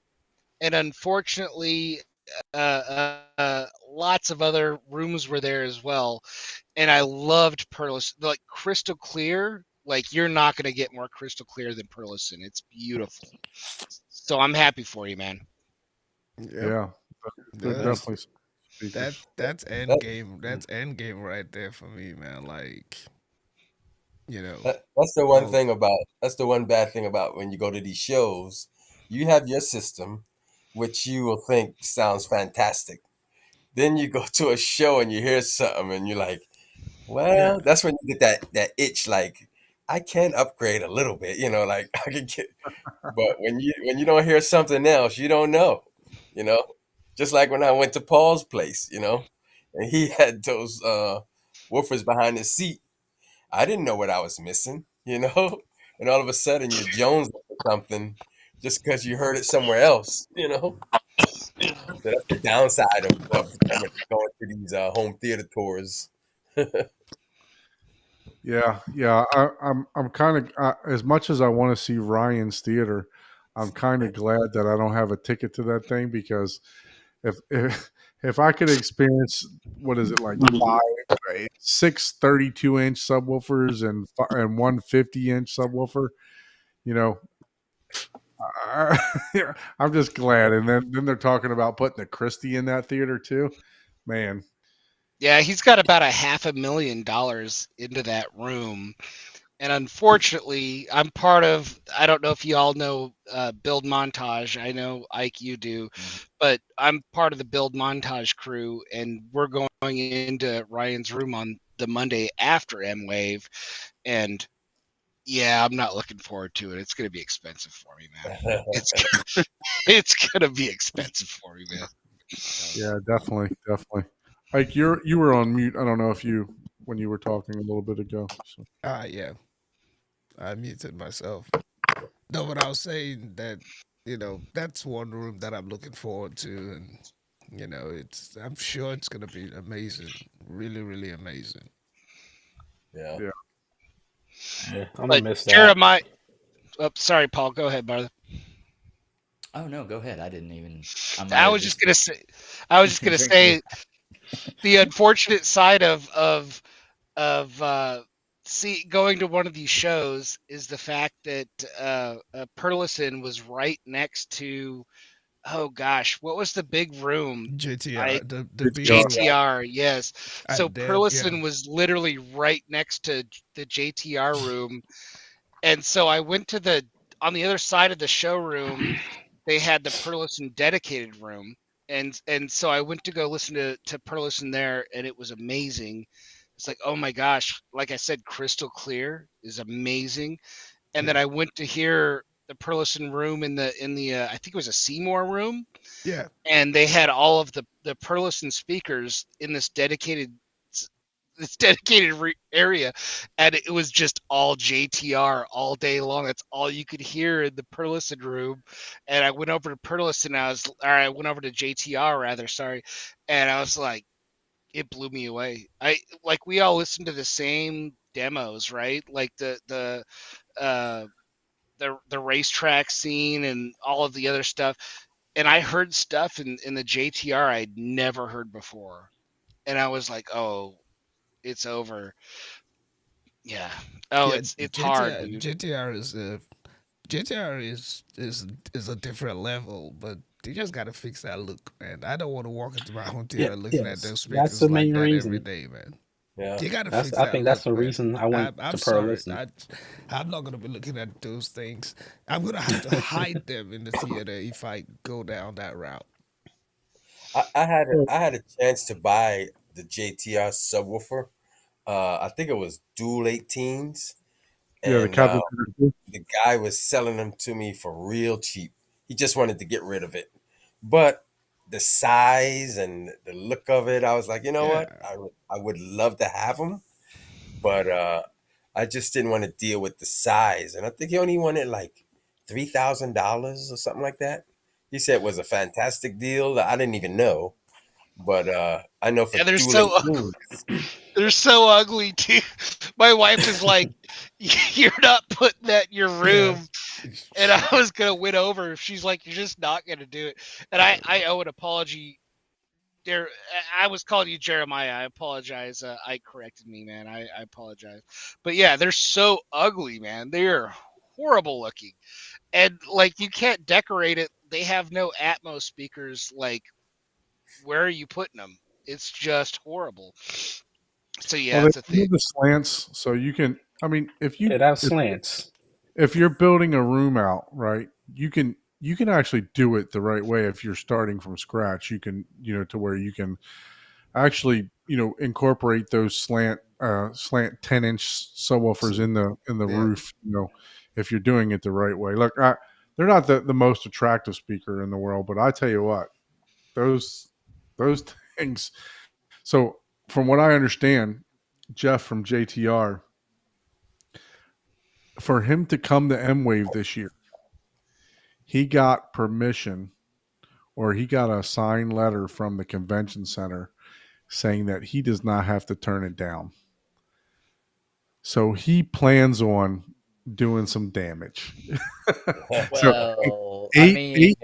and unfortunately, lots of other rooms were there as well. And I loved Perlison, like crystal clear. Like you're not gonna get more crystal clear than Perlison. It's beautiful. So I'm happy for you, man. yep. Yeah, they're Thank That's definitely some that speakers. that's end That, game. That's end game right there for me, man. Like, you know, that's the one all thing about that's the one bad thing about when you go to these shows. You have your system, which you will think sounds fantastic. Then you go to a show and you hear something and you're like, yeah. well, that's when you get that itch like I can upgrade a little bit, like I can get but when you don't hear something else, you don't know, you know. Just like when I went to Paul's place, and he had those woofers behind his seat. I didn't know what I was missing. And all of a sudden you're Jones or something just because you heard it somewhere else. So that's the downside of going to these home theater tours. Yeah, yeah. I'm kind of as much as I want to see Ryan's theater, I'm kind of glad that I don't have a ticket to that thing because if I could experience what is it like six 32-inch subwoofers and one 50-inch subwoofer, you know, I, I'm just glad. And then they're talking about putting the Christie in that theater too. Man, Yeah, he's got about a $500,000 into that room. And unfortunately, I'm part of, I don't know if you all know Build Montage. I know, Ike, you do, but I'm part of the Build Montage crew, and we're going into Ryan's room on the Monday after M Wave. And yeah, I'm not looking forward to it. It's going to be expensive for me, man. It's it's going to be expensive for me, man. yeah, definitely, definitely. Like you were on mute. I don't know if you when you were talking a little bit ago. So. Yeah. I muted myself. No, but I was saying that, that's one room that I'm looking forward to, and I'm sure it's gonna be amazing, really, really amazing. Yeah. Yeah. Yeah, I'm gonna But miss that. Jeremiah, oh, sorry, Paul, go ahead, brother. Oh no, go ahead. I didn't even. I might I have was just just gonna say, I was just gonna drank your. say the unfortunate side of see going to one of these shows is the fact that Perlison was right next to, oh gosh, what was the big room? I JTR, the It's big your room JTR, yes. So at Deb, yeah, Perlison was literally right next to the JTR room, and so I went to the on the other side of the showroom. They had the Perlison dedicated room, and so I went to go listen to Perlison there, and it was amazing. It's like, oh my gosh, like I said, crystal clear is amazing. And then yeah, I went to hear the Perlison room in the I think it was a Seymour room, yeah, and they had all of the Perlison speakers in this dedicated area, and it was just all JTR all day long. That's all you could hear in the Perlison room. And I went over to Perlison, I went over to JTR rather, sorry, and I was like, it blew me away. I like we all listened to the same demos, right? Like uh the racetrack scene and all of the other stuff. And I heard stuff in the JTR I'd never heard before. And I was like, oh, it's over. Yeah. Oh, yeah. it's hard, JTR, dude. JTR is a different level, but you just gotta fix that look, man. I don't want to walk into my home Yeah, theater looking at yes, those that's speakers the like main that every reason. day, man. Yeah. You gotta That's fix I that think that's look, the man. reason I went I'm to Pearl sorry. Listen. I'm not gonna be looking at those things. I'm gonna have to hide them in the theater if I go down that route. I had a chance to buy the JTR subwoofer. I think it was Dual 18s, Yeah, the and Captain. the guy was selling them to me for real cheap. He just wanted to get rid of it, but the size and the look of it, I was like, you know what, Yeah. I would love to have them, but I just didn't want to deal with the size, and I think he only wanted like $3,000 or something like that. He said it was a fantastic deal that I didn't even know, but I know for Yeah, they're dueling so rooms, they're so ugly too. My wife is like, "You're not putting that in your Yeah. room," and I was gonna win over. She's like, "You're just not gonna do it." And I owe an apology. There, I was calling you Jeremiah. I apologize. I corrected me, man. I apologize. But yeah, they're so ugly, man. They're horrible looking, and like you can't decorate it. They have no Atmos speakers. Like, where are you putting them? It's just horrible. So Well, yeah, they it's a have thing. the slants, so you can. I mean, It has slants. if you're building a room out, right, you can actually do it the right way. If you're starting from scratch, you can, to where you can actually, incorporate those slant 10-inch subwoofers So, in the yeah. roof. If you're doing it the right way. Look, they're not the most attractive speaker in the world, but I tell you what, those those things. So from what I understand, Jeff from JTR, for him to come to M Wave this year, he got permission, or he got a signed letter from the convention center saying that he does not have to turn it down. So he plans on doing some damage. So Well, I eight mean, eight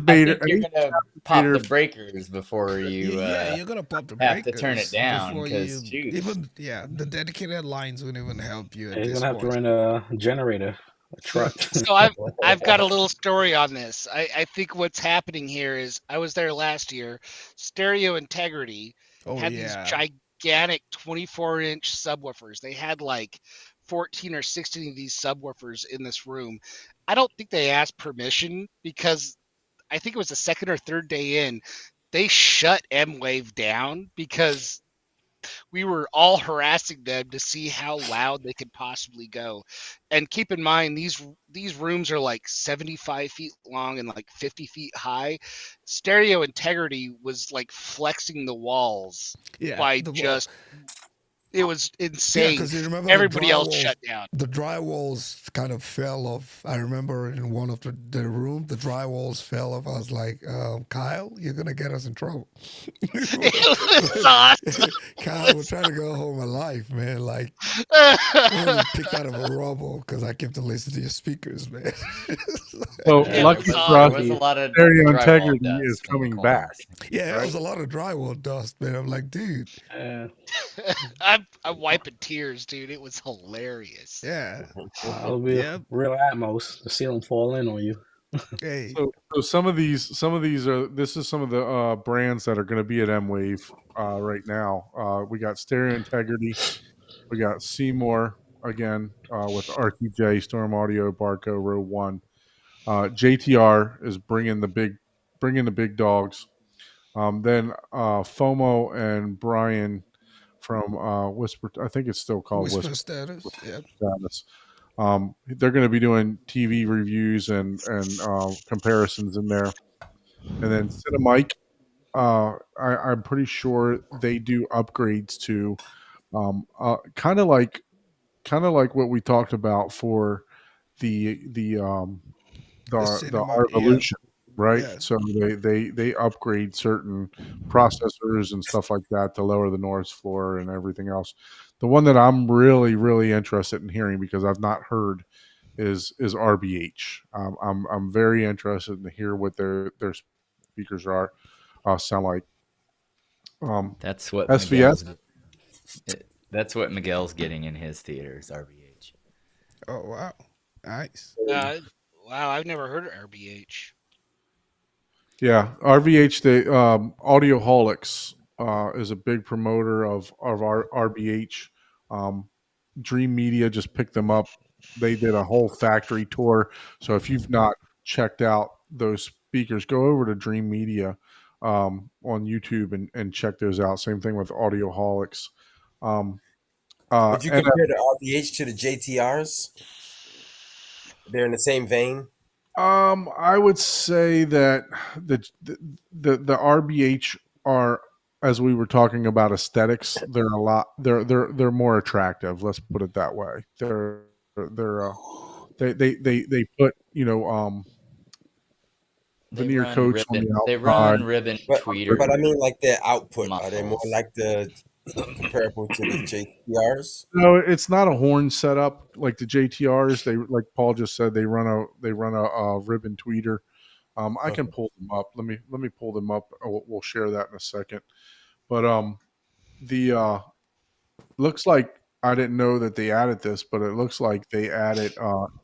I captivator think you're eight gonna pop captivator. the breakers before you Yeah, you're gonna pop the have to turn it breakers down. before Because you shoot, even, yeah, the dedicated lines wouldn't even help you Yeah, at you're this gonna have to point. rent a generator, a truck. So I've got a little story on this. I think what's happening here is I was there last year. Stereo Integrity Oh had these yeah. gigantic 24-inch subwoofers. They had like 14 or 16 of these subwoofers in this room. I don't think they asked permission because I think it was the second or third day in, they shut M Wave down because we were all harassing them to see how loud they could possibly go. And keep in mind, these rooms are like 75 feet long and like 50 feet high. Stereo Integrity was like flexing the walls Yeah, by the wall. just it was Yeah, insane. because you remember Everybody else shut down. the drywalls kind of fell off. I remember in one of the room, the drywalls fell off. I was like, Kyle, you're gonna get us in trouble. It was awesome. Kyle, we're trying to go home alive, man. Like, we're gonna be picked out of a rubble because I kept to listen to your speakers, man. So It Yeah, there was lucky was for there us, awesome. was a lot of stereo drywall integrity is dust in the coming back, corners. Yeah, it right? was a lot of drywall dust, man. I'm like, dude, yeah. I'm wiping tears, dude. It was hilarious. yeah, It'll be yep. real Atmos. The ceiling fall in on you. Hey, So some of these are this is some of the brands that are going to be at M Wave right now. We got Stereo Integrity, we got Seymour again with RTJ Storm Audio Barco Row One. JTR is bringing the big dogs. Then FOMO and Brian from Whisper, I think it's still called whisper Whisper status. Yep. Status. They're going to be doing TV reviews and comparisons in there. And then Cinemike, I'm pretty sure they do upgrades to kind of like what we talked about for the The the cinema. R Yeah, Evolution, right? yeah, So they upgrade certain processors and stuff like that to lower the noise floor and everything else. The one that I'm really interested in hearing, because I've not heard, is RBH. I'm very interested to hear what their speakers sound like. That's what SVS. That's what Miguel's getting in his theaters. RBH. Oh wow, nice. Uh, wow, I've never heard of RBH. Yeah, RVH, the Audioholics is a big promoter of our RBH. Um, Dream Media just picked them up. They did a whole factory tour. So if you've not checked out those speakers, go over to Dream Media on YouTube and check those out. Same thing with Audioholics. Um, Would you And compare the RBH to the JTRs? They're in the same vein. I would say that the RBH are, as we were talking about aesthetics, they're a lot they're more attractive. Let's put it that way. They're they put They veneer run coats on ribbon. the They outside. run ribbon But tweeter I mean, like their output, are they more models. like the comparable to the JTRs? No, it's not a horn setup like the JTRs. They, like Paul just said, they run a ribbon tweeter. I can Okay. pull them up. Let me pull them up. We'll share that in a second. But the looks like, I didn't know that they added this, but it looks like they added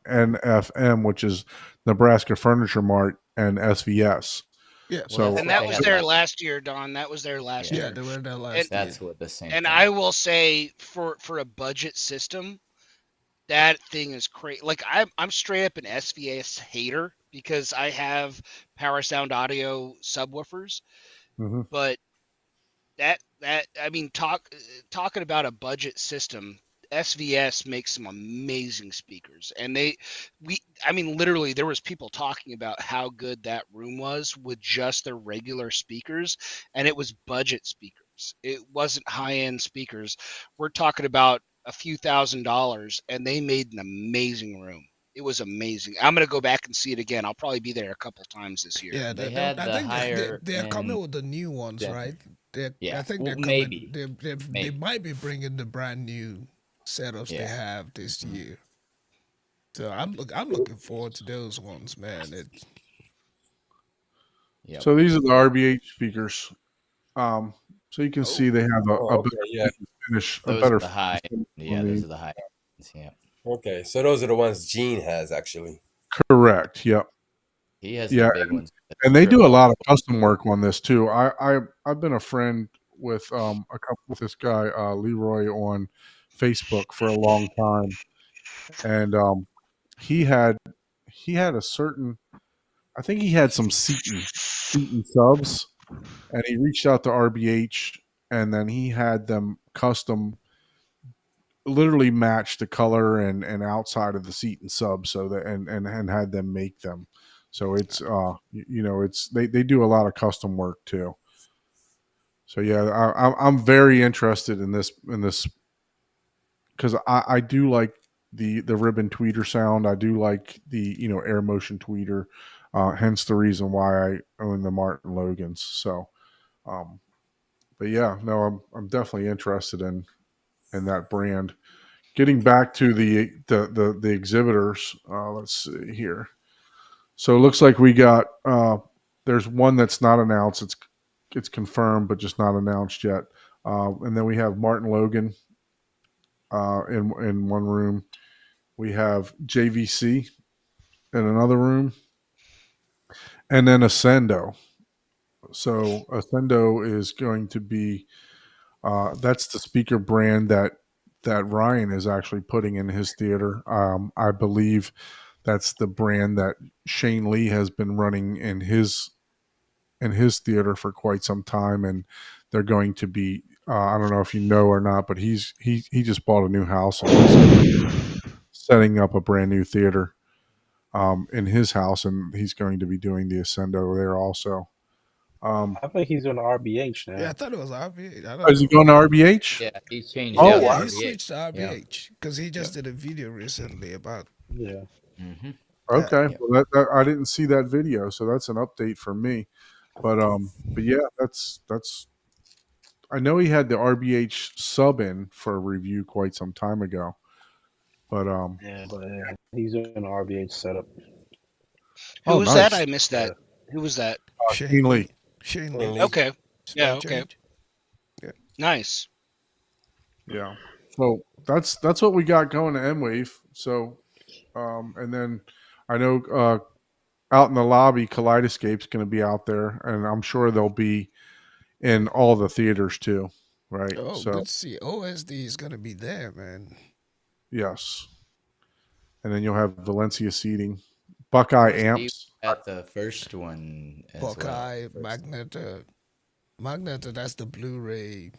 NFM, which is Nebraska Furniture Mart, and SVS. Yeah, Well, that's So And what that they was had there last. last year, Don. That was there last Yeah, yeah, year. they were there And last year. that's what the same and thing. I will say for a budget system, that thing is crazy. Like I'm straight up an SVS hater because I have power sound audio subwoofers, mhm. but that I mean talking about a budget system, SVS makes some amazing speakers, and we I mean literally there was people talking about how good that room was with just their regular speakers, and it was budget speakers. It wasn't high end speakers. We're talking about a few $1,000s, and they made an amazing room. It was amazing. I'm gonna go back and see it again. I'll probably be there a couple times this year. Yeah, They had I the think they higher they're coming end. with the new ones, right? I Yeah, think well, they're coming. maybe, They maybe. might be bringing the brand new setups they Yeah. have this year. So I'm looking forward to those ones, man. Yep. So these are the RBH speakers. Um, so you can see Oh, they have a Oh, better okay, yeah. finish, a Those are better the high. finish on Yeah, those these. are the high ends. Yeah. Okay, so those are the ones Gene has actually. Correct. Yep. He has the Yeah, big ones. The and they do a triple. lot of custom work on this too. I've been a friend with a couple with this guy Leroy on Facebook for a long time, and he had he had a certain, I think he had some Seaton subs, and he reached out to RBH, and then he had them custom, literally match the color and outside of the Seaton sub, so that and had them make them. So it's it's they do a lot of custom work too. So yeah, I'm very interested in this because I do like the ribbon tweeter sound. I do like the air motion tweeter, hence the reason why I own the Martin Logans. So, um, but yeah, no, I'm definitely interested in that brand. Getting back to the exhibitors, let's see here. So it looks like we got there's one that's not announced. It's confirmed, but just not announced yet. And then we have Martin Logan in one room. We have JVC in another room, and then Ascendo. So Ascendo is going to be that's the speaker brand that Ryan is actually putting in his theater. I believe that's the brand that Shane Lee has been running in his theater for quite some time, and they're going to be. I don't know if you know or not, but he just bought a new house, and he's setting up a brand new theater in his house, and he's going to be doing the Ascendo there also. I think he's doing RBH yeah, I now. thought it was RBH. I don't Is he know. going to RBH? Yeah, he changed Oh, out Yeah, to wow. he RVH. switched to Yeah. RBH because he Yep. just did a video recently about Yeah. Mm-hmm. that. Okay. Yep. Well, I didn't see that video, so that's an update for me. But yeah, that's. I know he had the RBH sub in for a review quite some time ago, but Yeah, but he's doing an RBH setup. Who oh, was that? nice. I missed Yeah. that. Who was that? Shane Shane Lee. Lee. Shane Lee. Mainly. Okay. Yeah. Spell Okay. change. Yeah. Nice. Yeah. So that's what we got going to M Wave. So and then I know out in the lobby, Kaleidoscape's going to be out there, and I'm sure they'll be in all the theaters too, right? Oh, So good to see. OSD is gonna be there, man. yes, and then you'll have Valencia seating, Buckeye OSD amps. at the first one as well. Buckeye, First. Magneto. Magneto, that's the Blu-ray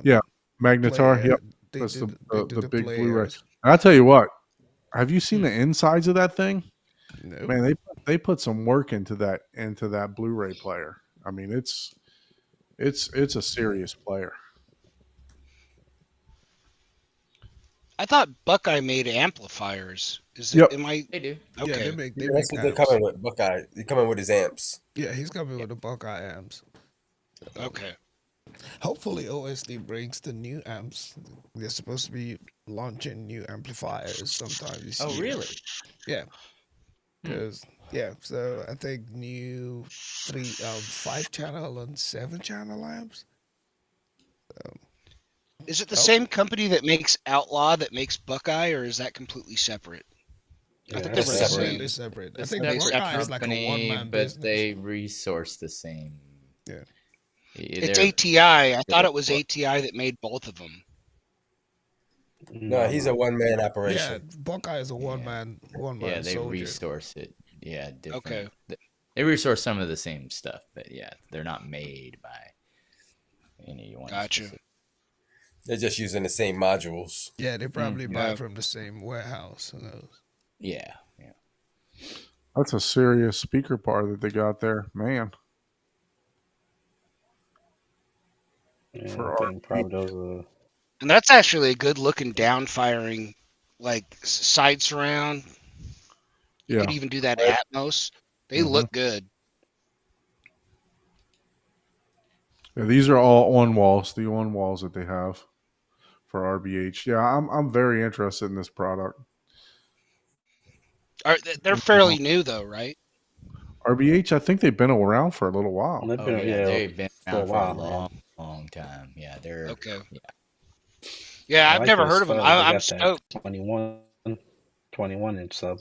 Yeah, Magnetar. player. Yep. they That's did they did the the big Blu-ray. players. And I'll tell you what. Have you seen Hmm. the insides of that thing? Nope. Man, they put some work into that Blu-ray player. I mean, it's a serious player. I thought Buckeye made amplifiers. Is it? Yep. Am I They do. Yeah, okay? they That's make what they're amps. coming with. Buckeye. They're coming with his amps. Yeah, he's coming Yeah. with the Buckeye amps. Okay. Hopefully, OSD brings the new amps. They're supposed to be launching new amplifiers sometime this Oh, year. really? Yeah, Hmm. because yeah, so I think new 5 channel and 7 channel amps. Is it the Oh, same company that makes Outlaw that makes Buckeye, or is that completely separate? I Yeah, thought they that's It's were the separate. completely same. separate. I A think Are they separate Buckeye separate? is like a one company, man but business. they resource the same. Yeah, It's They're ATI. I thought good. it was ATI that made both of them. No, no, he's a no. one-man yeah. operation. Buckeye is a Yeah, one yeah. man They soldier. resource it. Yeah, Okay. different. They resource some of the same stuff, but yeah, they're not made by anyone Gotcha. specific. They're just using the same modules. Yeah, they probably Hmm. buy Yeah. from the same warehouse. Who knows? Yeah, yeah. That's a serious speaker part that they got there, man. Yeah, I For think RP. probably those are. And that's actually a good looking down firing, like side surround. You could Yeah. even do that Right. Atmos. They Hmm. look good. Yeah, these are all on walls. The on walls that they have for RBH. Yeah, I'm very interested in this product. They're fairly new though, right? RBH, I think they've been around for a little while. They've Oh been yeah, yeah they've been for a around for a while. Yeah, long time. Yeah, they're Okay. yeah. Yeah, I I've like never those heard of them. subs. They I'm got that stoked. 21 inch sub.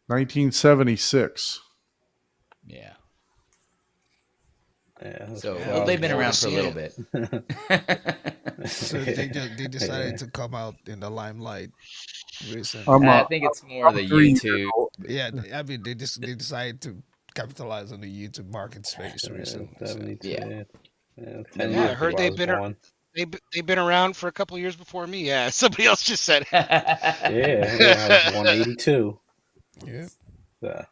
1976. Yeah. Yeah, that's So before Yeah, well, I looking they've was been forward to around for a seeing little it. bit. So they decided Yeah. to come out in the limelight I'm recently. I think it's more the 3 years YouTube. old. Yeah, I mean they decided to capitalize on the YouTube market space recently. So 72. Yeah, Yeah, yeah, and the 10 Yeah, I years market. heard before I was born. they've been around for a couple years before me. Yeah, somebody else just said Yeah, it. yeah, I was born 82. yeah, So,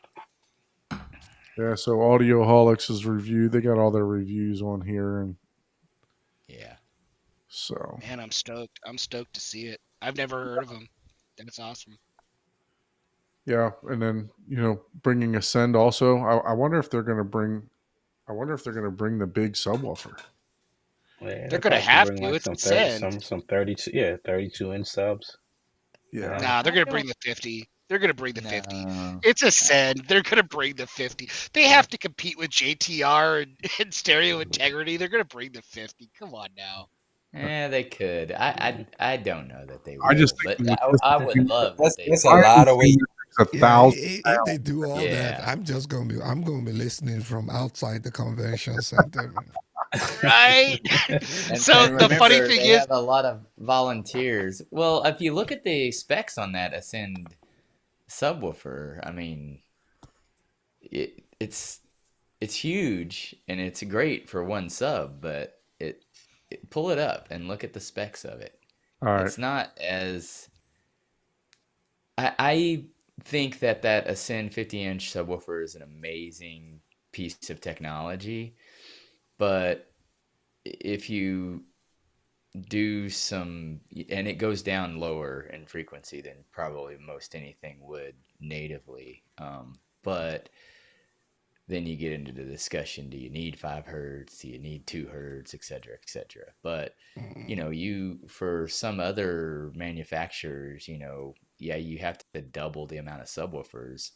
Yeah, so Audioholics' review, they got all their reviews on here. And Yeah. so, Man, I'm stoked. I'm stoked to see it. I've never heard of them. That's awesome. yeah. And then, bringing Ascend also. I wonder if they're going to bring, I wonder if they're going to bring the big subwoofer. yeah, They're they gonna probably should have bring to. like It's some 30, Ascend. some 32, yeah, 32 inch subs. Yeah. Nah, they're I gonna don't bring the 50. They're gonna bring the 50. know. It's Ascend. They're gonna bring the 50. They have to compete with JTR and Stereo Integrity. They're gonna bring the 50. Come on now. They could. I don't know that they I just will, think but with I would this, love that That's they that's a I would. lot of understand weight. that it's a yeah. thousand If they do all that, Yeah. I'm gonna be listening from outside the convention center. Man. Right? So And the funny remember, thing they is, have a lot of volunteers. Well, if you look at the specs on that Ascend subwoofer, I mean, it's huge and it's great for one sub, but pull it up and look at the specs of it. All right. It's not as I think that Ascend 50-inch subwoofer is an amazing piece of technology, but if you do some and it goes down lower in frequency than probably most anything would natively, but then you get into the discussion: do you need 5 hertz, do you need 2 hertz, etc., etc. But you for some other manufacturers, yeah, you have to double the amount of subwoofers,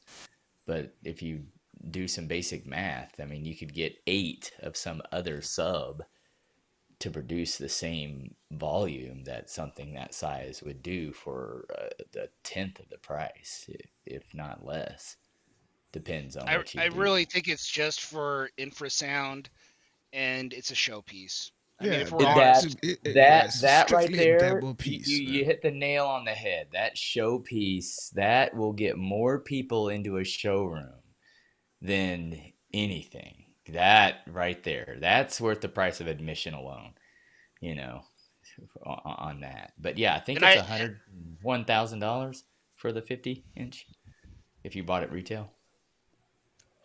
but if you do some basic math, I mean, you could get 8 of some other sub to produce the same volume that something that size would do for a tenth of the price, if not less. Depends on what you I do. really think it's just for infrasound and it's a showpiece. I mean, Yeah, if we're It, honest, yeah, that it's that right strictly a there, demo you, piece, you man. hit the nail on the head. That showpiece that will get more people into a showroom than anything. That right there, that's worth the price of admission alone. You know. on that. But yeah, I think And it's I $101,000 for the 50-inch if you bought it retail.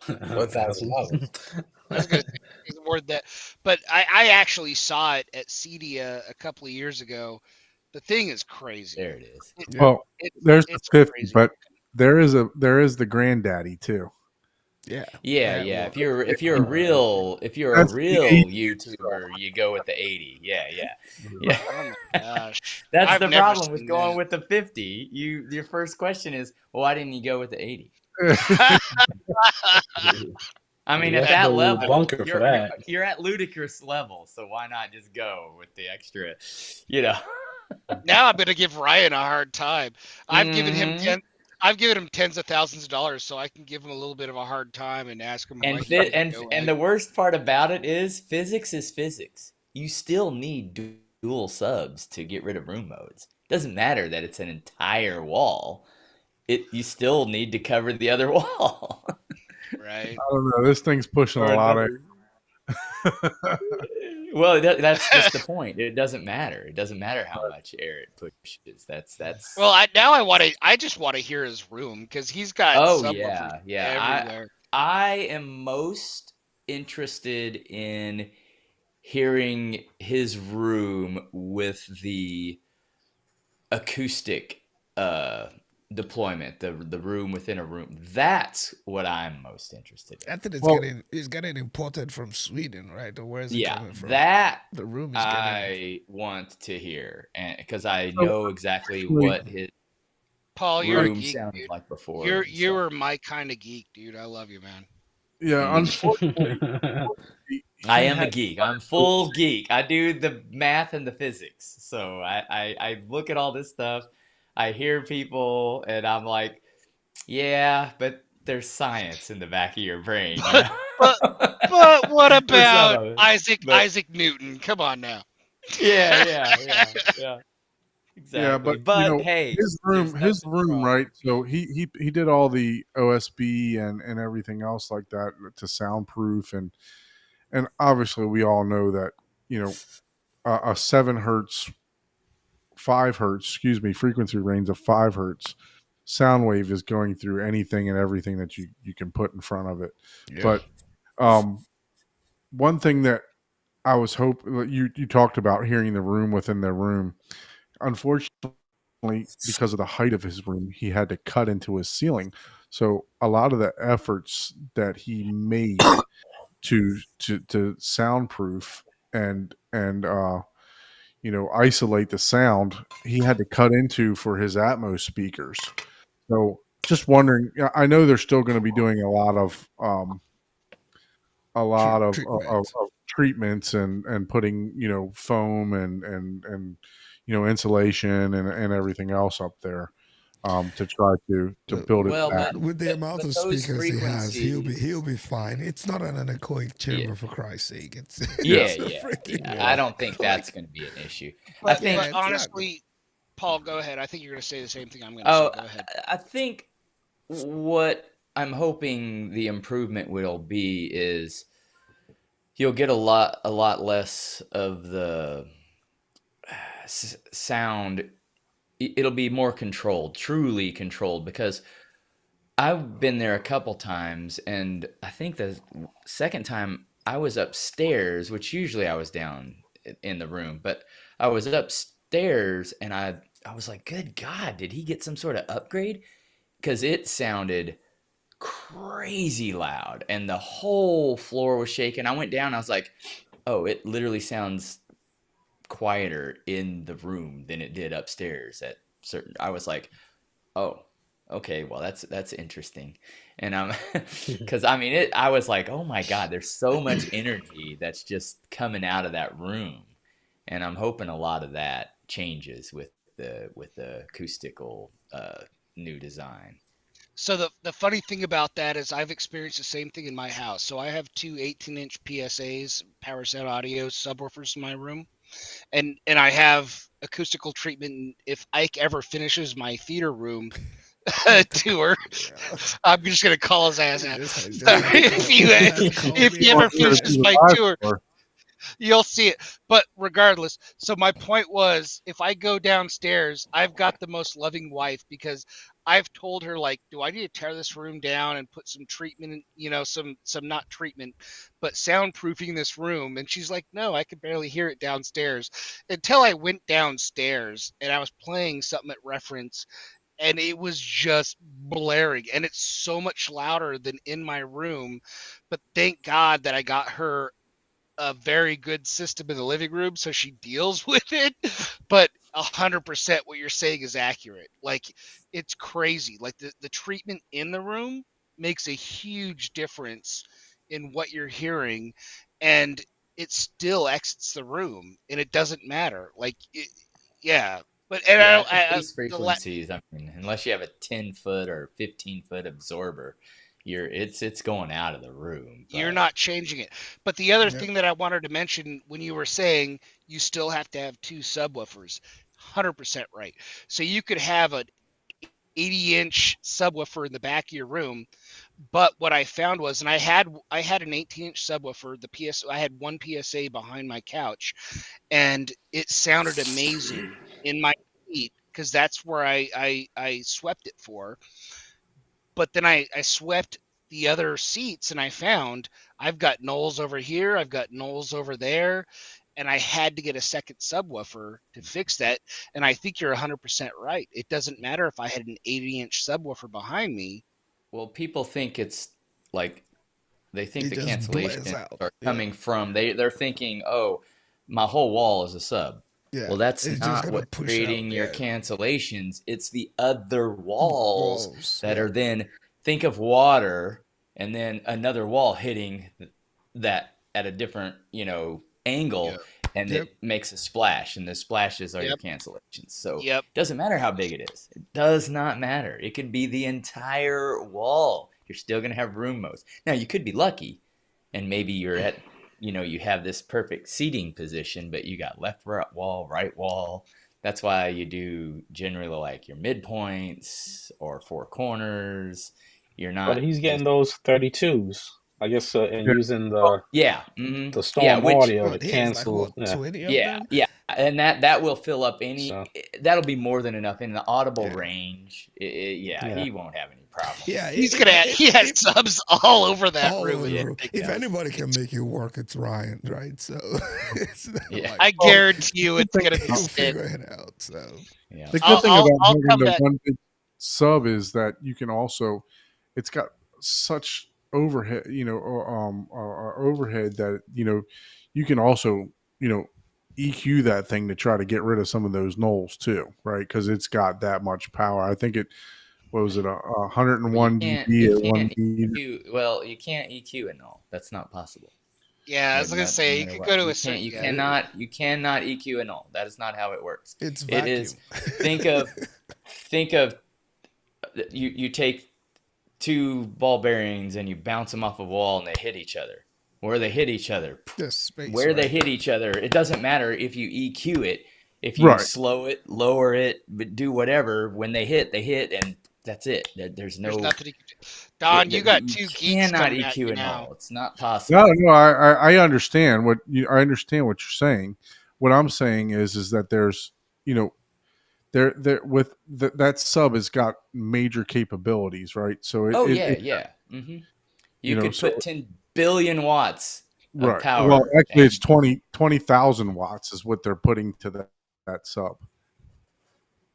$1,000. I was gonna say it's more than that, but I actually saw it at CEDIA a couple of years ago. The thing is crazy. There it is. It, Yeah. Well, it's there's the it's 50, crazy. but there is the granddaddy too. Yeah. Yeah, That yeah. one. If you're a real That's the 80. YouTuber, you go with the 80. Yeah, yeah. Oh my Yeah. gosh, That's I've the never problem with seen going that. with the 50. Your first question is, well, why didn't you go with the 80? I mean, You at have to that build a little level, bunker for that. you're at ludicrous level. So why not just go with the extra, you know? Now I'm gonna give Ryan a hard time. I've given him Mhm. I've given him tens of thousands of dollars, so I can give him a little bit of a hard time and ask him why And he fit didn't go and ahead. the worst part about it is physics is physics. You still need dual subs to get rid of room modes. Doesn't matter that it's an entire wall. You still need to cover the other wall. Right. I don't know. This thing's pushing Or a lot of. another. Well, that's just the point. It doesn't matter. It doesn't matter how much air it pushes. Well, That's. I just want to hear his room because he's got Oh subwoofers yeah. everywhere. I am most interested in hearing his room with the acoustic deployment, the room within a room. That's what I'm most interested in. I think Well, it's getting imported from Sweden, right? Or where is it Yeah, coming from? that The room is getting. I want to hear, and because I so know exactly actually, what his Paul, you're a room geek, sounded dude. like before You're and you stuff. are my kind of geek, dude. I love you, man. yeah, unfortunately, I he am a had geek. I'm full geek. I do the math and the physics. So I look at all this stuff. I hear people, and I'm like, yeah, but there's science in the back of your brain, you But know? but but what For some about of it. Isaac But Isaac Newton? Come on now. yeah. Yeah, Exactly. but you But know hey, there's his nothing room, wrong right? with So he did all the OSB and everything else like that to soundproof and obviously we all know that you know a 7 hertz, 5 hertz, excuse me, frequency range of 5 hertz sound wave is going through anything and everything that you can put in front of it. Yeah. But um, one thing that I was hoping you talked about hearing the room within the room. Unfortunately, because of the height of his room, he had to cut into his ceiling. So a lot of the efforts that he made to soundproof and isolate the sound, he had to cut into for his Atmos speakers. So just wondering, I know they're still going to be doing a lot Treatment. of treatments and putting foam and insulation and everything else up there to try to But build it well, back. with the amount of those speakers he has, he'll frequencies. be fine. It's not an anechoic Yeah. chamber, for Christ's sake. It's Yeah, Yeah, it's a yeah, freaking yeah. I yeah. don't think that's like going to be an issue. I But yeah. think. but It's not good. honestly, Paul, go ahead. I think you're gonna say the same thing I'm gonna say. Oh, Go ahead. I think what I'm hoping the improvement will be is you'll get a lot less of the sound. It'll be more controlled, truly controlled, because I've been there a couple times, and I think the second time I was upstairs, which usually I was down in the room, but I was upstairs, and I was like, "Good God, did he get some sort of upgrade?" Because it sounded crazy loud, and the whole floor was shaking. I went down, I was like, "Oh, it literally sounds quieter in the room than it did upstairs at certain." I was like, "Oh, okay, well that's interesting." And because I mean I was like, "Oh my God, there's so much energy that's just coming out of that room." And I'm hoping a lot of that changes with the acoustical new design. So the funny thing about that is I've experienced the same thing in my house. So I have two 18-inch PSAs, power sound audio subwoofers in my room, and I have acoustical treatment. If Ike ever finishes my theater room tour, Yeah. I'm just gonna call his ass out. You just Sorry, have to call. You just have to call if me he Well, ever out, here finishes to man. the my live tour, store. You'll see it. But regardless, so my point was, if I go downstairs, I've got the most loving wife because I've told her, like, do I need to tear this room down and put some treatment in, some not treatment, but soundproofing this room? And she's like, no, I could barely hear it downstairs. Until I went downstairs and I was playing something at reference, and it was just blaring, and it's so much louder than in my room. But thank God that I got her a very good system in the living room, so she deals with it. But 100% what you're saying is accurate. Like, it's crazy. Like, the treatment in the room makes a huge difference in what you're hearing, and it still exits the room, and it doesn't matter. Like, yeah. But and Yeah, at these the la- frequencies, I mean, unless you have a 10-foot or 15-foot absorber, it's going out of the room. you're But not changing it. But the other Yep. thing that I wanted to mention when you were saying you still have to have two subwoofers, 100% right. So you could have an 80-inch subwoofer in the back of your room, but what I found was, and I had an 18-inch subwoofer. I had one PSA behind my couch, and it sounded amazing in my seat because that's where I swept it for. But then I swept the other seats, and I found I've got knolls over here, I've got knolls over there, and I had to get a second subwoofer to fix that. And I think you're 100% right. It doesn't matter if I had an 80-inch subwoofer behind me. well, people think it's like they think It the just blends cancellations out. are Yeah. coming from they're thinking, oh, my whole wall is a sub. Yeah. Well, that's It's just not gonna what's push out. creating your Yeah. cancellations. It's the other walls Walls. that Yeah. are then think of water and then another wall hitting that at a different, Yep. angle, and Yep. it makes a splash, and the splashes are your Yep. cancellations. So Yep. it doesn't matter how big it is. It does not matter. It could be the entire wall. You're still going to have room modes. Now, you could be lucky and maybe you're at, you have this perfect seating position, but you got left wall, right wall. That's why you do generally like your midpoints or four corners. You're But not he's just, getting those 32s, I guess, and Yeah. using Oh, yeah, the yeah, storm which, audio to What he has like cancel. what Yeah. 20 of yeah, them? yeah, and that will fill up So that'll be more than enough in the audible Yeah. range. Yeah, yeah. he won't have any problem. Yeah. He has subs all over that All room. over It's the room. If ridiculous. anybody can make it work, it's Ryan, right? So it's not Yeah, like I guarantee you good it's thing gonna be about, he'll spit. figure it out. So yeah. the I'll good thing I'll about I'll having come the back. one big sub is that you can also, it's got such overhead, overhead that you can also EQ that thing to try to get rid of some of those knolls too, right? Because it's got that much power. I think it what was it, Well, 101 dB at one beat. You can't EQ and all. That's not possible. Yeah, I was gonna No say you matter could what, go to a certain. Yeah. you cannot EQ and all. That is not how it works. it's It vacuum. is think of think of you take two ball bearings and you bounce them off a wall and they hit each other. Where they hit each other, There's space where they right hit there. each other, it doesn't matter if you EQ it, if you Right. slow it, lower it, but do whatever. When they hit, and that's it. There's There's no nothing you can do. Don, you got you two geeks cannot coming at EQ you and now. all. It's not No, possible. no, I understand I understand what you're saying. What I'm saying is that there's there with that sub has got major capabilities, right? So Oh it yeah. You could so put 10 billion watts of right. Well, power actually, it's and 20,000 watts is what they're putting to that sub.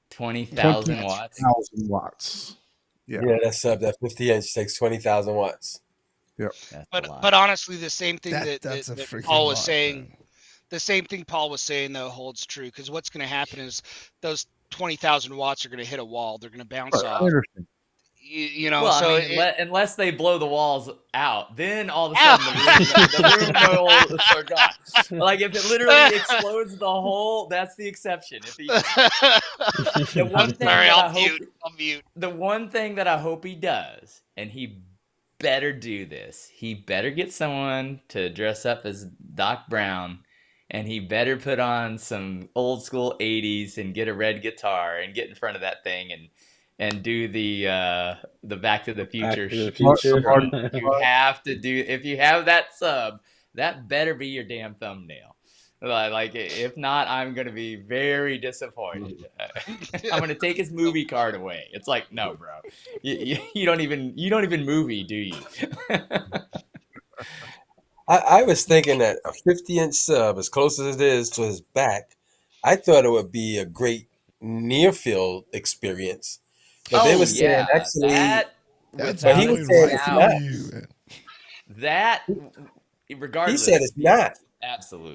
20,000 That's watts. 20,000 watts. Yeah. Yeah, that sub, that 50-inch takes 20,000 watts. Yep. That's a but lot. but honestly, the same thing that That's a that freaking Paul was lot, saying. man. The same thing Paul was saying though holds true, because what's going to happen is those 20,000 watts are going to hit a wall. They're going to bounce I off. understand. You know, Well, I so mean, unless they blow the walls out, then all of a Ow! sudden the room knolls are gone. Like if it literally explodes the whole, that's the exception. The I'm one thing sorry. that I'll mute. the one thing that I hope he does, and he better do this, he better get someone to dress up as Doc Brown, and he better put on some old school 80s and get a red guitar and get in front of that thing and do the Back to the Back Future to the What- Future. run. You have to do, if you have that sub, That better be your damn thumbnail. Like, if not, I'm gonna be very disappointed. I'm gonna take his movie card away. It's like, no, bro, you don't even movie, do you? I was thinking that a 50-inch sub, as close as it is to his back, I thought it would be a great near field experience. But they Oh were saying yeah, actually, that That's but he without a was really saying it's rifling not. doubt. you, man. That, He said regardless, it's yes, not.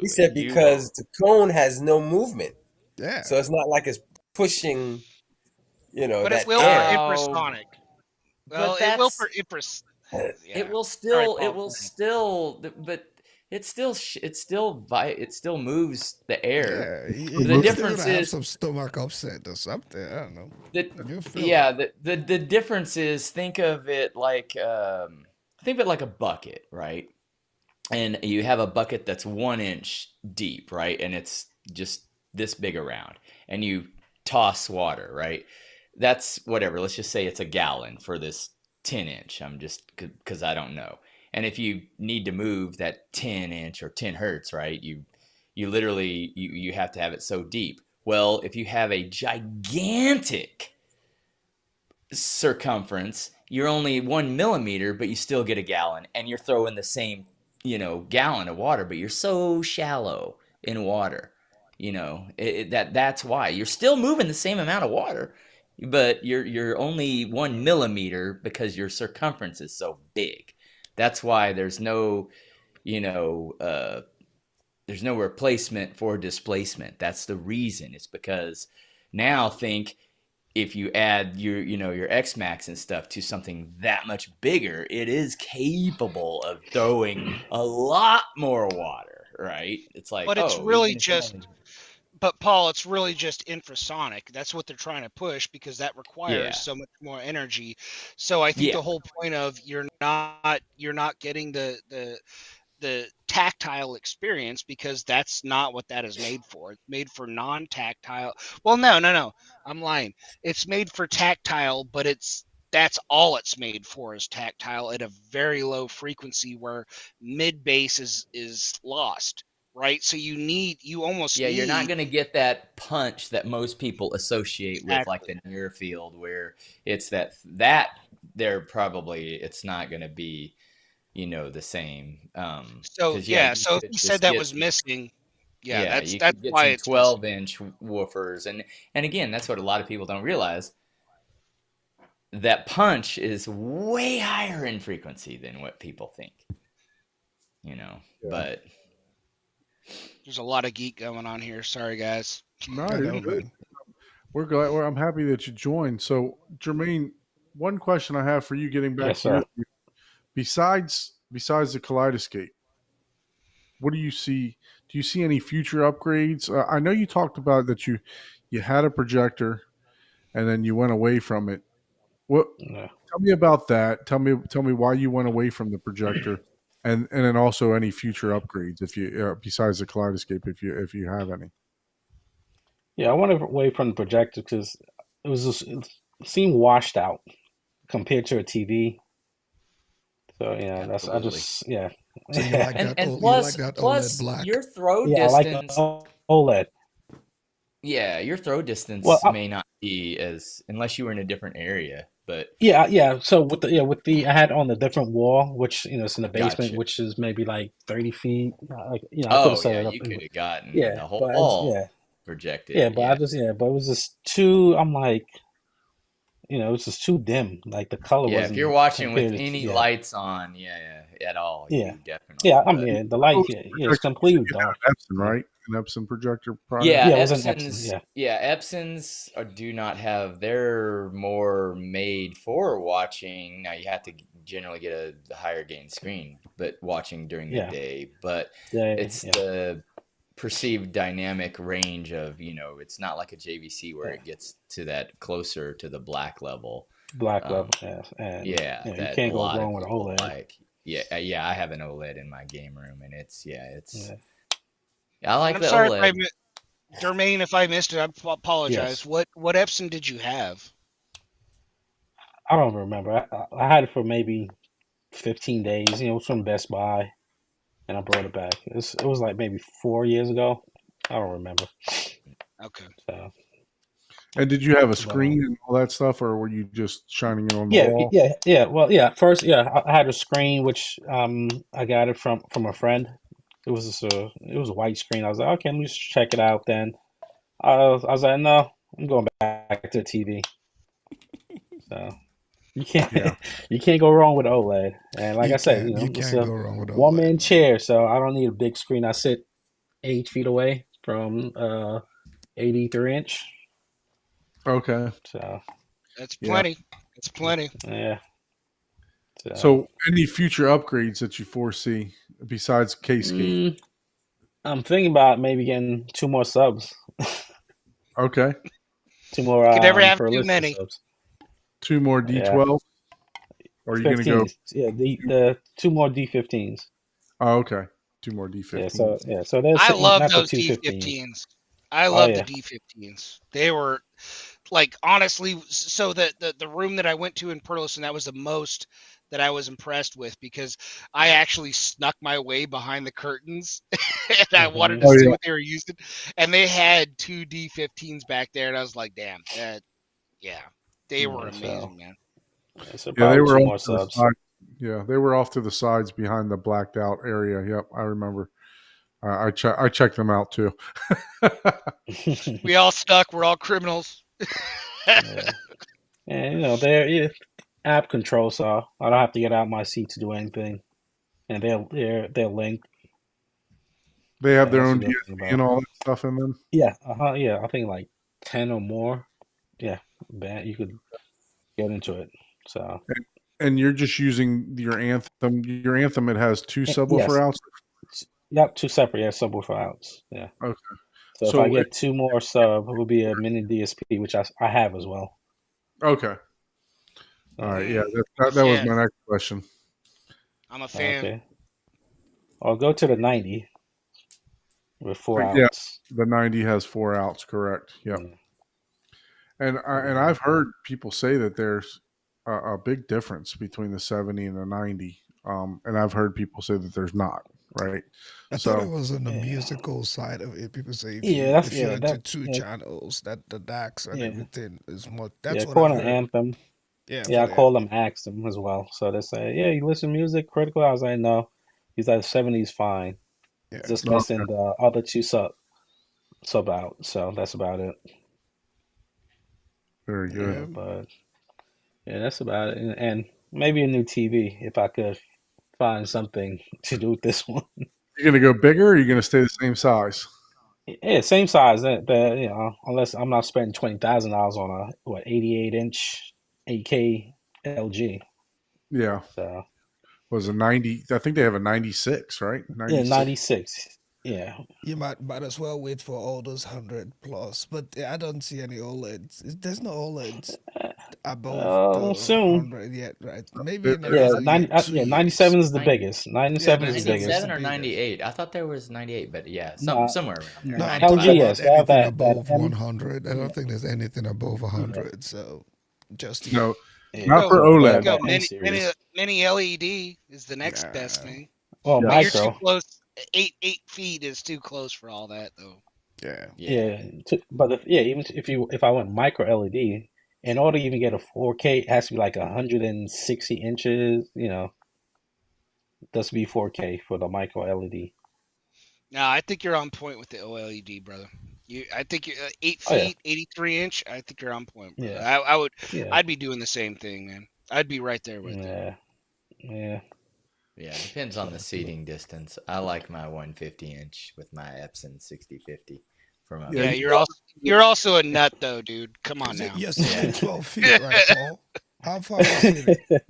He absolutely. said because the cone has no movement. Yeah. So it's not like it's pushing, But it that will for air. Oh, infrasonic. Well, but it will for that's infras. it Yeah. will Sorry, still it Paul. will Go ahead. still but it still moves the air. Yeah, The you're still difference gonna have is some stomach upset or something. I don't know. that You'll feel it. yeah, the difference is, think of it like a bucket, right? And you have a bucket that's 1 inch deep, right? And it's just this big around, and you toss water, right? That's whatever. Let's just say it's a gallon for this 10 inch. I'm just because I don't know. And if you need to move that 10 inch or 10 hertz, right? You literally you have to have it so deep. Well, if you have a gigantic circumference, you're only 1 millimeter, but you still get a gallon, and you're throwing the same, gallon of water, but you're so shallow in water. That's why you're still moving the same amount of water, but you're only 1 millimeter because your circumference is so big. That's why you know, uh, there's no replacement for displacement. That's the reason. It's because now think if you add your X Max and stuff to something that much bigger, it is capable of throwing a lot more water, right? It's like, But it's oh, really even if you just, only but Paul, it's really just infrasonic. That's what they're trying to push because that requires yeah, so much more energy. So I think yeah, the whole point of you're not getting the tactile experience because that's not what that is made for. It's made for non-tactile. Well, no, no, no. I'm lying. It's made for tactile, but that's all it's made for is tactile at a very low frequency where mid bass is lost, right? So you almost yeah. You're not need gonna get that punch that most people associate with like exactly. the near field, where it's that they're probably it's not gonna be the same. So Because yeah, yeah, you so if could you said just that get was some. missing, yeah, Yeah, that's you that's could get why some it's missing. 12-inch woofers, and again, that's what a lot of people don't realize. That punch is way higher in frequency than what people think, Yeah. But There's a lot of geek going on here. Sorry, guys. No, I you're know, good. man. We're glad. I'm happy that you joined. So, Jermaine, one question I have for you, getting back Yes, to your sir. besides the Kaleidoscape, what do you see? Do you see any future upgrades? I know you talked about that you had a projector and then you went away from it. What? Yeah. Tell me about that. Tell me why you went away from the projector, and then also any future upgrades if you besides the Kaleidoscape if you have any. Yeah, I went away from the projector because it seemed washed out compared to a TV. So yeah, that's I absolutely. just yeah. So you like And that? and You plus like that OLED plus black? your throw Yeah, I like the distance, OLED. yeah, your throw Well, distance may not be as unless you were in a different area, but yeah, yeah. So with the I had on the different wall, which it's in the basement, gotcha. which is maybe like 30 feet. I could have Oh set yeah, it up. you could have gotten Yeah, the whole but wall projected. yeah, Yeah. but it was just too. I'm like, it was just too dim. Like the color Yeah, if you're wasn't watching with compared to any yeah, lights on, yeah, at all, yeah, you yeah. definitely I would. mean, the light, Oh, yeah, it's projector. You said completely you dark. had an Epson, Yeah, right? An Epson projector prior. Yeah, yeah, it was an Epson. Epsons do not have. They're more made for watching. Now you have to generally get a higher gain screen, but watching during the Yeah, day. But yeah, it's yeah, the perceived dynamic range of it's not like a JVC where yeah. it gets to that closer to the black level. Black level. Um, Yeah, and yeah, you that a can't go lot of wrong with people OLED. like. Yeah, yeah, I have an OLED in my game room, and it's Yeah. I And like I'm the sorry if OLED. Jermaine, if I missed it, apologize. Yes. What Epson did you have? I don't remember. I had it for maybe 15 days. It was from Best Buy. and I brought it back. It was like maybe 4 years ago. I don't remember. Okay. So, And did you have a but screen and all that stuff, or were you just shining it on the yeah, wall? yeah. Well, yeah. First, yeah, I had a screen which I got it from a friend. It was a white screen. I was like, okay, let me just check it out. Then I was like, no, I'm going back to the TV. So you can't Yeah. you can't go wrong with OLED. And like I said, You it's can't a go wrong with one OLED, man man. chair, so I don't need a big screen. I sit 8 feet away from 83-inch. Okay. So That's Yeah. plenty. That's plenty. yeah. So So, any future upgrades that you foresee besides K-Skate? mm, I'm thinking about maybe getting 2 more subs, Okay. 2 more You could never have too PERLISTEN many. subs. 2 more Yeah, D12, or are you going to go? 15s. Yeah, the 2 more D15s. Oh, okay. 2 more Yeah, D15s. so there's I love not the those 215s. D15s. I Oh love the yeah. D15s. They were like honestly, so the room that I went to in Burleson, that was the most that I was impressed with because I actually snuck my way behind the curtains and I wanted to Oh, see yeah. what they were using, and they had two D15s back there, and I was like, damn, yeah, they were Yeah, amazing, man. so Yeah, they probably were two off more to the subs. side. Yeah, they were off to the sides behind the blacked out area. Yep, I remember. I checked them out too. We all stuck. We're all criminals. Yeah, and they're app control, so I don't have to get out my seat to do anything, and they're linked. They So have their that's a own good thing DSP about. and all that stuff in them. Yeah, yeah. I think like 10 or more. Yeah, band you could get into it. So And you're just using your Anthem. Your Anthem, it has 2 subwoofer yes, outs. yep, two separate subwoofer outs. Yeah. Okay. So if I So, get 2 more sub, it will be a mini DSP, which I have as well. okay. All right. Yeah, that was Yeah, my next question. I'm a fan. Okay. I'll go to the 90 with four Yeah, outs. the 90 has 4 outs, correct. Yep. Yeah. And I've heard people say that there's a big difference between the 70 and the 90. And I've heard people say that there's not, right? I thought it So, was on the Yeah. musical side of it. People say Yeah, that's if you're yeah, into that two yeah, channels, that the DAX and yeah. everything is more. Yeah, That's what I've according to heard. Anthem. Yeah, Yeah, for I the called them, anthem. asked them as well. So they say, yeah, you listen to music critical. I was like, no. He's like 70's fine. Yeah, Just okay, missing the other two sub out. So that's about it. very good. yeah. But yeah, that's about it. And maybe a new TV if I could find something to do with this one. You're going to go bigger, or are you going to stay the same size? Yeah, same size. That unless I'm not spending $20,000 on a 88-inch 8K LG. Yeah. So Was a 90? I think they have a 96, right? yeah, 96. 96. Yeah. You might as well wait for all those 100 plus. But I don't see any OLEDs. There's no OLEDs above the Soon. 100 yet, right? Maybe There, in there's Yeah, another year, 97 2 years. is the Nine, biggest. Yeah, 97 is the 97 is the 97 biggest. or biggest. 98? I thought there was 98, but yeah, No, somewhere around there. No, I'm LG, talking 95. about yes, they have anything that above M. 100. I Yeah, don't think there's anything above yeah, 100. So just yet. no, You yeah. not go, for So they you have OLED. go. that M Mini series. mini LED is the next best Yeah, thing, Well, but Yes. you're too micro. close. 8 feet is too close for all that, though. yeah. Yeah. Yeah, but even if I went micro LED, in order to even get a 4K, it has to be like 160 inches. That's be 4K for the micro LED. No, I think you're on point with the OLED, brother. I think you're eight Oh yeah, feet, 83 inch. I think you're on point, brother. yeah, yeah, I'd be doing the same thing, man. I'd be right there with you. yeah, yeah. Yeah, it depends on the So, seating distance. I like my 150 inch with my Epson 6050 for my Yeah, Yeah, meetings. you're also a nut, though, dude. Come on now. You're Yeah. sitting 12 feet, right, Paul? How far are you sitting? Is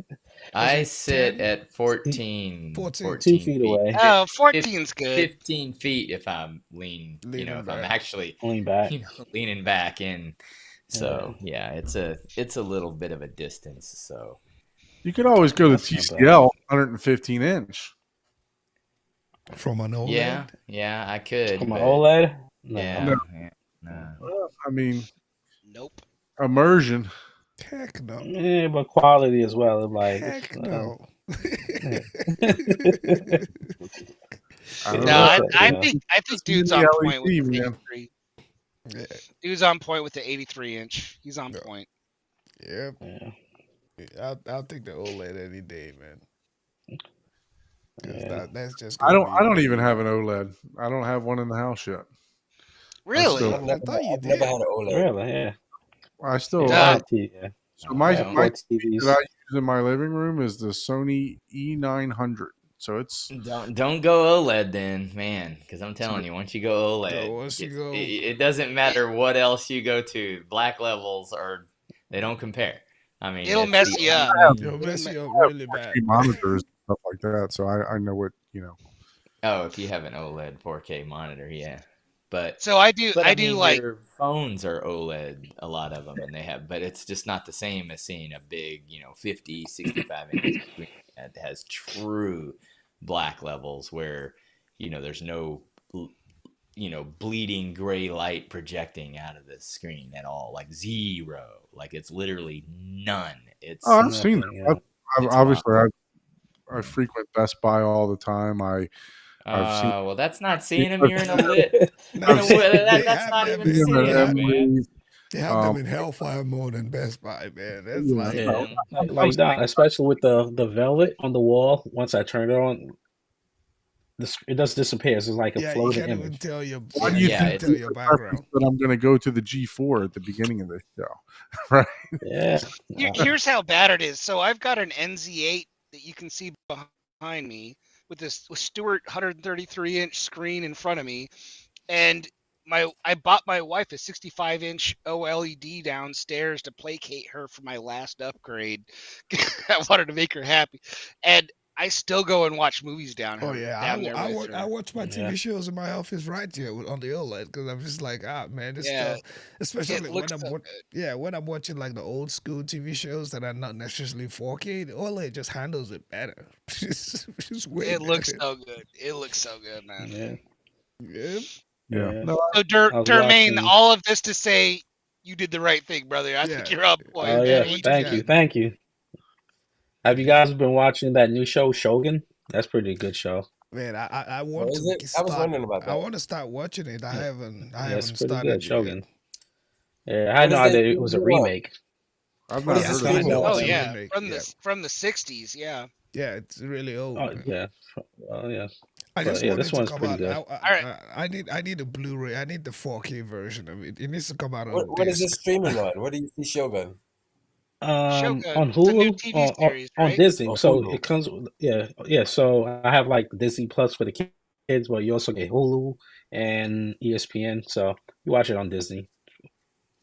I it sit 10? at 14, 14? 14 2 feet feet. away, Oh, 15, 14's good. 15 feet if I'm leaning, Leaning if I'm back. actually, lean back. leaning back in. Yeah, So yeah, it's a little bit of a distance. So you could always go to that's not bad. TCL 115 inch. From an yeah, OLED? yeah, I could, From an but OLED, no. yeah, yeah, no. Well, I mean, Nope. immersion. Heck no. Yeah, but quality as well. Like, Heck no. yeah. I don't No, know. I think Just dude's the on point with LED, the man. 83. Yeah. Dude's on point with the 83 inch. He's on No. point. Yep. Yeah. I'll take the OLED any day, man. Because Yeah. that's just I gonna don't. be I don't way. even have an OLED. I don't have one in the house yet. Really? I've never, I thought you I've never did. had an OLED. Really? Yeah. I still. Yeah. I Duh. have TV. So I my have No. my 4 TV that TVs. I use in my living room is the Sony E900. So it's Don't go OLED then, man. Because I'm telling you, once you go So OLED, once you it, go, it doesn't matter what else you go to. Black levels are they don't compare. I mean, It'll it's mess you up. it'll It'll mess me- you up I have really 4K bad. monitors and stuff like that. So I know what oh, if you have an OLED 4K monitor, yeah. But So I do I do mean, like your phones are OLED, a lot of them, and they have, but it's just not the same as seeing a big, 50, 65-inch screen that has true black levels where, there's no, bleeding gray light projecting out of the screen at all, like zero, like it's literally none. Oh, It's I've seen Nothing. them. Yeah. it's wild. Obviously, I frequent Best Buy all the time. I've seen Well, that's not seeing them. You're in a lit. No, they That's have not them. even seen them seeing at them, man. Emily's. They have them Um, in Hellfire mode and Best Buy, man. That's yeah, like, no, Yeah. Like that, especially with the velvet on the wall. Once I turn it on, it just disappears. It's like a yeah, you floating can't even image. tell your, why yeah, do you you Yeah, can't think tell it's your the purpose background. that I'm going to go to the G4 at the beginning of this show, right? Yeah. here's how bad it is. So I've got an NZ8 that you can see behind me with this Stewart 133-inch screen in front of me, and I bought my wife a 65-inch OLED downstairs to placate her for my last upgrade. I wanted to make her happy, and I still go and watch movies down Oh her yeah, down there with I her. watch my Yeah. TV shows in my office right here on the OLED because I'm just like, man, this Yeah, stuff, especially it when looks I'm so good. when I'm watching like the old school TV shows that are not necessarily 4K, the OLED just handles it better. It's way It looks better. so good. It looks so good, man. Yeah. Yeah. Yeah. Yeah. No, So, I was Dermaine, watching. all of this to say you did the right thing, brother. I think Yeah. you're on Oh point, yeah. man. What you Thank got? you. Thank you. Have you guys been watching that new show, Shogun? That's a pretty good show. Man, I What want is to it? I was start. wondering about I that. want to start watching it. I Yeah. haven't. I Yeah, it's haven't pretty good, started it yet. Shogun. Yeah, I had What no is that idea it was a streaming on? remake. I've What not is Yeah, it heard of I it. streaming know Oh it's on? a yeah, remake. Yeah, from the '60s. Yeah. yeah, it's really old, Oh man. yeah. Well, yeah. I But just yeah, want this it to one's come pretty out. good. All right. I need a Blu-ray. I need the 4K version of it. It needs to come out on What is it disc. streaming on? What do you see Shogun? Shogun. On It's a new Hulu, TV series, on right? Disney. On So Hulu. it comes with, yeah. So I have like Disney Plus for the kids, but you also get Hulu and ESPN. So you watch it on Disney.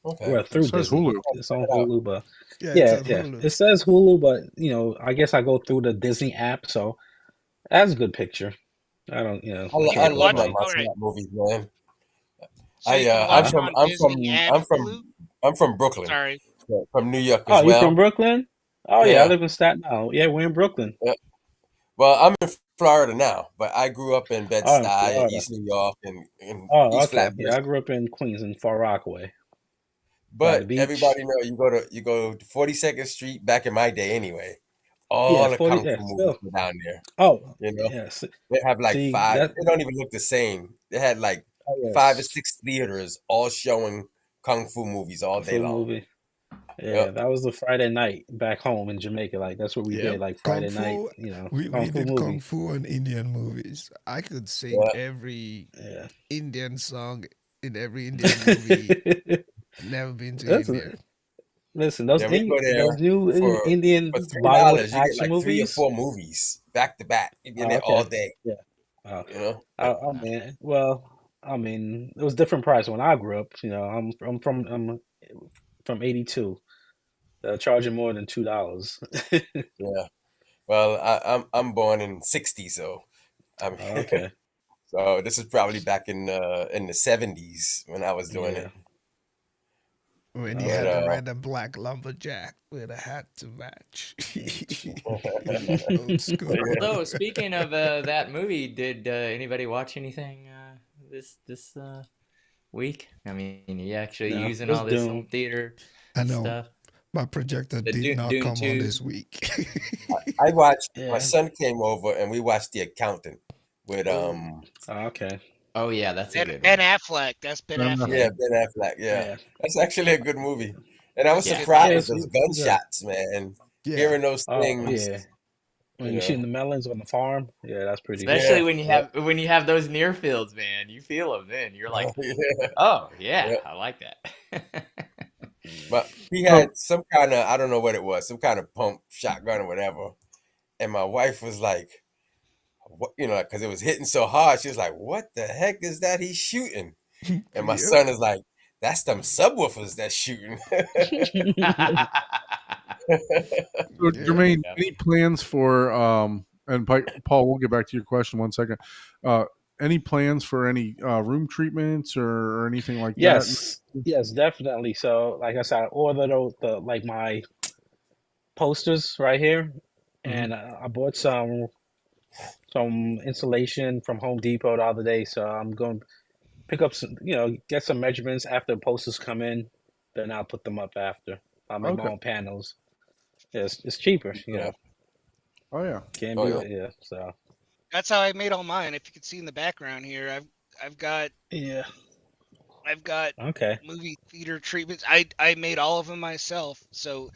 Okay. Well, It through says Disney. Hulu. It's on Check it out. Hulu, but Yeah, it's on yeah. Hulu. It says Hulu, but I guess I go through the Disney app, so that's a good picture. I don't, I You I can't can love watch my it. complain. All martial right. art movies, man. So you can watch it on Disney and Hulu. I'm from Brooklyn, Sorry. from New York Oh, as you from well. Brooklyn? Oh yeah, I Yeah. live in Staten Island. Yeah, we're in Brooklyn. Yeah. Well, I'm in Florida now, but I grew up in Oh, in Bed-Stuy and Florida. East New York and in Oh, East okay. Flatbush. Yeah, I grew up in Queens in Far Rockaway by the But beach. everybody know you go to 42nd Street back in my day anyway. Yeah, All the 40. kung Yeah, fu movies still. were down there. Oh, You know, yes. they have like See five. that? They don't even look the same. They had like Oh, 5 or yes. 6 theaters all showing kung fu movies all day Full long. movie. Yeah, Yep. that was the Friday night back home in Jamaica. Like that's what we did. Yep. Like Kung Friday night, Fu. We kung fu did Kung movie. Fu and Indian movies. I could sing Yeah. every Yeah. Indian song in every Indian movie. Never been to Listen, India. listen. Those Yeah, we go those there new for Indian Bollywood $3. You get action like 3 or movies. 4 movies back to back. You get Oh, there all okay. day. Yeah. Oh, You know. I mean, well, I mean, it was different price when I grew up. I'm from '82. Charging more than $2. Yeah. Well, I'm born in '60, so I mean, Okay. so this is probably back in the '70s when I was doing Yeah. it. When you Okay. had But the random black lumberjack with a hat to match. Old school. Although speaking of that movie, did anybody watch anything this week? I mean, you actually No, using just all this Doom. home theater I know. stuff? My projector The did not Dune come on 2. this week. I watched. My Yeah. son came over and we watched The Accountant with Okay. Oh yeah, that's a good Ben one. Affleck. That's Ben Affleck. yeah, Ben Affleck. Yeah, Yeah. that's actually a good movie. And I was That's a Yeah. good movie. Yeah. surprised It's, those it's good. gunshots, man. Yeah. Hearing those Oh things, yeah. you When you're shooting know. the melons on the farm, yeah, that's pretty good. Yeah, Especially yeah, when you have those near fields, man. You feel them then. You're like, yeah, oh yeah, yeah. I like that. Mm. But he So had some kind of, I don't know what it was, some kind of pump shotgun or whatever. And my wife was like, what, because it was hitting so hard. She was like, "What the heck is that he's shooting?" And my Yep. son is like, "That's them subwoofers that's shooting." So, Yeah. Jermaine, Yep. any plans for and Paul, we'll get back to your question one second. Uh, any plans for any room treatments or anything like that? Yes. Yes, definitely. So, like I said, I ordered the like my posters right here, Mhm. and I bought some insulation from Home Depot the other day. So I'm going to pick up some, get some measurements after the posters come in. Then I'll put them up after. I'll make my Okay. own panels. Yeah, it's cheaper, Yeah. Oh yeah. Can't Oh beat yeah. it. Yeah. So That's how I made all mine. If you can see in the background here, I've got yeah. I've got Okay. movie theater treatments. I made all of them myself. So,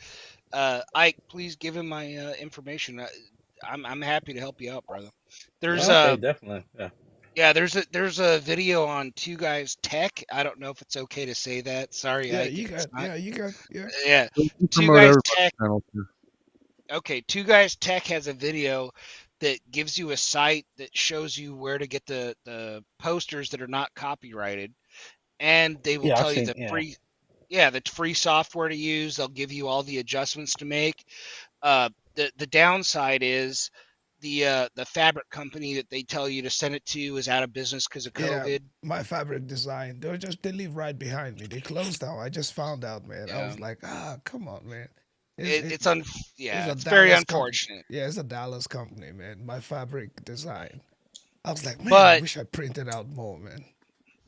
Ike, please give him my information. I'm happy to help you out, brother. There's Okay. a Definitely. Yeah. yeah, there's a video on Two Guys Tech. I don't know if it's okay to say that. Sorry, Yeah, Ike, if it's not. yeah. Yeah, We Two promote Guys everybody's Tech. channels here. Okay, Two Guys Tech has a video that gives you a site that shows you where to get the posters that are not copyrighted, and they will Yeah. I've tell you seen. Yeah. the free software to use. They'll give you all the adjustments to make. The downside is the fabric company that they tell you to send it to is out of business because of Yeah. COVID. My fabric design. They live right behind me. They closed down. I just found out, man. I Yeah, was like, come on, man. It's it, it, it's un it's yeah, a it's very Dallas company. unfortunate, Yeah, it's a Dallas company, man. My fabric design. I was like, man, I but wish I printed out more, man.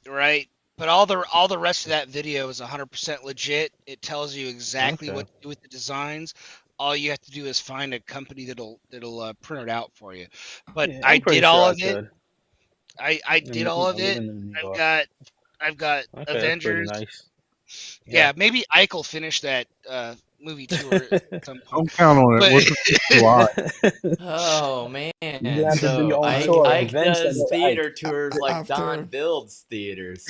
right. But all the rest of that video is 100% legit. It tells you exactly Okay. what to do with the designs. All you have to do is find a company that'll print it out for you. But Yeah. I I'm did pretty sure all I of it. could. I did all of it. Living in New I've York. got I've got Okay. That's pretty Avengers. nice. Yeah. Yeah, maybe Ike will finish that movie tour at some point. Don't count on it. But We're just July. Oh You're gonna man. have to do your So own Ike tour. Ike Eventually, does send it to Ike. theater tours like Don After builds theaters.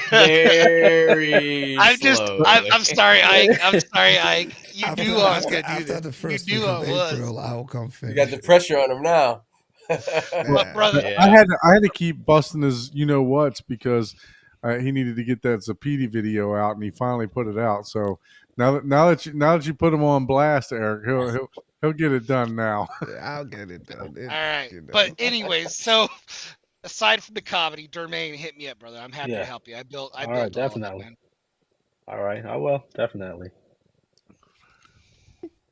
Very slowly. I'm sorry, Ike. I'm sorry, Ike. You knew I was gonna do after this. the You first knew week I of was. April, I will come You got finish the it. pressure on him now. But Yeah. brother, Yeah. I had to keep busting his whats because he needed to get that Zapiti video out, and he finally put it out. So now that you put him on blast, Eric, he'll get it done now. Yeah, I'll get it done. all right. But anyways, so aside from the comedy, Dermaine, hit me up, brother. I'm happy to Yeah. help you. I All right. built all of it, Definitely. man. All right. I will. Definitely.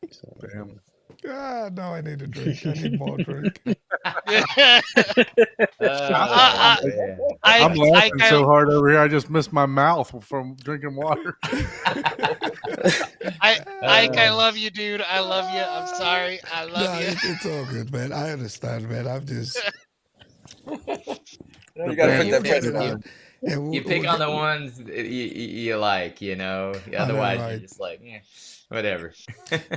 So, Damn. Now I need a drink. I need more drink. Oh man. I'm I laughing so hard over here. I just missed my mouth from drinking water. I love you, dude. I love you. I'm sorry. I love No, you. it's all good, man. I understand, man. I'm just You The got to Yeah, put band you that pick pressure pointing on you out. him. Yeah, you pick on the ones that you like, you know. I know, Otherwise, you're right? just like, yeah, whatever.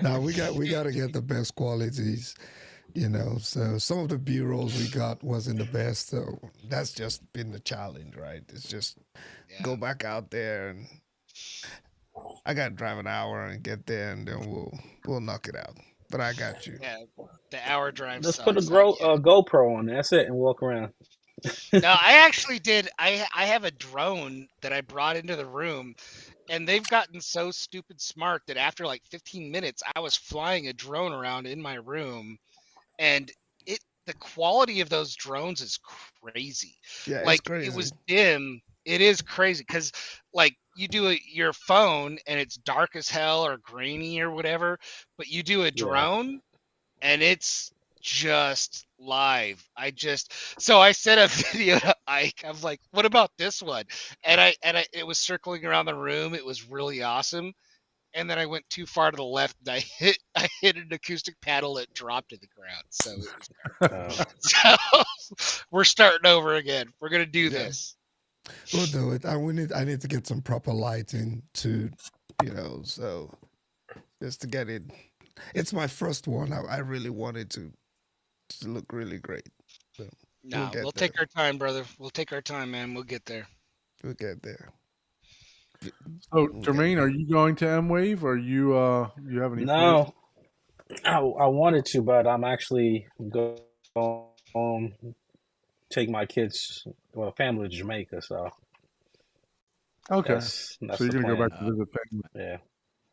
Now we got to get the best qualities, So some of the B rolls we got wasn't the best, so that's just been the challenge, right? It's just Yeah. go back out there, and I got to drive an hour and get there, and then we'll knock it out. But I got you. Yeah. The hour drive just put a sucks. I get it. GoPro on. That's it, and walk around. No, I actually did. I have a drone that I brought into the room, and they've gotten so stupid smart that after like 15 minutes, I was flying a drone around in my room, and the quality of those drones is crazy. Yeah, it's Like it crazy. was dim. It is crazy because like you do your phone and it's dark as hell or grainy or whatever, but you do a Yeah. drone and it's just live. So I sent a video to Ike. I was like, "What about this one?" And it was circling around the room. It was really awesome. and then I went too far to the left, and I hit an acoustic paddle that dropped to the ground. So it was so we're starting over again. We're gonna do Yeah, this. we'll do it. I need to get some proper lighting to, so just to get it. It's my first one. I really wanted to look really great. So we'll No, we'll get there. take our time, brother. We'll take our time, man. We'll get there. We'll get there. So, Okay. Jermaine, are you going to M Wave? Or you have any plans? No, I wanted to, but I'm actually going to take my kids, well, family to Jamaica. So Okay, that's so that's you're the gonna go plan. back to visit family. Yeah.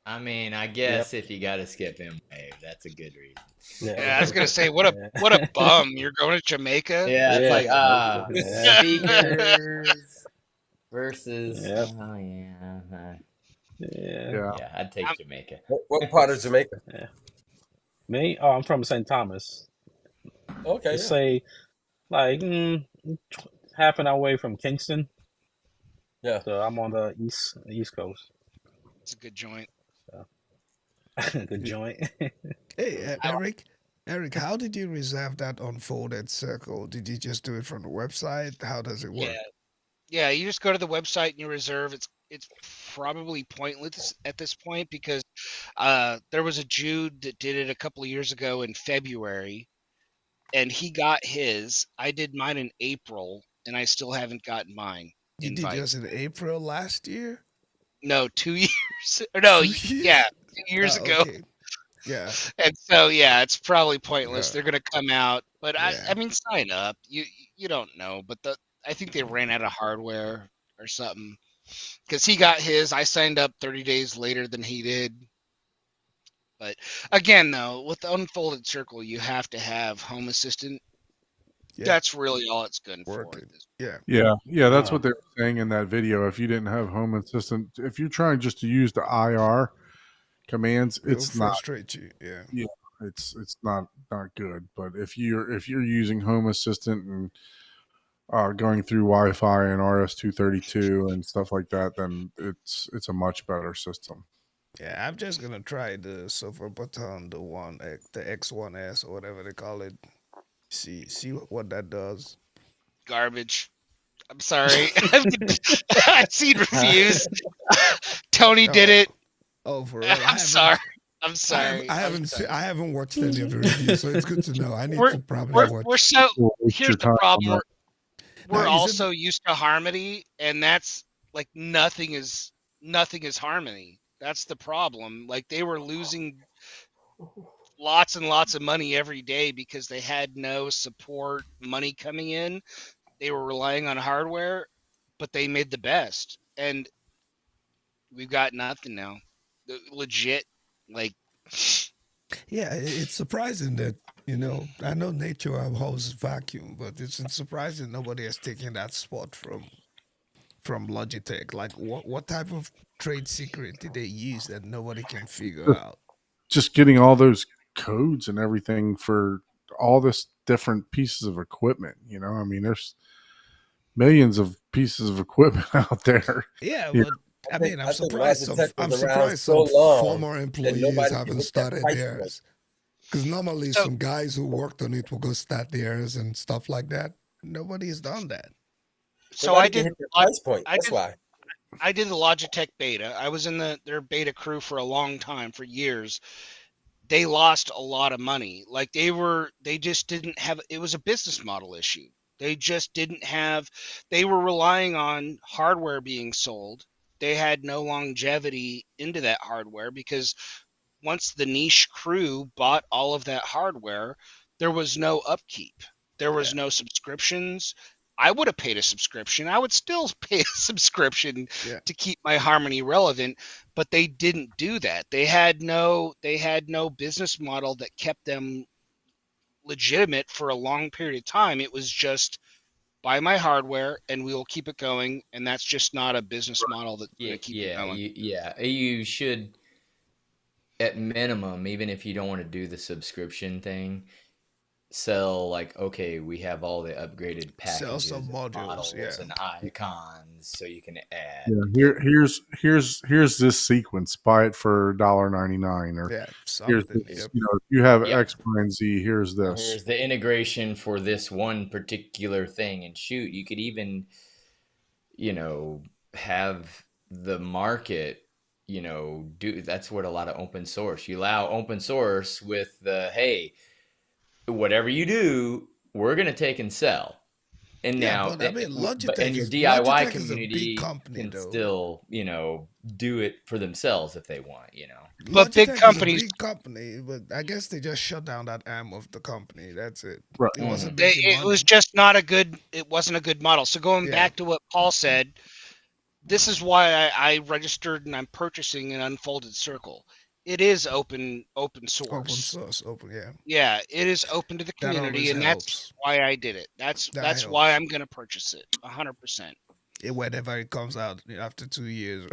I mean, I Yep. guess if you got to skip him, wave, that's a good reason. Yeah, I was Yeah. gonna say, Yeah. what a bum! You're going to Jamaica. Yeah, it's Yeah. like Yeah. speakers versus. Yep. Oh yeah, Yeah. Yeah. yeah. I'd take Jamaica. What part of Jamaica? Yeah. Me? Oh, I'm from St. Thomas. Okay, Let's yeah. say like half an hour away from Kingston. Yeah. So I'm on the East Coast. It's a good joint. So good Yeah. joint. Hey, Eric, how did you reserve that unfolded circle? Did you just do it from the website? How does it Yeah, work? yeah. You just go to the website and you reserve. It's probably pointless at this point because there was a Jude that did it a couple of years ago in February, and he got his. I did mine in April, and I still haven't gotten mine You did invite. yours in April last year? No, 2 years. No, 2 years? yeah, 2 years Oh, ago. okay. Yeah. And so yeah, it's probably pointless. Uh, They're gonna come out, but I yeah. mean, sign up. You don't know, but I think they ran out of hardware or something because he got his. I signed up 30 days later than he did. But again, though, with the unfolded circle, you have to have Home Assistant. Yeah. That's really all it's good for at Working. this. Yeah. Yeah, that's Uh, what they were saying in that video. If you didn't have Home Assistant, if you're trying just to use the IR commands, It'll it's not. frustrate you. Yeah. Yeah, it's not good. But if you're using Home Assistant and going through Wi-Fi and RS-232 and stuff like that, then it's a much better system. Yeah. I'm just gonna try the silver button, the X1S or whatever they call it. See what that does. Garbage. I'm sorry. I've seen Huh? reviews. Tony did Oh, it. oh, for real. I'm sorry. I'm I have, sorry. I I'm haven't sorry. I haven't watched any of the reviews, so it's good to know. I need We're to probably we're watch. so You'll waste here's your the time on problem. that. Now, We're is it? also used to harmony, and that's like nothing is harmony. That's the problem. Like they were losing lots and lots of money every day because they had no support money coming in. They were relying on hardware, but they made the best. And we've got nothing now. Legit, like Yeah, it's surprising that I know nature holds vacuum, but it's surprising nobody has taken that spot from Logitech. Like, what type of trade secret did they use that nobody can figure out? Just getting all those codes and everything for all this different pieces of equipment. I mean, there's millions of pieces of equipment out there. Yeah, You but I I think mean, I think Logitech was I'm around surprised so some long former that employees nobody could haven't hit that started price point. theirs. Because normally, so. some guys who worked on it will go start theirs and stuff like that. Nobody has done that. So Nobody could hit that price point. I That's did why. I did the Logitech beta. I was in their beta crew for a long time, for years. They lost a lot of money. Like they just didn't have, it was a business model issue. They just didn't have, they were relying on hardware being sold. They had no longevity into that hardware because once the niche crew bought all of that hardware, there was no upkeep. There was Yeah, no subscriptions. I would have paid a subscription. I would still pay a subscription yeah, to keep my harmony relevant, but they didn't do that. They had no business model that kept them legitimate for a long period of time. It was just buy my hardware and we will keep it going, and that's just not a business model that's going Yeah, to keep it yeah, going. you should, at minimum, even if you don't want to do the subscription thing, sell like, okay, we have all the upgraded Sell packages some and modules, models yeah. and icons, so you can add. Yeah, here's this sequence. Buy it for $1.99, or Yeah, here's something. this. Yep. You know, if you have Yep. X, Y, and Z, here's Or this. here's the integration for this one particular thing. And shoot, you could even, have the market, do that's what a lot of open source. You allow open source with the, hey, whatever you do, we're gonna take and sell. And Yeah, now, but I mean, and your DIY Logitech is a big community company, can though. still, do it for themselves if they want, But big Logitech is a companies, big company, but I guess they just shut down that arm of the company. That's it. Right. It wasn't they, making it was money. just not a good. It wasn't a good model. So going Yeah, back to what Paul said, this is why I registered and I'm purchasing an Unfolded Circle. It is open open source. source, yeah. Yeah, it is open to the That community, always and that's helps. why I did it. That's That why helps. I'm gonna purchase it. 100%. Whenever it comes out after 2 years,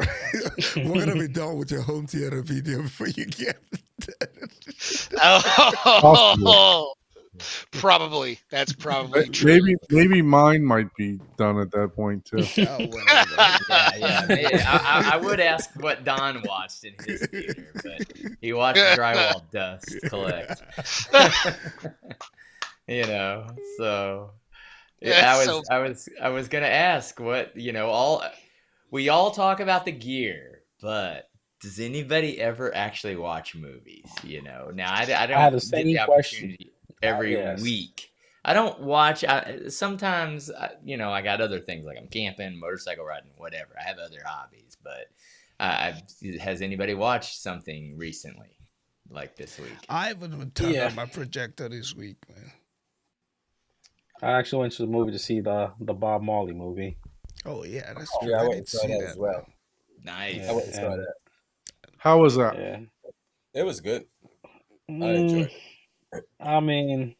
we're gonna be done with your home theater video before you get it. Possible. Oh, probably. That's probably true. Maybe mine might be done at that point too. Oh, whatever. Yeah. I would ask what Don watched in his theater, but he watched Drywall Dust Collect. So That's I was gonna ask what we all talk about the gear, but does anybody ever actually watch movies? Now I I had don't the get the same question. opportunity every Yes. week. I don't watch. Sometimes I got other things like I'm camping, motorcycle riding, whatever. I have other hobbies, but has anybody watched something recently like this week? I haven't even turned Yeah. on my projector this week, man. I actually went to the movie to see the Bob Marley movie. Oh yeah, that's Oh, true. yeah, I I went did and saw see that that as well. Nice. I went and saw and that. How was that? yeah. It was good. I enjoyed it. I mean,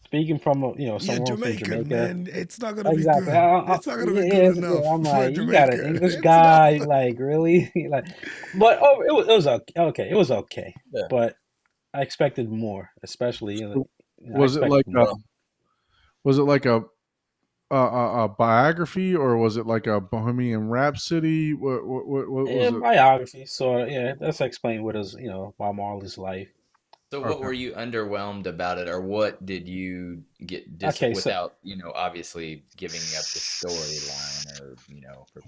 speaking from You're someone from Jamaican, Jamaica, man. It's not gonna be exactly. good. It's not gonna be good enough I'm for a like, you got an Jamaican. English It's guy, not. like really, like, but it was okay. It was okay, Yeah. but I expected more, especially I Was it expected like more. was it like a biography, or was it like a Bohemian Rhapsody? What was Yeah, it? biography. So that's explain what is Bob Marley's life. So what Okay. were you underwhelmed about it, or what did you get Okay, so without, obviously giving up the storyline or, for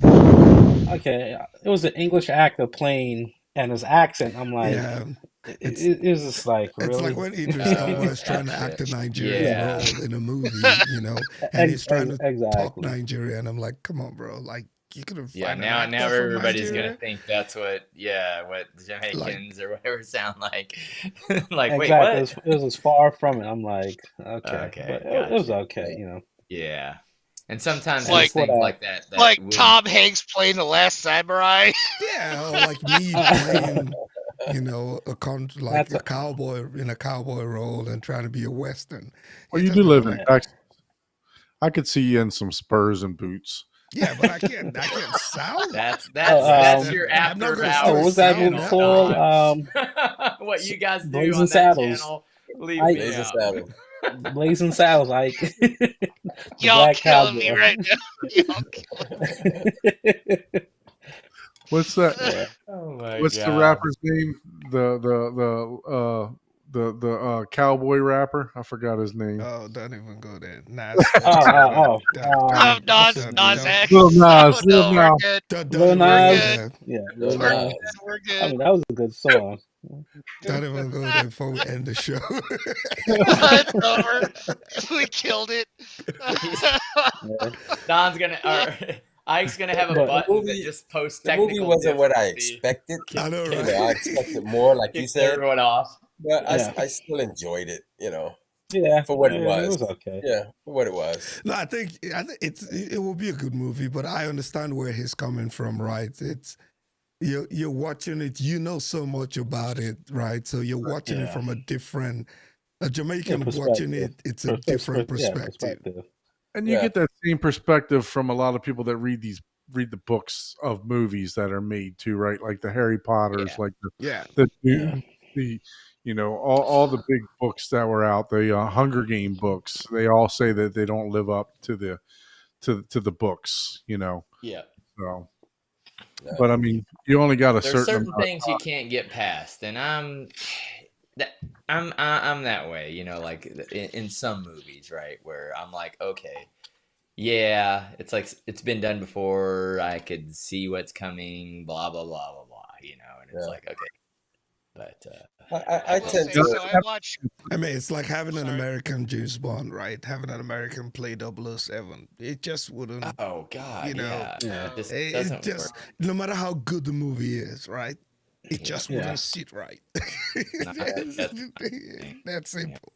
okay, it was an English actor playing, and his accent. I'm like, Yeah, it it's is just like it's like really. when Idris Elba is trying to Gotcha. act a Nigerian Yeah. role in a movie, and he's trying to talk Exactly. Nigerian. I'm like, come on, bro. Like, you could have Yeah, find an now actor from everybody's gonna Nigeria. think that's what Like, Jamaicans or whatever sound like. Like, wait, Exactly. what? It was as far from it. I'm like, okay, but Okay, it was gotcha. okay. Yeah. And sometimes It's there's like things like that like would Tom Hanks playing The Last Samurai. yeah, or like me playing, like That's a cowboy in a cowboy role and trying to be a western. Well, It you do doesn't live in work. Texas. I could see you in some Spurs and boots. Yeah, but I can't sound. that's um, your I'm not after gonna oh, start hours what was that saying movie channel, that. called? Don. What you guys do Blazing on that Saddles. channel, leave I me Blazing out. Saddles. Blazing Saddles, like the Y'all Black killing me Cowboy. right now. Y'all What's that? Yeah. Oh my What's the god. rapper's name? The cowboy rapper. I forgot his name. Oh, don't even go there. Nah, Oh, Nas X. Lil Nas. Oh, no, we're good. don't Lil even We're go Nas. good. there. Yeah, Lil Lil We're Nas. good. We're I good. mean, that was a good song. Don't even go there before we end the show. It's over. We killed it. Yeah. Don's gonna Ike's gonna have a But button that movie- just posts The movie technical wasn't what I difficulty. expected. I know, You right? know, I expected more, like you Kicks said, everyone off. but Yeah. I still enjoyed it. Yeah, For what it it was. was okay. Yeah, for what it was. No, I think it will be a good movie, but I understand where he's coming from, right? It's you're watching it, so much about it, right? So you're watching it Yeah. from a Jamaican watching perspective. it, it's a different perspective. And you Yeah. get that same perspective from a lot of people that read the books of movies that are made too, right? Like the Harry Potters, Yeah. like Yeah. the Yeah. the all the big books that were out, the Hunger Game books, they all say that they don't live up to the books. Yeah. So, Yeah. but I mean, you only got a There's certain certain amount. things you can't get past, and I'm that way, like in some movies, right? Where I'm like, okay, yeah, it's like it's been done before. I could see what's coming, blah blah blah blah blah, and it's Yeah. like, okay, but I I will tend say, to. so I watch. I mean, it's like having an Sorry. American James Bond, right? Having an American play 007. It just wouldn't, oh god, you know, yeah, Yeah. it just it doesn't just, work. no matter how good the movie is, right? It Yeah, just Yeah. wouldn't sit right. no, that's the thing. That's Yeah, simple.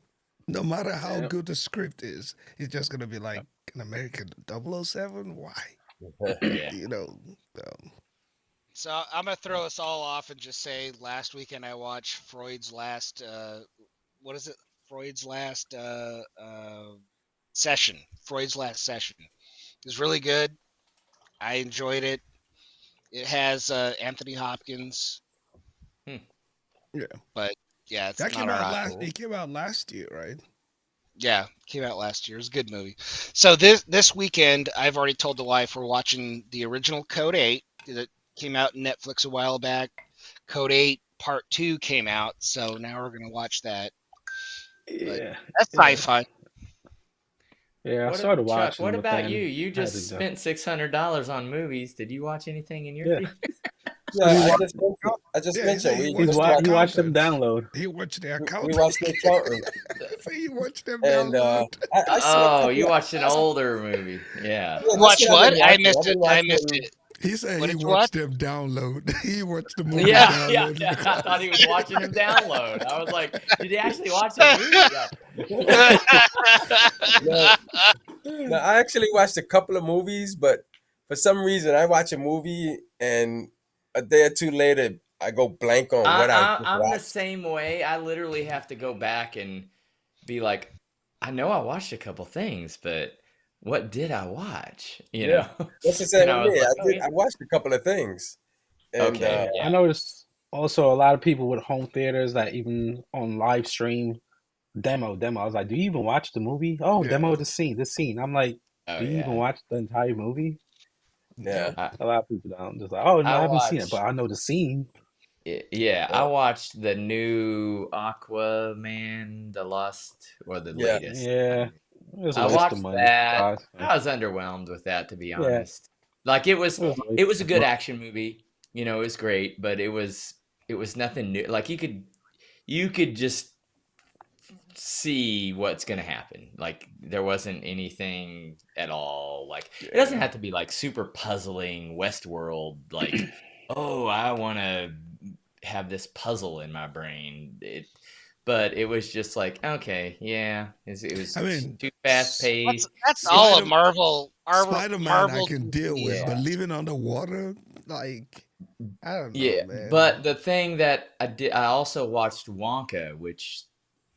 No matter how Yeah. good the script is, it's just going to be like an American 007. Why? yeah. So, So I'm gonna throw us all off and just say, last weekend I watched Freud's last. What is it? Freud's last session. Freud's last session. It was really good. I enjoyed it. It has Anthony Hopkins, Hmm. yeah. but yeah, it's That not came our out hot. last. It came out last year, right? Yeah, came out last year. It was a good movie. So this weekend, I've already told the wife we're watching the original Code 8 that came out on Netflix a while back. Code 8 Part 2 came out, so now we're going to watch that. But Yeah. that's Yeah. sci-fi. Yeah. I What started Chuck? watching, What but about you? then You I had just to. spent $600 on movies. Did you watch anything in your Yeah. theater? Yeah, He I wa- just mentioned. I just Yeah, he said mentioned he we watched just the watched. he watched them accountants. download. He watched the We accountant. watched The Accountant, So he watched them and download. I saw a Oh, couple you of. watched an older movie. Yeah. Yeah, that's Watch what I've what? been I watching. missed I've it. been I missed watching. it. He said What he did you watch? watched them download. He watched the movie Yeah, download. I thought he was watching him download. I was like, did he actually watch a movie? Yeah. No, no, I actually watched a couple of movies, but for some reason, I watch a movie and a day or two later, I go blank on what I just I'm the watched. same way. I literally have to go back and be like, I know I watched a couple things, but what did I watch? Yeah, that's the And same I with was me. like, oh yeah, I watched a couple of things, and okay, Yeah. I yeah, noticed also a lot of people with home theaters that even on live stream demo. I was like, do you even watch the movie? Oh, Yeah. demo this scene. I'm like, oh do you even yeah. watch the entire movie? yeah, I, A lot of people don't. Just like, oh no, I I haven't seen it, but watched. I know the scene. Yeah, I yeah, watched the new Aquaman, the yeah. latest. Yeah. It was a I waste of watched money. that. Yeah. I was underwhelmed with that, to be Yeah. honest. Like It was a it waste was a of good money. action movie. It was great, but it was nothing new. Like you could just see what's gonna happen. Like there wasn't anything at all. Like it doesn't have to be like super puzzling Westworld. Like oh, I want to have this puzzle in my brain. But it was just like okay, yeah. It was I mean, too fast paced. That's all a Spider Marvel Man I Marvel can TV. deal with, Yeah. but living underwater, like I don't know, Yeah, man. but the thing that I also watched Wonka, which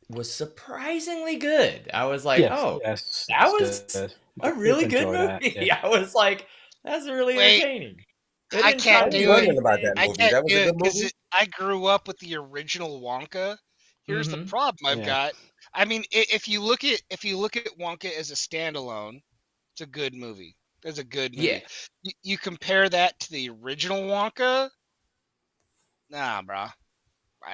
was surprisingly good. I was like, Yes, oh, yes, that it's was good. a My kids really good enjoy that. movie. Yeah. I was like, that's really Wait, entertaining. They I didn't try can't to I was do do it. wondering about anything. that I movie. can't That was do a it good because movie. I grew up with the original Wonka. Here's the Mm-hmm. problem I've Yeah. got. I mean, if you look at Wonka as a standalone, it's a good movie. It's a good Yeah. movie. You compare that to the original Wonka, nah, bro.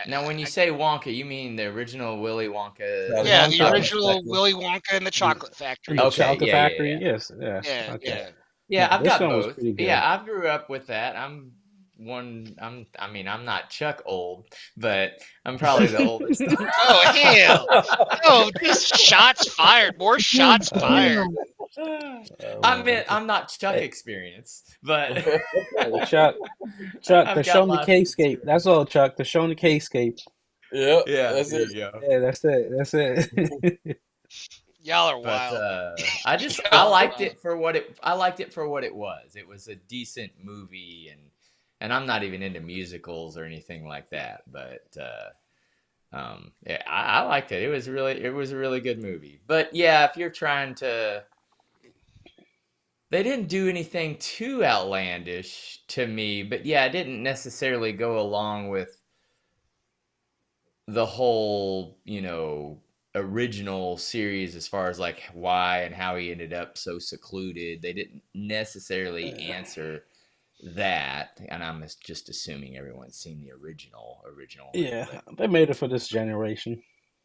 Now, when you say Wonka, you mean the original Willy Wonka? Charlie, Yeah, the Charlie Wonka original Spector. Willy Wonka and the Chocolate in Factory. the Okay, Chocolate yeah, yeah, Factory. yeah. Yes, yeah. Yeah, Okay. yeah. Yeah, No, I've this got one was both. pretty good. Yeah, I grew up with that. I'm not Chuck old, but I'm probably the oldest. Oh hell! Oh, just shots fired. More shots fired. I meant I'm not Chuck Hey, experience, but hey, Chuck, I've they're got showing the lots of K-scape. experience. That's all, Chuck. They're showing the K-scape. Yep, Yeah, that's there it. you go. Yeah, that's it. That's it. Y'all are But wild. I Y'all are liked wild. it for what it was. It was a decent movie, and I'm not even into musicals or anything like that. But yeah, I liked it. It was a really good movie. But yeah, if you're trying to, they didn't do anything too outlandish to me. But yeah, I didn't necessarily go along with the whole, original series as far as like why and how he ended up so secluded. They didn't necessarily answer that, and I'm just assuming everyone's seen the original one, Yeah, but they made it for this generation.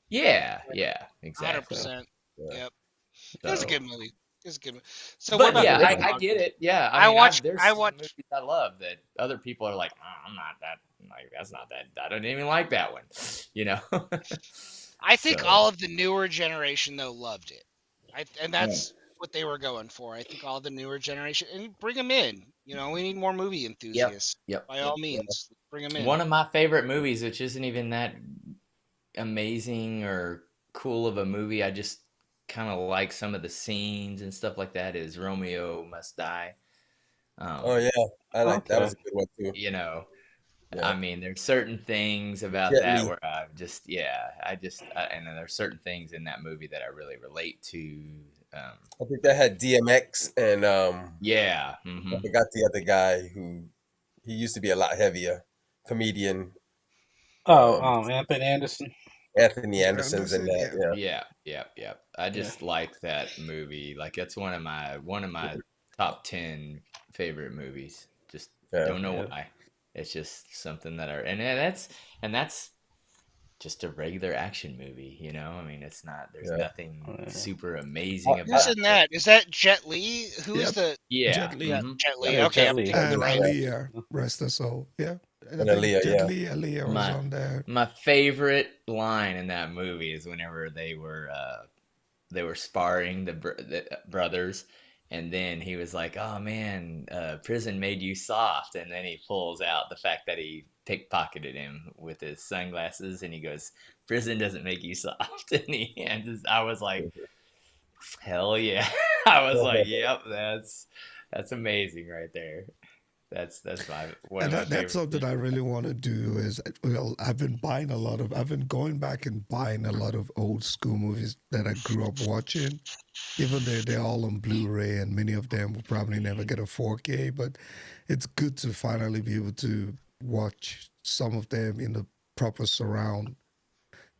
yeah, So exactly. 100%. Yeah. Yep. It was a So, good movie. It was a good movie. So what but about yeah, the Yeah. I Groundhog? get it. Yeah, I I mean, watched. there's I some watched. movies I love that other people are like, oh, I'm not that like that's not that. I don't even like that one, you know. I think So all of the newer generation though loved it. And yeah, that's what they were going for. I think all the newer generation and bring them in. We need more movie yep, enthusiasts. yep, By yep. all means, bring them in. One of my favorite movies, which isn't even that amazing or cool of a movie, I just kind of like some of the scenes and stuff like that, is Romeo Must Die. Oh Um, yeah, I like that okay. was a good one too. you know, Yeah, I mean, there's certain things about Jet that Li. where and then there's certain things in that movie that I really relate to. Um, I think that had DMX and yeah, I forgot the other guy who he used to be a lot heavier comedian. Oh, Um, Anthony Anderson. Anthony Wes Anderson's in Anderson, that. yeah. Yeah, yeah. I Yeah. just like that movie. Like that's one of my top 10 favorite movies. Just yeah, don't know Yeah. why. It's just something that that's just a regular action movie, you know? I mean, there's yeah. nothing Yeah. super I, amazing I, Who's about in it. that? Is that Jet Li? Who's Yep. the Yeah. Jet Li that hmm Jet Li? Yeah, Okay, Jet I'm Li. thinking of and the right. Aaliyah, rest her soul. Yeah. And I and think Aaliyah, yeah. Aaliyah was My on there. my favorite line in that movie is whenever they were sparring the brothers, and then he was like, "Oh man, prison made you soft," and then he pulls out the fact that he pickpocketed him with his sunglasses, and he goes, "Prison doesn't make you soft," and I was like, "Hell yeah!" I was like, "Yep, that's amazing right there." That's my one And of my that's favorite something scenes. I really want to do is, well, I've been going back and buying a lot of old school movies that I grew up watching. Even though they're all on Blu-ray and many of them will probably never get a 4K, but it's good to finally be able to watch some of them in the proper surround.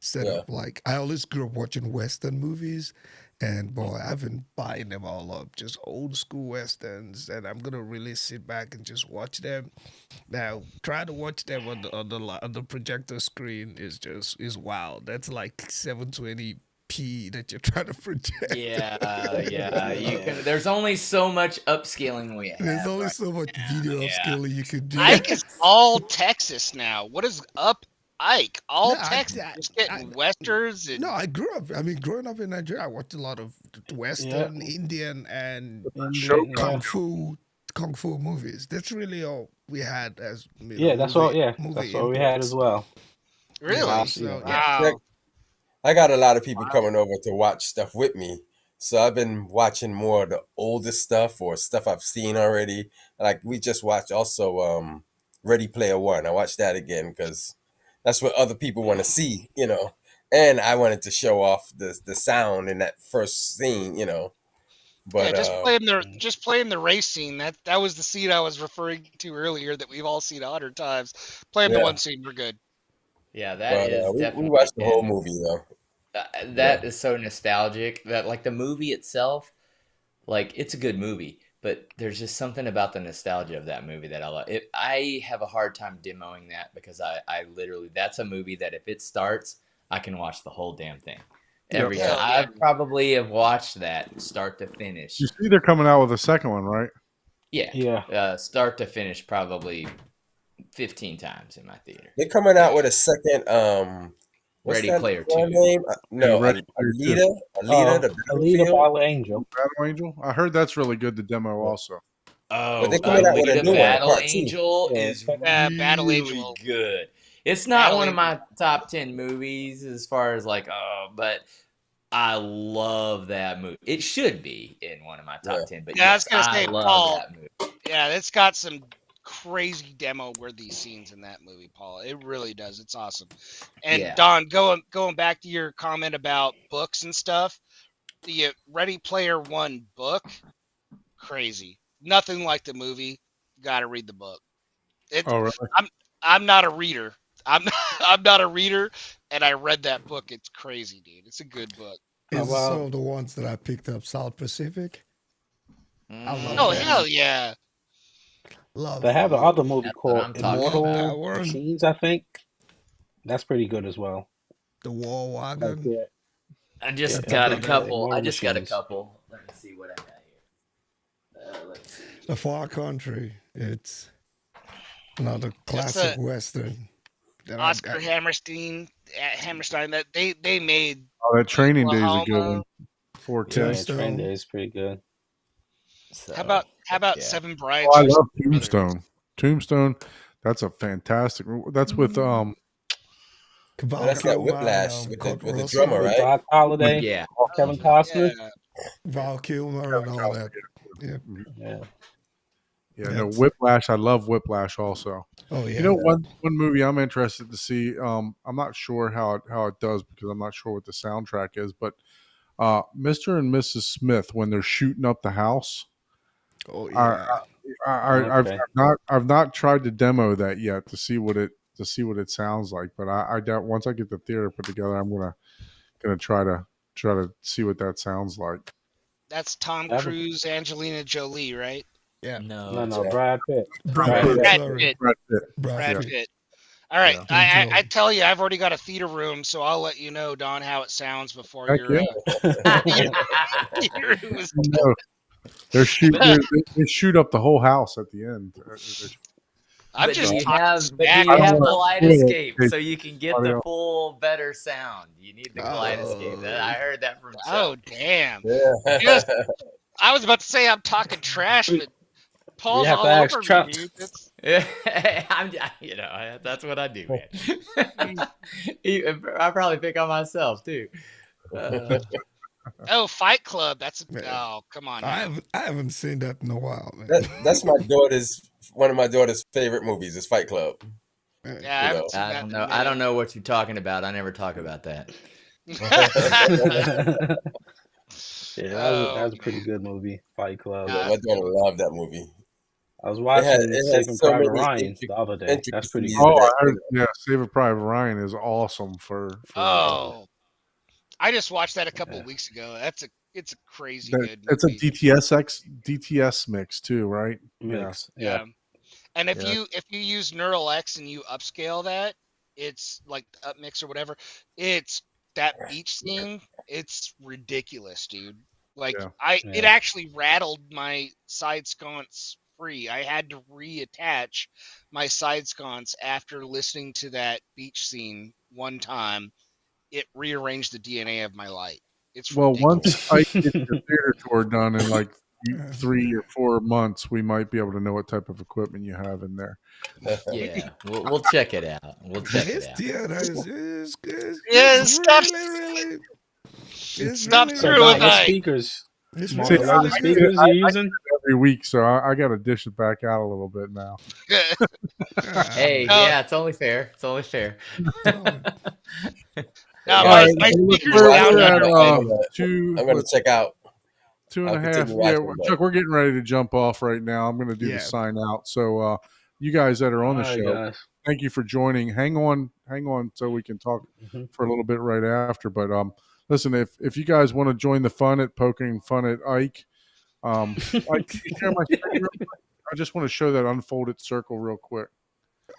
Instead Yeah. of like, I always grew up watching Western movies, and boy, I've been buying them all up, just old school Westerns, and I'm gonna really sit back and just watch them. Now, try to watch them on the projector screen is wild. That's like 720p that you're trying to project. Yeah, you Yeah. can. There's only so much upscaling we There's have only right so much now. video Yeah. upscaling you could do. Ike is all Texas now. What is up, Ike? No, All Texas. Just I, getting westerns no, and I grew up. I mean, growing up in Nigeria, I watched a lot of Yeah. Western, Indian, and Indian. Yeah. kung fu movies. That's really all we had as Yeah. That's all. Yeah. That's movie all we had as imports. well. You know, really. Last. Yeah. so Yeah. yeah. Yeah, Wow. I got a lot of people coming over to watch stuff with me. So I've been watching more of the older stuff or stuff I've seen already. Like we just watched also Ready Player One. I watched that again because that's what other people want to see. And I wanted to show off the sound in that first scene. Yeah, But just playing the race scene. That was the scene I was referring to earlier that we've all seen 100 times. Playing the yeah, one scene, we're good. Yeah, that but is we definitely watched the whole and movie though. Yeah, that is so nostalgic that like the movie itself, like it's a good movie, but there's just something about the nostalgia of that movie that I love. I have a hard time demoing that because I literally that's a movie that if it starts, I can watch the whole damn thing. Yep. Every time Hell I yeah. probably have watched that start to You finish. see, they're coming out with a second one, right? Yeah, Yeah. start to finish probably 15 times in my theater. they're coming out Yeah. with a second. What's Ready that Player girl 2. name? Are you No, ready for your two? Alita, the Alita Battlefield. Battle Angel. Battle Angel. I heard that's really good. The demo also. But they're Oh, coming out with a Alita new one, a Battle part two. Angel Yeah. is Second. Battle really Angel. good. It's not Battle one of Angel. my top 10 movies as far as like, but I love that movie. It should be in one of my Yeah. top 10, but Yeah, I was yes, gonna I say, love Paul. that movie. Yeah, it's got some crazy demo worthy scenes in that movie, Paul. It really does. It's awesome. And Yeah. Don, going back to your comment about books and stuff, the Ready Player One book, crazy. Nothing like the movie. Got to read the book. It. Oh, really? I'm not a reader. I'm I'm not a reader, and I read that book. It's crazy, dude. It's a good book. Is well, some of the ones that I picked up South Pacific. I love Oh that. hell yeah! Love they that have the movie. other movie That's what called I'm talking War about. Immortal Power, Machines, I think. That's pretty good as well. the War Like, Wagon. yeah, I yeah, just That, got a that, Immortal couple. I just got a Machines. couple. Let me see what I got here. Let's see. the Far Country. It's another That's classic a Western that Oscar Hammerstein that they made Oh, that Training Day is a good Oklahoma. one. 4K. Yeah, Tombstone. Train Day is pretty good. So How about yeah. Seven Oh, Brides I for love Brothers? Tombstone. Tombstone, that's a fantastic. That's with Val That's that Kilmer and Whiplash Kurt with the drummer, Russell. With right? Doc Holliday, Yeah. Kevin Oh Costner. yeah, Val Kilmer and all that. Yeah, Yeah. Yeah, no, that's. Whiplash. I love Whiplash also. Oh You yeah. know, one movie I'm interested to see. I'm not sure how it does because I'm not sure what the soundtrack is, but Mr. and Mrs. Smith when they're shooting up the house. Oh I, yeah. Okay. I've not tried to demo that yet to see what it sounds like, but I doubt once I get the theater put together, I'm gonna try to see what that sounds like. that's Tom That was, Cruise, Angelina Jolie, right? Yeah. No. no, Yeah. Brad Pitt. Brad Brad Pitt. Pitt. Brad Sorry. Pitt. Brad Pitt. Brad Brad Yeah, Pitt. Pitt. All right, yeah. I Joe. tell you, I've already got a theater room, so I'll let you know, Don, how it sounds before Heck your yeah. theater room is You done. know, they shoot up the whole house at the end. I'm But do just you talking have smack. I don't want to spoil it Kaleidoscape in so case you can get anybody the else. full better sound? You need the Kaleidoscape. I Oh, heard that from Oh Chuck. damn! Yeah. Just I was about to say I'm talking trash, we, but we Paul's have to all ask over me, Chuck. dude. That's Yeah, that's what I do, man. I probably pick on myself too. Uh, oh, Fight Club. That's man. oh, come on now. I haven't seen that in a while, man. That's one of my daughter's favorite movies is Fight Club. Man. Yeah, I You haven't know. seen I that don't in a know. I minute. don't know what you're talking about. I never talk about that. Yeah, that Oh was a pretty man. good movie, Fight Club. Yeah, Nah, my it's a good daughter one. loved that movie. I was It had watching it had Saving so Private many Ryan the other day. That's pretty intricacies good. Oh, that I heard. Yeah, Saving Private Ryan is awesome for Oh, I just watched that a couple Yeah. of weeks ago. It's a crazy that. good It's a movie. DTS mix too, right? Yeah, Mix. Yeah. And if yeah. you use Neural X and you upscale that, it's like upmix or whatever. It's that beach scene. It's ridiculous, dude. Like Yeah. it Yeah. actually rattled my side sconce free. I had to reattach my side sconce after listening to that beach scene one time. It rearranged the DNA of my light. It's Well, ridiculous. once Ike gets the theater tour done in like Yeah. 3 or 4 months, we might be able to know what type of equipment you have in there. Yeah, we'll check it out. We'll check His it out. theater Yeah, it's stop, really it's stop really So, screwing with Don, what good. Ike. speakers? It's See, really What really good. speakers you using? Every week, so I got to dish it back out a little bit now. Hey, No, yeah, it's only fair. It's only fair. Oh, no, All Yeah, my right, my so speaker's we're, down we're at here. I'm gonna check out. two and I'll a half. continue Yeah, watching, but Chuck, we're getting ready to jump off right now. I'm going to do the yeah. sign out. So, you guys that are on All the right, show, guys. thank you for joining. Hang on, so we can talk hmm for a little bit right after. But listen, if you guys want to join the fun at poking fun at Ike, Ike, can you share my screen real quick? I just want to show that unfolded circle real quick.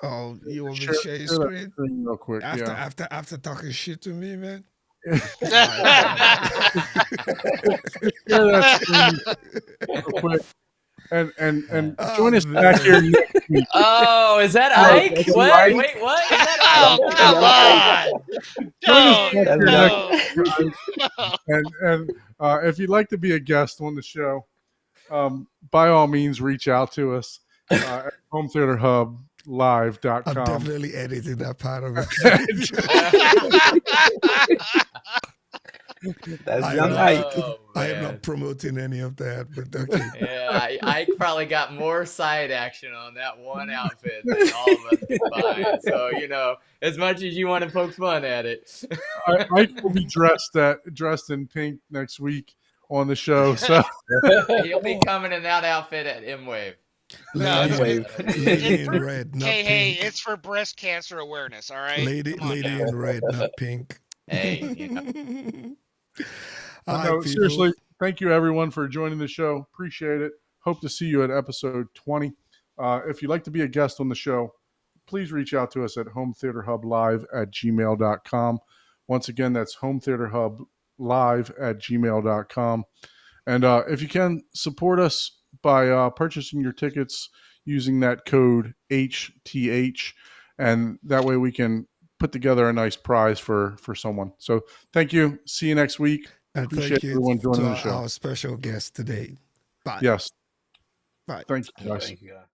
Oh, you want me to Share, share your share that screen screen real quick. after Yeah. after talking shit to me, man? Share that screen real quick. And join us back here Man. next week. Oh, is that Right, Ike? that's What? Ike. Wait, what? Is that Oh, Ike? come Yellow Ike. on! Join us No, back That's here yellow. next no, week, guys. And if you'd like to be a guest on the show, by all means, reach out to us at hometheaterhublive.com. I'm definitely editing that part of it. That's I am young not, Ike. Oh, I am man. not promoting any of that, but okay. Yeah, Ike probably got more side action on that one outfit than all of us combined. So, as much as you want to poke fun at it. Ike will be dressed in pink next week on the show. So He'll be coming in that outfit at M-Wave. No, Lady, wave. lady in red, not hey, pink. it's for breast cancer awareness. All right, Lady, come on lady now. in red, not pink. Hey, you know, All But right, no, people. seriously, thank you everyone for joining the show. Appreciate it. Hope to see you at episode 20. If you'd like to be a guest on the show, please reach out to us at hometheaterhublive@gmail.com. Once again, that's hometheaterhublive@gmail.com. And if you can, support us by purchasing your tickets using that code HTH. And that way we can put together a nice prize for someone. So thank you. See you next week. And Appreciate thank you everyone joining to the show. our special guest today. Bye. Yes. Bye. Thank you, guys. Thank you, guys.